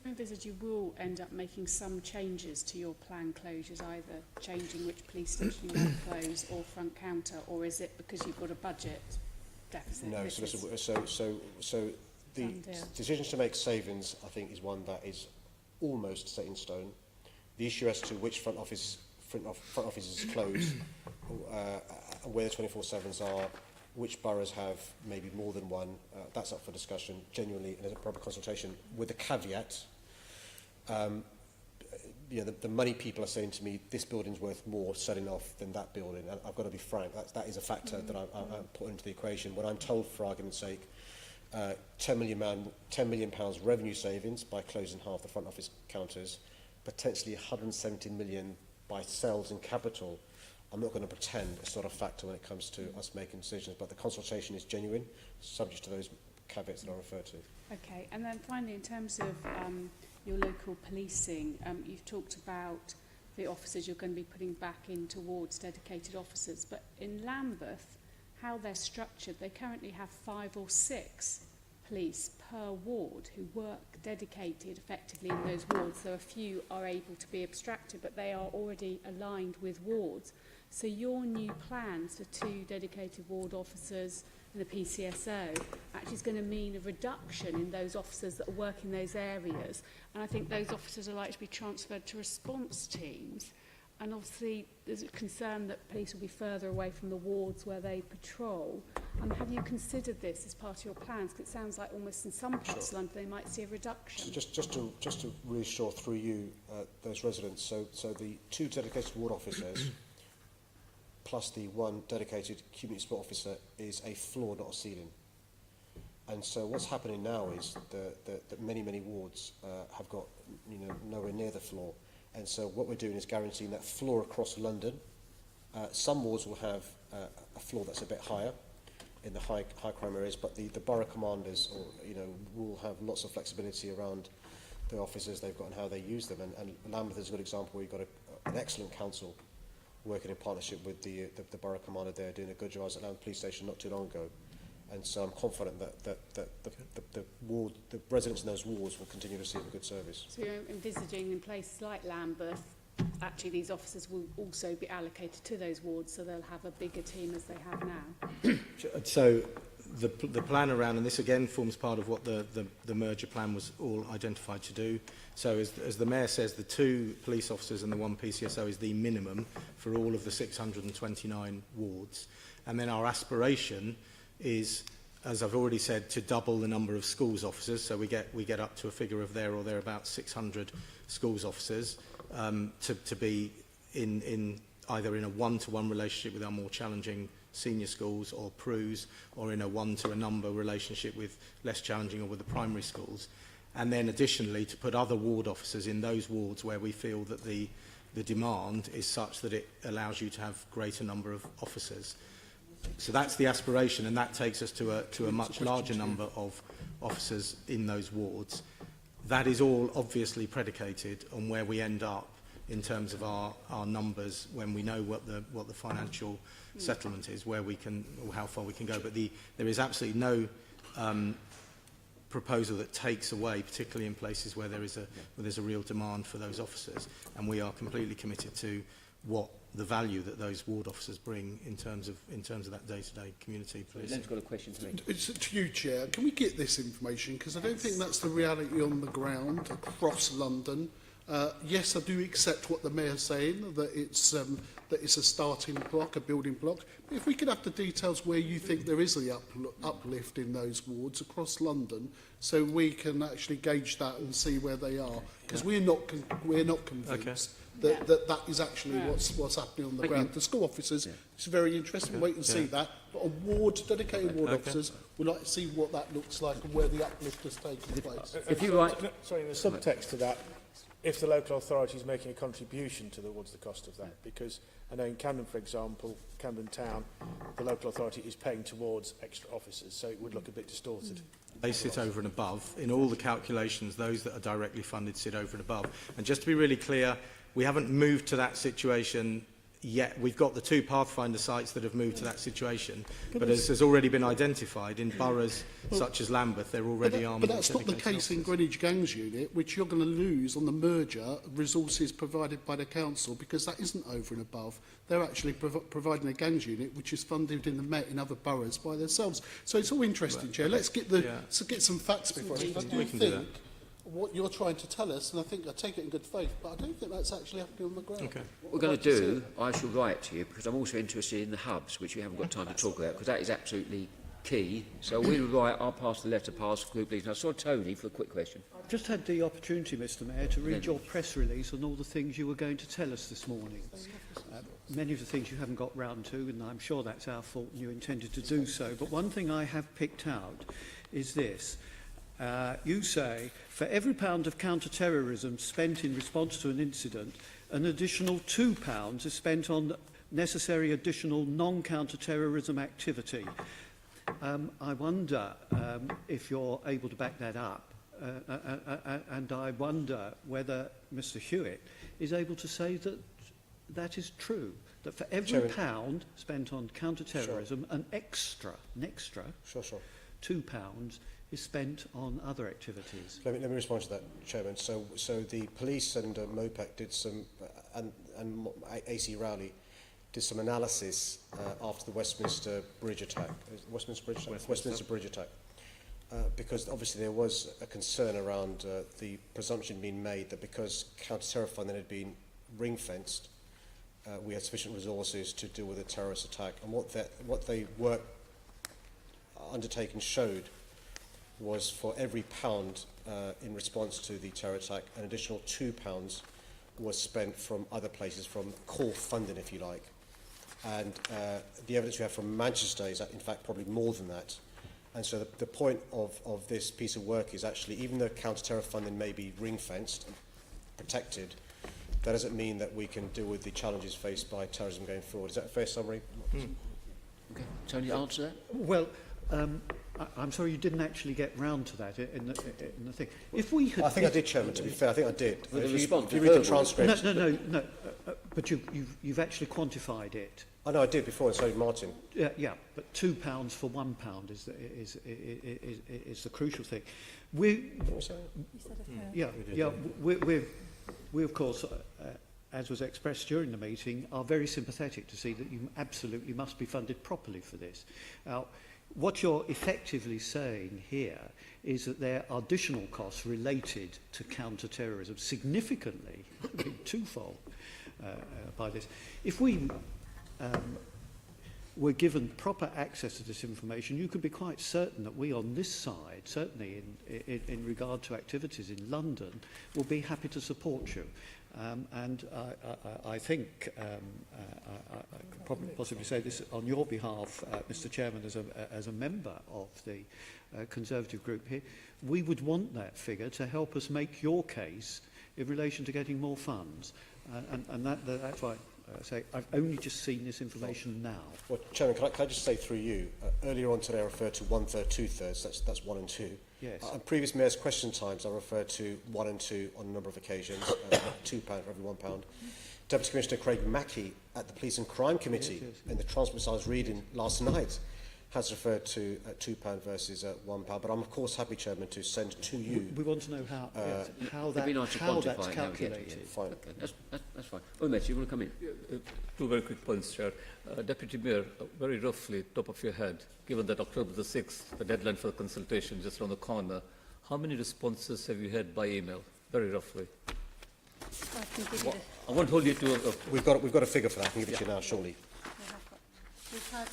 I envisage you will end up making some changes to your planned closures, either changing which police station you want to close or front counter, or is it because you've got a budget deficit? No, so the decisions to make savings, I think, is one that is almost set in stone. The issue as to which front offices close, where the 24/7s are, which boroughs have maybe more than one, that's up for discussion, genuinely, and as a proper consultation, with the caveat, the money people are saying to me, this building's worth more selling off than that building. And I've got to be frank, that is a factor that I'm putting into the equation. When I'm told, for argument's sake, £10 million revenue savings by closing half the front office counters, potentially 170 million by sales and capital, I'm not going to pretend it's not a factor when it comes to us making decisions, but the consultation is genuine, subject to those caveats that I referred to. Okay, and then finally, in terms of your local policing, you've talked about the officers you're going to be putting back in towards dedicated officers, but in Lambeth, how they're structured, they currently have 5 or 6 police per ward who work dedicated effectively in those wards. So a few are able to be abstracted, but they are already aligned with wards. So your new plans for 2 dedicated ward officers and the PCSO actually is going to mean a reduction in those officers that work in those areas. And I think those officers are likely to be transferred to response teams. And obviously there's a concern that police will be further away from the wards where they patrol. Have you considered this as part of your plans? Because it sounds like almost in some parts of London they might see a reduction. So just to reassure through you those residents, so the 2 dedicated ward officers plus the 1 dedicated community support officer is a floor, not a ceiling. And so what's happening now is that many wards have got nowhere near the floor. And so what we're doing is guaranteeing that floor across London. Some wards will have a floor that's a bit higher in the high crime areas, but the borough commanders will have lots of flexibility around the officers they've got and how they use them. And Lambeth is a good example where you've got an excellent council working in partnership with the borough commander there, doing a good job. I was at Lambeth Police Station not too long ago. And so I'm confident that the residents in those wards will continue to receive a good service. So you're envisaging in places like Lambeth, actually these officers will also be allocated to those wards, so they'll have a bigger team as they have now? So the plan around, and this again forms part of what the merger plan was all identified to do. So as the Mayor says, the 2 police officers and the 1 PCSO is the minimum for all of the 629 wards. And then our aspiration is, as I've already said, to double the number of schools officers. So we get up to a figure of there or thereabouts 600 schools officers to be in either in a one-to-one relationship with our more challenging senior schools or PRUs, or in a one-to-a-number relationship with less challenging or with the primary schools. And then additionally to put other ward officers in those wards where we feel that the demand is such that it allows you to have greater number of officers. So that's the aspiration, and that takes us to a much larger number of officers in those wards. That is all obviously predicated on where we end up in terms of our numbers when we know what the financial settlement is, where we can, or how far we can go. But there is absolutely no proposal that takes away, particularly in places where there's a real demand for those officers, and we are completely committed to what the value that those ward officers bring in terms of that day-to-day community policing. Len's got a question to me. It's to you, Chair. Can we get this information? Because I don't think that's the reality on the ground across London. Yes, I do accept what the Mayor's saying, that it's a starting block, a building block. But if we could have the details where you think there is the uplift in those wards across London, so we can actually gauge that and see where they are, because we're not convinced that is actually what's happening on the ground. The school officers, it's very interesting. Wait and see that. But on wards, dedicated ward officers, we'd like to see what that looks like and where the uplift has taken place. If you like, sorry, in the subtext to that, if the local authority is making a contribution towards the cost of that, because I know in Camden, for example, Camden Town, the local authority is paying towards extra officers, so it would look a bit distorted. They sit over and above. In all the calculations, those that are directly funded sit over and above. And just to be really clear, we haven't moved to that situation yet. We've got the 2 Pathfinder sites that have moved to that situation, but as has already been identified, in boroughs such as Lambeth, they're already armed. But that's not the case in Greenwich Gangs Unit, which you're going to lose on the merger resources provided by the council, because that isn't over and above. They're actually providing a gangs unit which is funded in the Met in other boroughs by themselves. So it's all interesting, Chair. Let's get get some facts before us. I do think what you're trying to tell us, and I take it in good faith, but I don't think that's actually happening on the ground. Okay. What we're going to do, I shall write to you, because I'm also interested in the hubs, which we haven't got time to talk about, because that is absolutely key. So we'll write, I'll pass the letter past group leaders. And I saw Tony for a quick question. I've just had the opportunity, Mr Mayor, to read your press release on all the things you were going to tell us this morning. Many of the things you haven't got round to, and I'm sure that's our fault and you intended to do so. But one thing I have picked out is this. You say, for every £1 of counter-terrorism spent in response to an incident, an additional £2 is spent on necessary additional non-counter-terrorism activity. I wonder if you're able to back that up, and I wonder whether Mr Hewitt is able to say that that is true, that for every £1 spent on counter-terrorism, an extra £2 is spent on other activities. Let me respond to that, Chairman. So the police and MOPAC did some, and AC Rowley did some analysis after the Westminster Bridge attack. Westminster Bridge attack. Because obviously there was a concern around the presumption being made that because counter-terror funding had been ring-fenced, we had sufficient resources to deal with a terrorist attack. And what they work undertaken showed was for every £1 in response to the terror attack, an additional £2 was spent from other places, from core funding, if you like. And the evidence we have from Manchester is that, in fact, probably more than that. And so the point of this piece of work is actually, even though counter-terror funding may be ring-fenced, protected, that doesn't mean that we can deal with the challenges faced by terrorism going forward. Is that a fair summary? Okay. Tony, answer that? Well, I'm sorry you didn't actually get round to that in the thing. If we had, I think I did, Chairman, to be fair. I think I did. With a If response you to read the verbal. transcript... No. But you've actually quantified it. I know I did before, and so did Martin. Yeah, but £2 for £1 is the crucial thing. We of course, as was expressed during the meeting, are very sympathetic to see that you absolutely must be funded properly for this. Now, what you're effectively saying here is that there are additional costs related to counter-terrorism, significantly, I mean, twofold by this. If we were given proper access to this information, you could be quite certain that we on this side, certainly in regard to activities in London, will be happy to support you. And I think I could probably possibly say this on your behalf, Mr. Chairman, as a member of the Conservative group here. We would want that figure to help us make your case in relation to getting more funds. And that's why I say I've only just seen this information now. Well, Chairman, can I just say through you, earlier on today I referred to 1/3, 2/3, that's 1 and 2. Yes. On previous Mayor's question times, I referred to 1 and 2 on a number of occasions, £2 for every £1. Deputy Commissioner Craig Mackey at the Police and Crime Committee, in the transcripts I was reading last night, has referred to £2 versus £1. But I'm of course happy, Chairman, to send to you. We want to know how It'd be nice to that's quantify it, how we get to calculated. it. Fine. Okay, that's fine. Umesh, you want to come in? Two very quick points, Chair. Deputy Mayor, very roughly, top of your head, given that October the 6th, the deadline for the consultation just around the corner, how many responses have you had by email? Very roughly. I can give you the, I won't hold you to We've got a figure for that. I can give it to you now, surely. we've had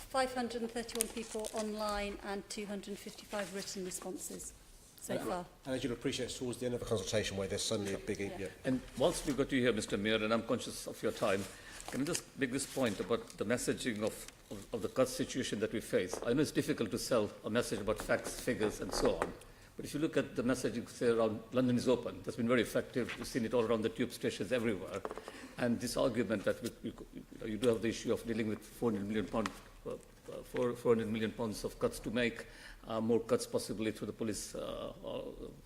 531 people online and 255 written responses so far. And as you'll appreciate, it's towards the end of the consultation where there's suddenly a big... Yeah. And whilst we've got you here, Mr. Mayor, and I'm conscious of your time, can I just make this point about the messaging of the cuts situation that we face? I know it's difficult to sell a message about facts, figures, and so on. But if you look at the messaging, say, around London is open, that's been very effective. We've seen it all around the tube stations everywhere. And this argument that you do have the issue of dealing with £400 million of cuts to make, more cuts possibly through the police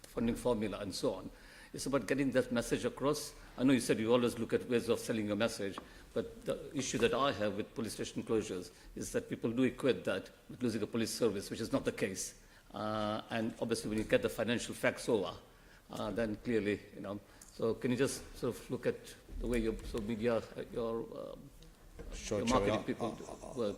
funding formula and so on. It's about getting that message across. I know you said you always look at ways of selling your message, but the issue that I have with police station closures is that people do equate that with losing a police service, which is not the case. And obviously when you get the financial facts over, then clearly, so can you just sort of look at the way your media, your marketing people work?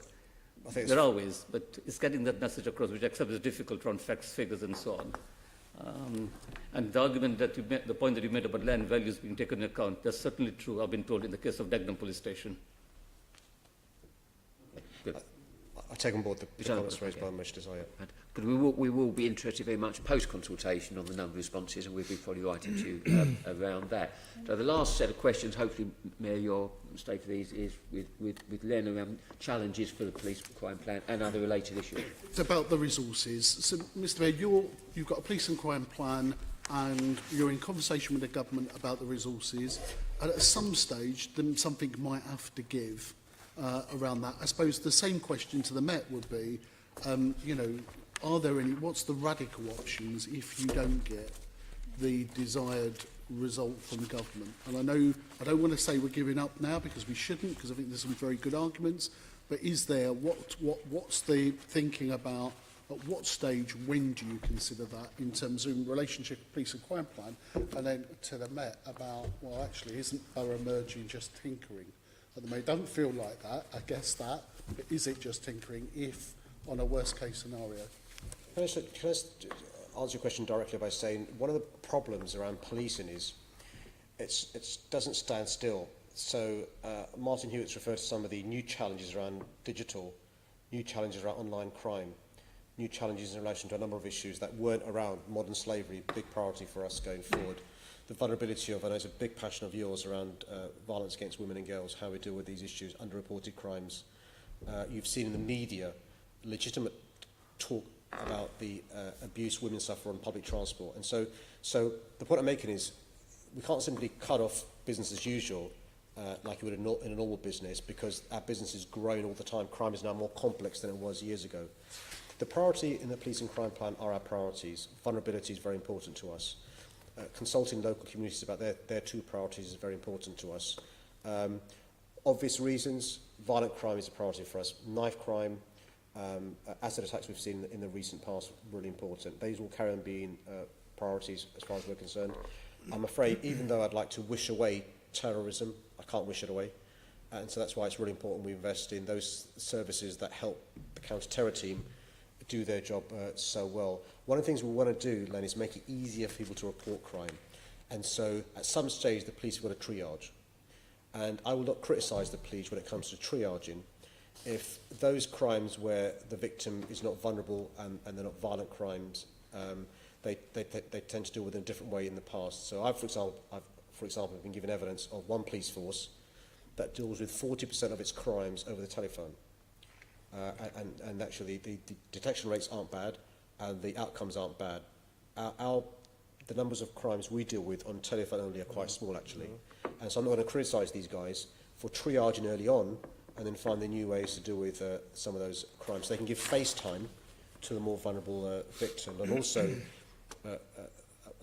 There are ways, but it's getting that message across, which I accept is difficult around facts, figures, and so on. And the argument that you made, the point that you made about land values being taken into account, that's certainly true, I've been told, in the case of Dagenham Police Station. Good. I take on board the comments raised by Mr. Desire. But we will be interested very much post-consultation on the number of responses, and we'll be probably writing to you around that. So the last set of questions, hopefully, Mayor, your stay for these, is with Len around challenges for the police crime plan and other related issues. It's about the resources. So, Mr. Mayor, you've got a police and crime plan, and you're in conversation with the government about the resources. And at some stage, then something might have to give around that. I suppose the same question to the Met would be, are there any, what's the radical options if you don't get the desired result from government? And I know, I don't want to say we're giving up now, because we shouldn't, because I think there's some very good arguments, but is there, what's the thinking about, at what stage, when do you consider that in terms of relationship with police and crime plan, and then to the Met about, well, actually, isn't borough merging just tinkering? At the moment, it doesn't feel like that, I guess that, but is it just tinkering if, on a worst case scenario? Can I answer your question directly by saying one of the problems around policing is it doesn't stand still. So Martin Hewitt's referred to some of the new challenges around digital, new challenges around online crime, new challenges in relation to a number of issues that weren't around modern slavery, big priority for us going forward. The vulnerability of, I know it's a big passion of yours, around violence against women and girls, how we deal with these issues, underreported crimes. You've seen in the media legitimate talk about the abuse women suffer on public transport. And so the point I'm making is we can't simply cut off business as usual like you would in a normal business, because our business is growing all the time. Crime is now more complex than it was years ago. The priority in the police and crime plan are our priorities. Vulnerability is very important to us. Consulting local communities about their two priorities is very important to us. Obvious reasons, violent crime is a priority for us. Knife crime, asset attacks we've seen in the recent past, really important. These will carry on being priorities as far as we're concerned. I'm afraid, even though I'd like to wish away terrorism, I can't wish it away. And so that's why it's really important we invest in those services that help the counter-terror team do their job so well. One of the things we want to do, Len, is make it easier for people to report crime. And so at some stage, the police will triage. And I will not criticise the police when it comes to triaging. If those crimes where the victim is not vulnerable and they're not violent crimes, they tend to deal with it in a different way in the past. So I've, for example, been given evidence of one police force that deals with 40% of its crimes over the telephone. And actually, the detection rates aren't bad, and the outcomes aren't bad. The numbers of crimes we deal with on telephone only are quite small, actually. And so I'm not going to criticise these guys for triaging early on and then finding new ways to deal with some of those crimes. They can give face time to the more vulnerable victim. And also,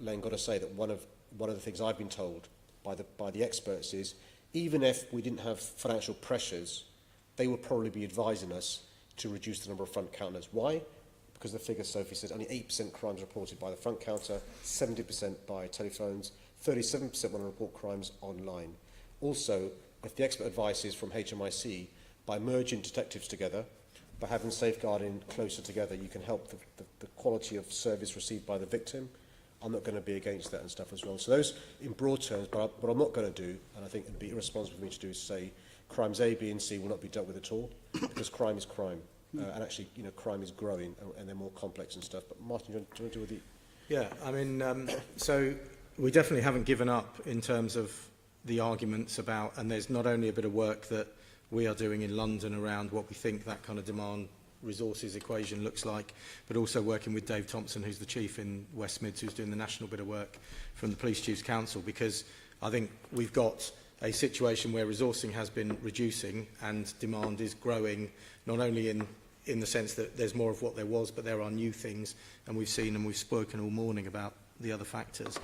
Len, got to say that one of the things I've been told by the experts is, even if we didn't have financial pressures, they would probably be advising us to reduce the number of front counters. Why? Because the figure Sophie says only 8% crimes reported by the front counter, 70% by telephones, 37% want to report crimes online. Also, if the expert advice is from HMIC, by merging detectives together, by having safeguarding closer together, you can help the quality of service received by the victim. I'm not going to be against that and stuff as well. So those in broad terms, but what I'm not going to do, and I think it would be irresponsible for me to do, is say crimes A, B and C will not be dealt with at all, because crime is crime. And actually, you know, crime is growing and they're more complex and stuff. But Martin, do you want to do with the... Yeah, I mean, so we definitely haven't given up in terms of the arguments about, and there's not only a bit of work that we are doing in London around what we think that kind of demand resources equation looks like, but also working with Dave Thompson, who's the chief in West Mids, who's doing the national bit of work from the Police Chiefs Council, because I think we've got a situation where resourcing has been reducing and demand is growing, not only in the sense that there's more of what there was, but there are new things, and we've seen and we've spoken all morning about the other factors.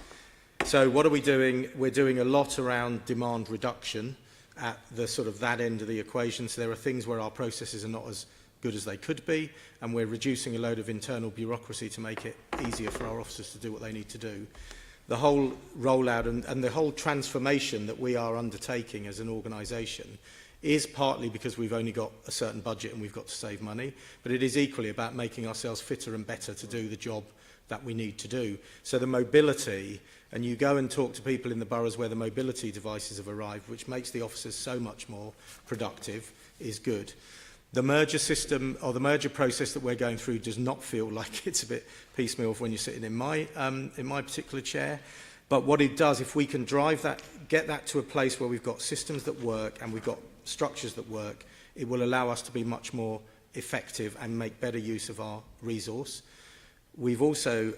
So what are we doing? We're doing a lot around demand reduction at the sort of that end of the equation. So there are things where our processes are not as good as they could be, and we're reducing a load of internal bureaucracy to make it easier for our officers to do what they need to do. The whole rollout and the whole transformation that we are undertaking as an organisation is partly because we've only got a certain budget and we've got to save money, but it is equally about making ourselves fitter and better to do the job that we need to do. So the mobility, and you go and talk to people in the boroughs where the mobility devices have arrived, which makes the officers so much more productive, is good. The merger system, or the merger process that we're going through, does not feel like it's a bit piecemeal when you're sitting in my particular chair. But what it does, if we can drive that, get that to a place where we've got systems that work and we've got structures that work, it will allow us to be much more effective and make better use of our resource. We've also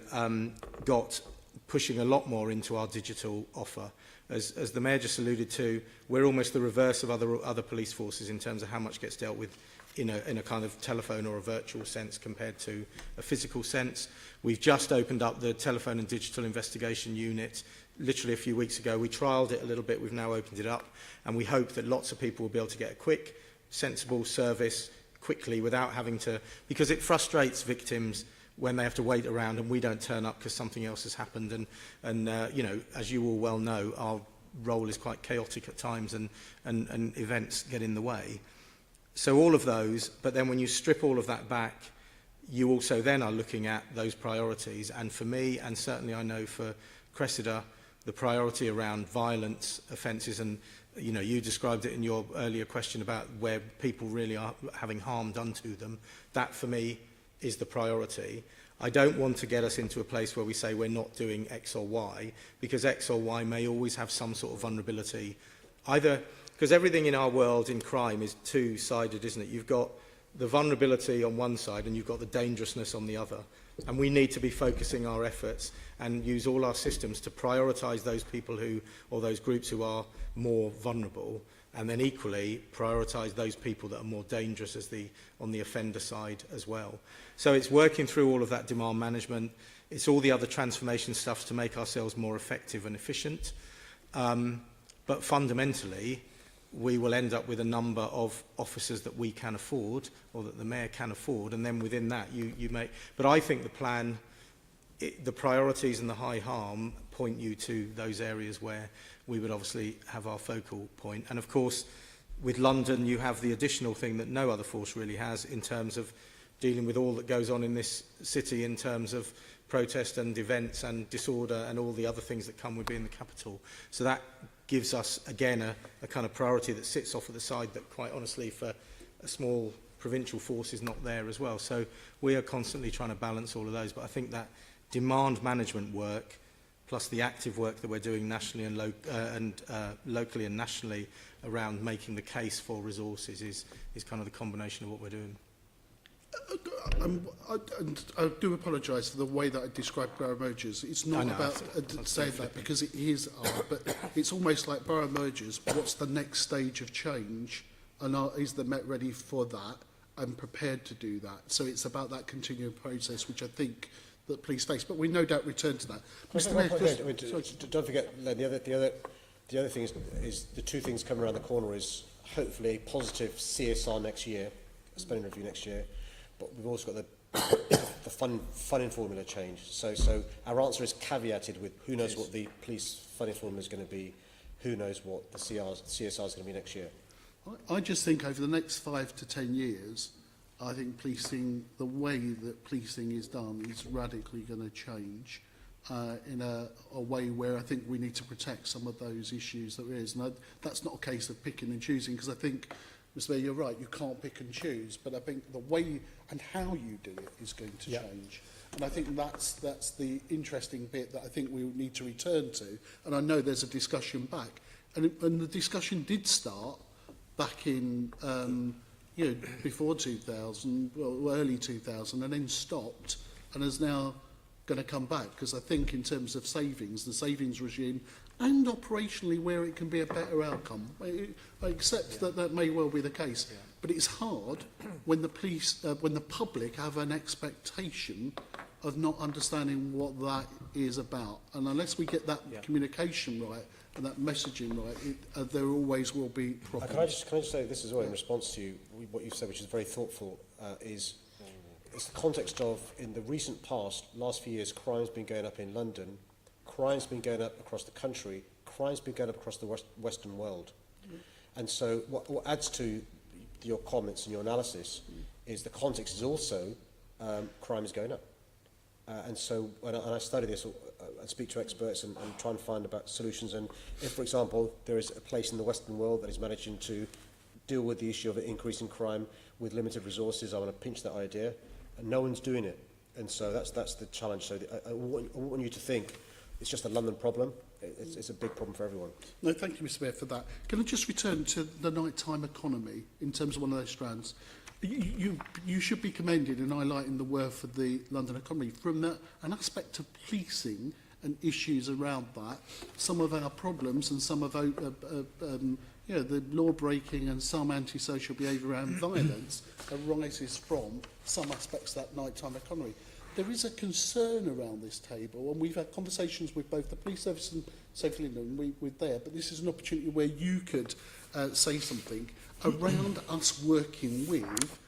got pushing a lot more into our digital offer. As the Mayor just alluded to, we're almost the reverse of other police forces in terms of how much gets dealt with in a kind of telephone or a virtual sense compared to a physical sense. We've just opened up the telephone and digital investigation unit literally a few weeks ago. We trialled it a little bit, we've now opened it up, and we hope that lots of people will be able to get a quick, sensible service quickly without having to, because it frustrates victims when they have to wait around and we don't turn up because something else has happened. And you know, as you all well know, our role is quite chaotic at times and events get in the way. So all of those, but then when you strip all of that back, you also then are looking at those priorities. And for me, and certainly I know for Cressida, the priority around violence offences, and you know, you described it in your earlier question about where people really are having harm done to them, that for me is the priority. I don't want to get us into a place where we say we're not doing X or Y, because X or Y may always have some sort of vulnerability. Either, because everything in our world in crime is two-sided, isn't it? You've got the vulnerability on one side and you've got the dangerousness on the other. And we need to be focusing our efforts and use all our systems to prioritise those people who, or those groups who are more vulnerable, and then equally prioritise those people that are more dangerous as on the offender side as well. So it's working through all of that demand management. It's all the other transformation stuff to make ourselves more effective and efficient. But fundamentally, we will end up with a number of officers that we can afford, or that the Mayor can afford, and then within that you make... But I think the plan, the priorities and the high harm point you to those areas where we would obviously have our focal point. And of course, with London, you have the additional thing that no other force really has in terms of dealing with all that goes on in this city in terms of protest and events and disorder and all the other things that come with being the capital. So that gives us, again, a kind of priority that sits off at the side that, quite honestly, for a small provincial force is not there as well. So we are constantly trying to balance all of those. But I think that demand management work, plus the active work that we're doing nationally and, locally and nationally around making the case for resources is kind of the combination of what we're doing. I do apologise for the way that I described borough mergers. It's not about saying that, because it is art, but it's almost like borough mergers. What's the next stage of change, and is the Met ready for that and prepared to do that? So it's about that continuing process, which I think that police face. But we no doubt return to that. Mr. Mayor, don't forget, Len, the other thing is the two things coming around the corner is hopefully a positive CSR next year, a spending review next year. But we've also got the funding formula change. So our answer is caveated with who knows what the police funding formula is going to be, who knows what the CSR is going to be next year. I just think over the next 5 to 10 years, I think policing, the way that policing is done, is radically going to change in a way where I think we need to protect some of those issues that there is. And that's not a case of picking and choosing, because I think, Mr. Mayor, you're right, you can't pick and choose, but I think the way and how you do it is going to change. And I think that's the interesting bit that I think we need to return to. And I know there's a discussion back. And the discussion did start back in, before 2000, well, early 2000, and then stopped, and is now going to come back. Because I think in terms of savings, the savings regime, and operationally where it can be a better outcome. I accept that may well be the case, but it's hard when the police, when the public have an expectation of not understanding what that is about. And unless we get that communication right and that messaging right, there always will be problems. Can I just say this as well in response to what you've said, which is very thoughtful, it's the context of, in the recent past, last few years, crime's been going up in London, crime's been going up across the country, crime's been going up across the Western world. And so what adds to your comments and your analysis is the context is also crime is going up. And so when I study this, I speak to experts and try and find about solutions. And if, for example, there is a place in the Western world that is managing to deal with the issue of an increase in crime with limited resources, I want to pinch that idea. And no one's doing it. And so that's the challenge. So I want you to think it's just a London problem. It's a big problem for everyone. No, thank you, Mr. Mayor, for that. Can I just return to the nighttime economy in terms of one of those strands? You should be commended in highlighting the worth of the London economy from an aspect of policing and issues around that. Some of our problems and some of the law breaking and some antisocial behaviour and violence arises from some aspects of that nighttime economy. There is a concern around this table, and we've had conversations with both the police service and Sophie Linden, we're there, but this is an opportunity where you could say something around us working with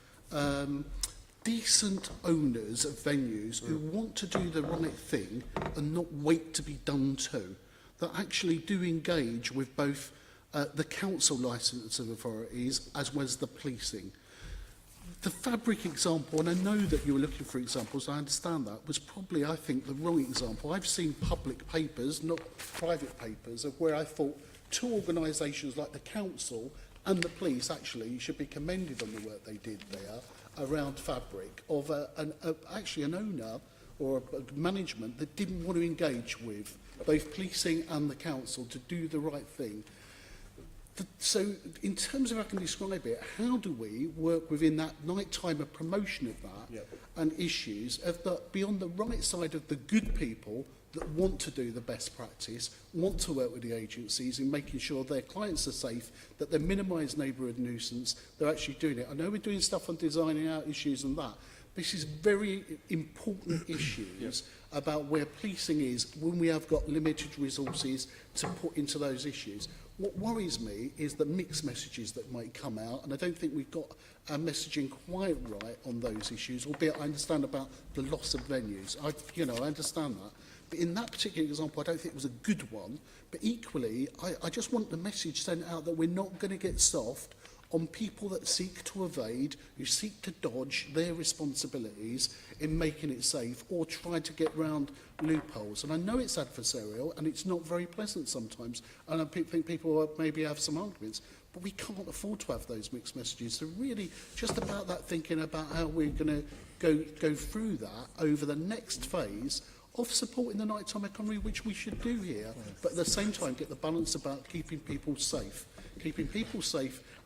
decent owners of venues who want to do the right thing and not wait to be done to, that actually do engage with both the council licensing authorities as well as the policing. The fabric example, and I know that you were looking for examples, I understand that, was probably, I think, the wrong example. I've seen public papers, not private papers, of where I thought two organisations like the council and the police actually should be commended on the work they did there around fabric of actually an owner or a management that didn't want to engage with both policing and the council to do the right thing. So in terms of how I can describe it, how do we work within that nighttime of promotion of that and issues of that be on the right side of the good people that want to do the best practice, want to work with the agencies in making sure their clients are safe, that they minimise neighbourhood nuisance, they're actually doing it. I know we're doing stuff on designing out issues and that. This is very important issues about where policing is when we have got limited resources to put into those issues. What worries me is the mixed messages that might come out, and I don't think we've got our messaging quite right on those issues, albeit I understand about the loss of venues. I understand that. But in that particular example, I don't think it was a good one. But equally, I just want the message sent out that we're not going to get soft on people that seek to evade, who seek to dodge their responsibilities in making it safe or try to get round loopholes. And I know it's adversarial and it's not very pleasant sometimes. And I think people maybe have some arguments. But we can't afford to have those mixed messages. So really, just about that thinking about how we're going to go through that over the next phase of supporting the nighttime economy, which we should do here, but at the same time get the balance about keeping people safe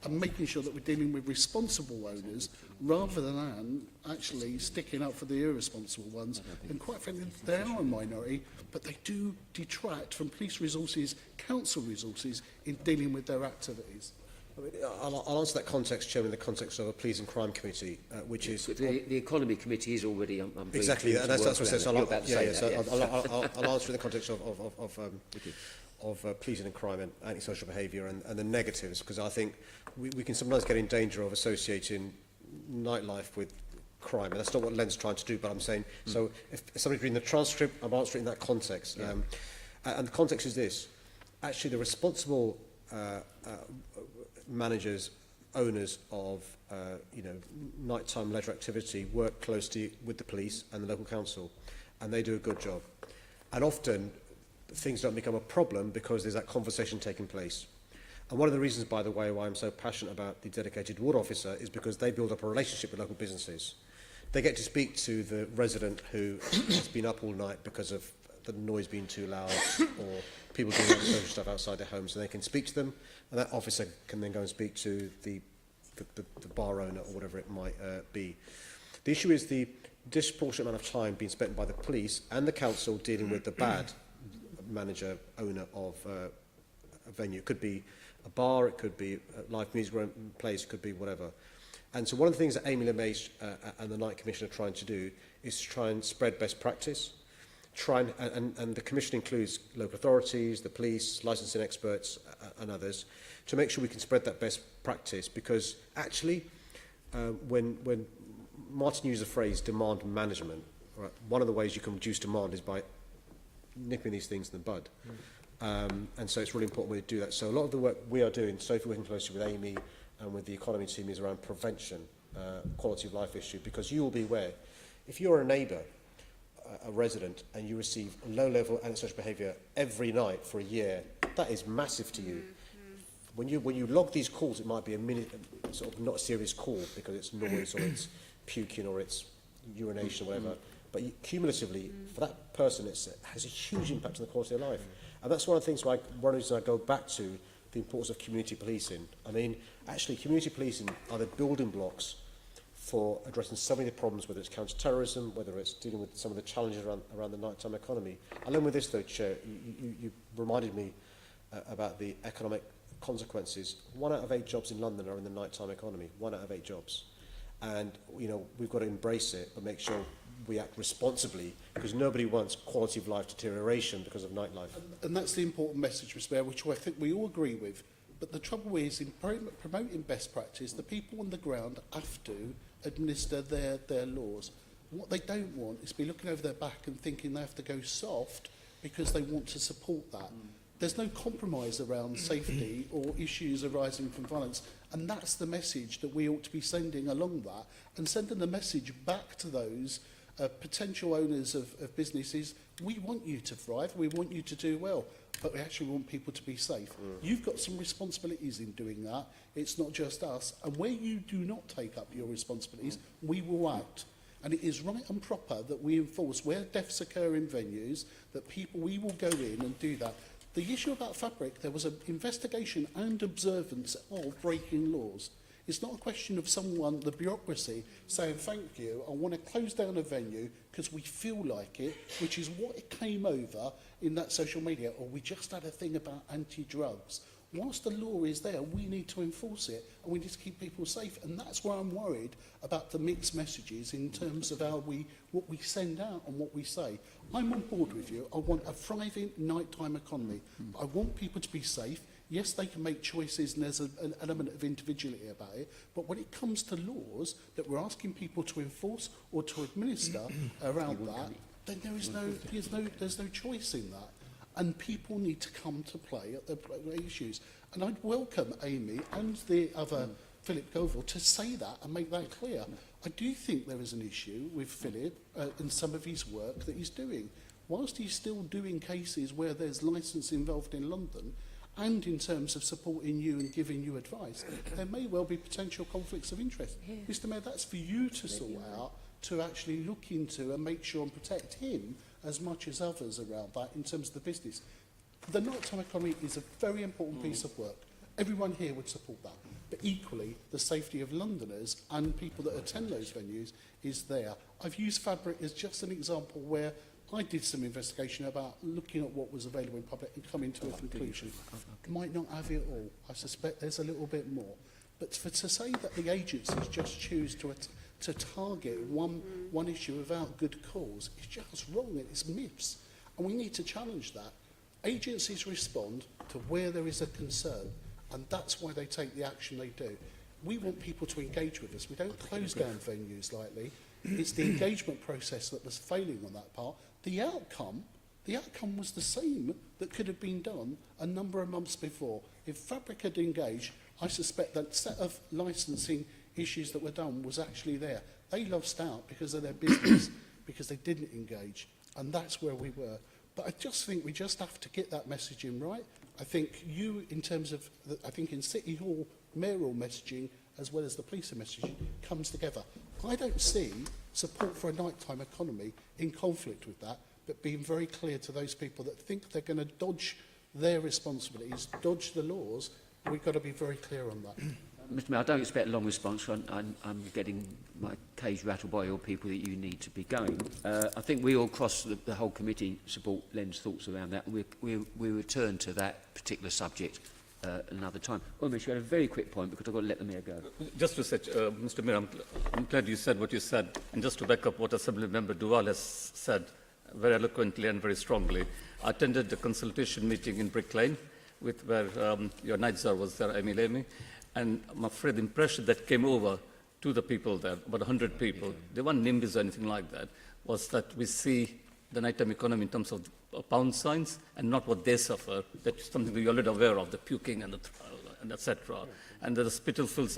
and making sure that we're dealing with responsible owners rather than actually sticking up for the irresponsible ones. And quite frankly, they are a minority, but they do detract from police resources, council resources in dealing with their activities. I mean, I'll answer that context, Chairman, in the context of a Police and Crime Committee, which is... The Economy Committee is already... exactly, that's what I said. So I'll answer in the context of policing and crime and antisocial behaviour and the negatives, because I think we can sometimes get in danger of associating nightlife with crime, and that's not what Len's trying to do, but I'm saying, so if somebody's reading the transcript, I'm answering in that context. And the context is this. Actually, the responsible managers, owners of nighttime leisure activity work closely with the police and the local council, and they do a good job. And often things don't become a problem because there's that conversation taking place. And one of the reasons, by the way, why I'm so passionate about the dedicated ward officer is because they build up a relationship with local businesses. They get to speak to the resident who has been up all night because of the noise being too loud or people doing social stuff outside their homes, and they can speak to them, and that officer can then go and speak to the bar owner or whatever it might be. The issue is the disproportionate amount of time being spent by the police and the council dealing with the bad manager, owner of a venue. It could be a bar, it could be a live music place, it could be whatever. And so one of the things that Amy LeMay and the Night Commission are trying to do is to try and spread best practice. And the Commission includes local authorities, the police, licensing experts and others, to make sure we can spread that best practice, because actually when Martin used the phrase demand management, right, one of the ways you can reduce demand is by nipping these things in the bud. And so it's really important we do that. So a lot of the work we are doing, Sophie working closely with Amy and with the economy team, is around prevention, quality of life issue, because you will be aware, if you're a neighbour, a resident, and you receive low-level antisocial behaviour every night for a year, that is massive to you. When you log these calls, it might be a minute, sort of not a serious call because it's noise or it's puking or it's urination or whatever. But cumulatively, for that person, it has a huge impact on the quality of life. And that's one of the things one of the reasons I go back to the importance of community policing. I mean, actually, community policing are the building blocks for addressing so many of the problems, whether it's counter-terrorism, whether it's dealing with some of the challenges around the nighttime economy. I'll end with this, though, Chair. You reminded me about the economic consequences. 1 out of 8 jobs in London are in the nighttime economy. 1 out of 8 jobs. And, we've got to embrace it, but make sure we act responsibly, because nobody wants quality of life deterioration because of nightlife. And that's the important message, Mr. Mayor, which I think we all agree with. But the trouble is, in promoting best practice, the people on the ground have to administer their laws. What they don't want is to be looking over their back and thinking they have to go soft because they want to support that. There's no compromise around safety or issues arising from violence, and that's the message that we ought to be sending along that, and sending the message back to those potential owners of businesses. We want you to thrive, we want you to do well, but we actually want people to be safe. You've got some responsibilities in doing that. It's not just us. And where you do not take up your responsibilities, we will act. And it is right and proper that we enforce where deaths occur in venues, that we will go in and do that. The issue about fabric, there was an investigation and observance of breaking laws. It's not a question of someone, the bureaucracy, saying, thank you, I want to close down a venue because we feel like it, which is what it came over in that social media, or we just had a thing about anti-drugs. Whilst the law is there, we need to enforce it, and we need to keep people safe. And that's where I'm worried about the mixed messages in terms of what we send out and what we say. I'm on board with you. I want a thriving nighttime economy. I want people to be safe. Yes, they can make choices and there's an element of individuality about it, but when it comes to laws that we're asking people to enforce or to administer around that, then there's no choice in that. And people need to come to play at the issues. And I'd welcome Amy and the other Philip Goville to say that and make that clear. I do think there is an issue with Philip and some of his work that he's doing. Whilst he's still doing cases where there's licence involved in London, and in terms of supporting you and giving you advice, there may well be potential conflicts of interest. Yeah. Mr Mayor, that's for you to sort out, to actually look into and make sure and protect him as much as others around that in terms of the business. The nighttime economy is a very important piece of work. Everyone here would support that. But equally, the safety of Londoners and people that attend those venues is there. I've used fabric as just an example where I did some investigation about looking at what was available in public and coming to a conclusion. Might not have it all. I suspect there's a little bit more. But to say that the agencies just choose to target one issue without good cause is just wrong. It's myths. And we need to challenge that. Agencies respond to where there is a concern, and that's why they take the action they do. We want people to engage with us. We don't close down venues lightly. It's the engagement process that was failing on that part. The outcome was the same that could have been done a number of months before. If Fabric had engaged, I suspect that set of licensing issues that were done was actually there. They lost out because of their business, because they didn't engage, and that's where we were. But I just think we just have to get that messaging right. I think you, in terms of, I think in City Hall, mayoral messaging, as well as the policing messaging, comes together. I don't see support for a nighttime economy in conflict with that, but being very clear to those people that think they're going to dodge their responsibilities, dodge the laws. We've got to be very clear on that. Mr Mayor, I don't expect a long response. I'm getting my cage rattled by all people that you need to be going. I think we all across the whole committee support Len's thoughts around that, and we return to that particular subject another time. Almost, you had a very quick point because I've got to let the Mayor go. Just to say, Mr Mayor, I'm glad you said what you said, and just to back up what Assembly Member Duval has said very eloquently and very strongly, I attended the consultation meeting in Brick Lane where your Nightjar was there, Amy, and I'm afraid the impression that came over to the people there, about 100 people, they weren't NIMBYs or anything like that, was that we see the nighttime economy in terms of pound signs and not what they suffer. That's something we're already aware of, the puking and etc. And the Spitalfields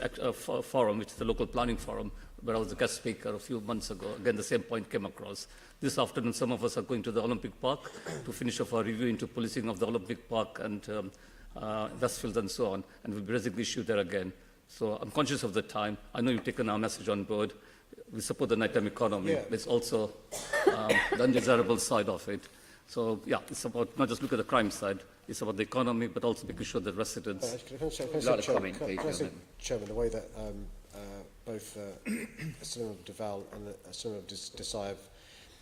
Forum, which is the local planning forum, where I was a guest speaker a few months ago, again, the same point came across. This afternoon, some of us are going to the Olympic Park to finish off our review into policing of the Olympic Park and Westfield and so on, and we'll be raising the issue there again. So I'm conscious of the time. I know you've taken our message on board. We support the nighttime economy, but it's also the undesirable side of it. So, yeah, it's about not just look at the crime side, it's about the economy, but also making sure that residents... Chairman, the way that both Senator Duval and Senator Desai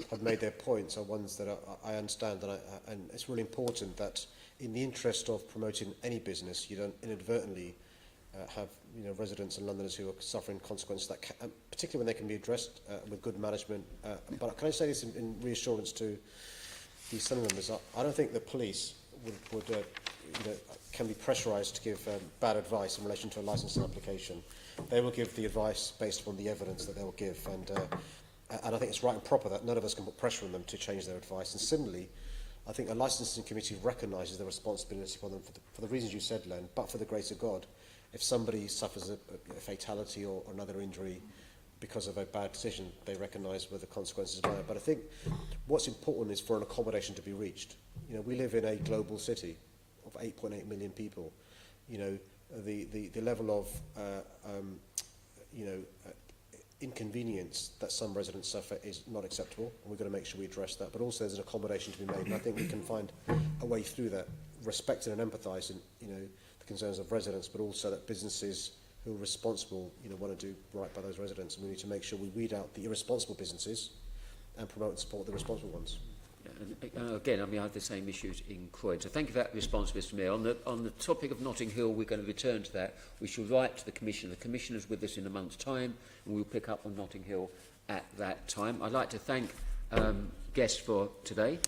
have made their points are ones that I understand, and it's really important that in the interest of promoting any business, you don't inadvertently have residents and Londoners who are suffering consequences, that particularly when they can be addressed with good management. But can I say this in reassurance to the Senate members? I don't think the police can be pressurised to give bad advice in relation to a licensing application. They will give the advice based upon the evidence that they will give, and I think it's right and proper that none of us can put pressure on them to change their advice. And similarly, I think a licensing committee recognises the responsibility upon them for the reasons you said, Len, but for the grace of God. If somebody suffers a fatality or another injury because of a bad decision, they recognise where the consequences are. But I think what's important is for an accommodation to be reached. We live in a global city of 8.8 million people. The level of inconvenience that some residents suffer is not acceptable, and we've got to make sure we address that. But also there's an accommodation to be made, and I think we can find a way through that, respecting and empathising, the concerns of residents, but also that businesses who are responsible, want to do right by those residents, and we need to make sure we weed out the irresponsible businesses and promote and support the responsible ones. Again, I have the same issues in Croydon. So thank you for that response, Mr Mayor. On the topic of Notting Hill, we're going to return to that. We shall write to the Commissioner. The Commissioner's with us in a month's time, and we'll pick up on Notting Hill at that time. I'd like to thank guests for today.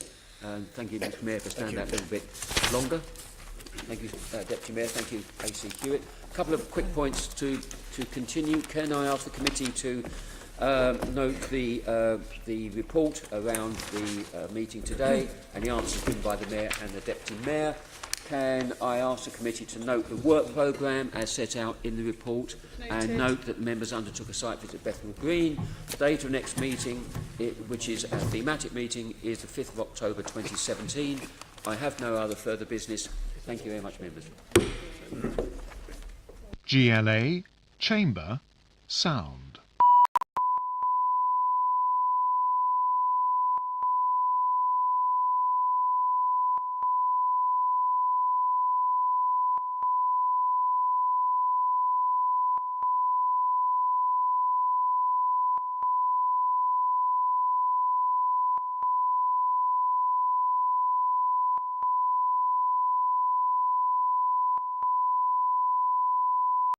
Thank you, Mr Mayor, for staying that little bit longer. Thank you, Deputy Mayor. Thank you, AC Hewitt. A couple of quick points to continue. Can I ask the committee to note the report around the meeting today and the answers given by the Mayor and the Deputy Mayor? Can I ask the committee to note the work programme as set out in the report? Noted. And note that the members undertook a site visit at Bethnal Green. The date of next meeting, which is a thematic meeting, is the 5th of October 2017. I have no other further business. Thank you very much, members. GLA Chamber Sound.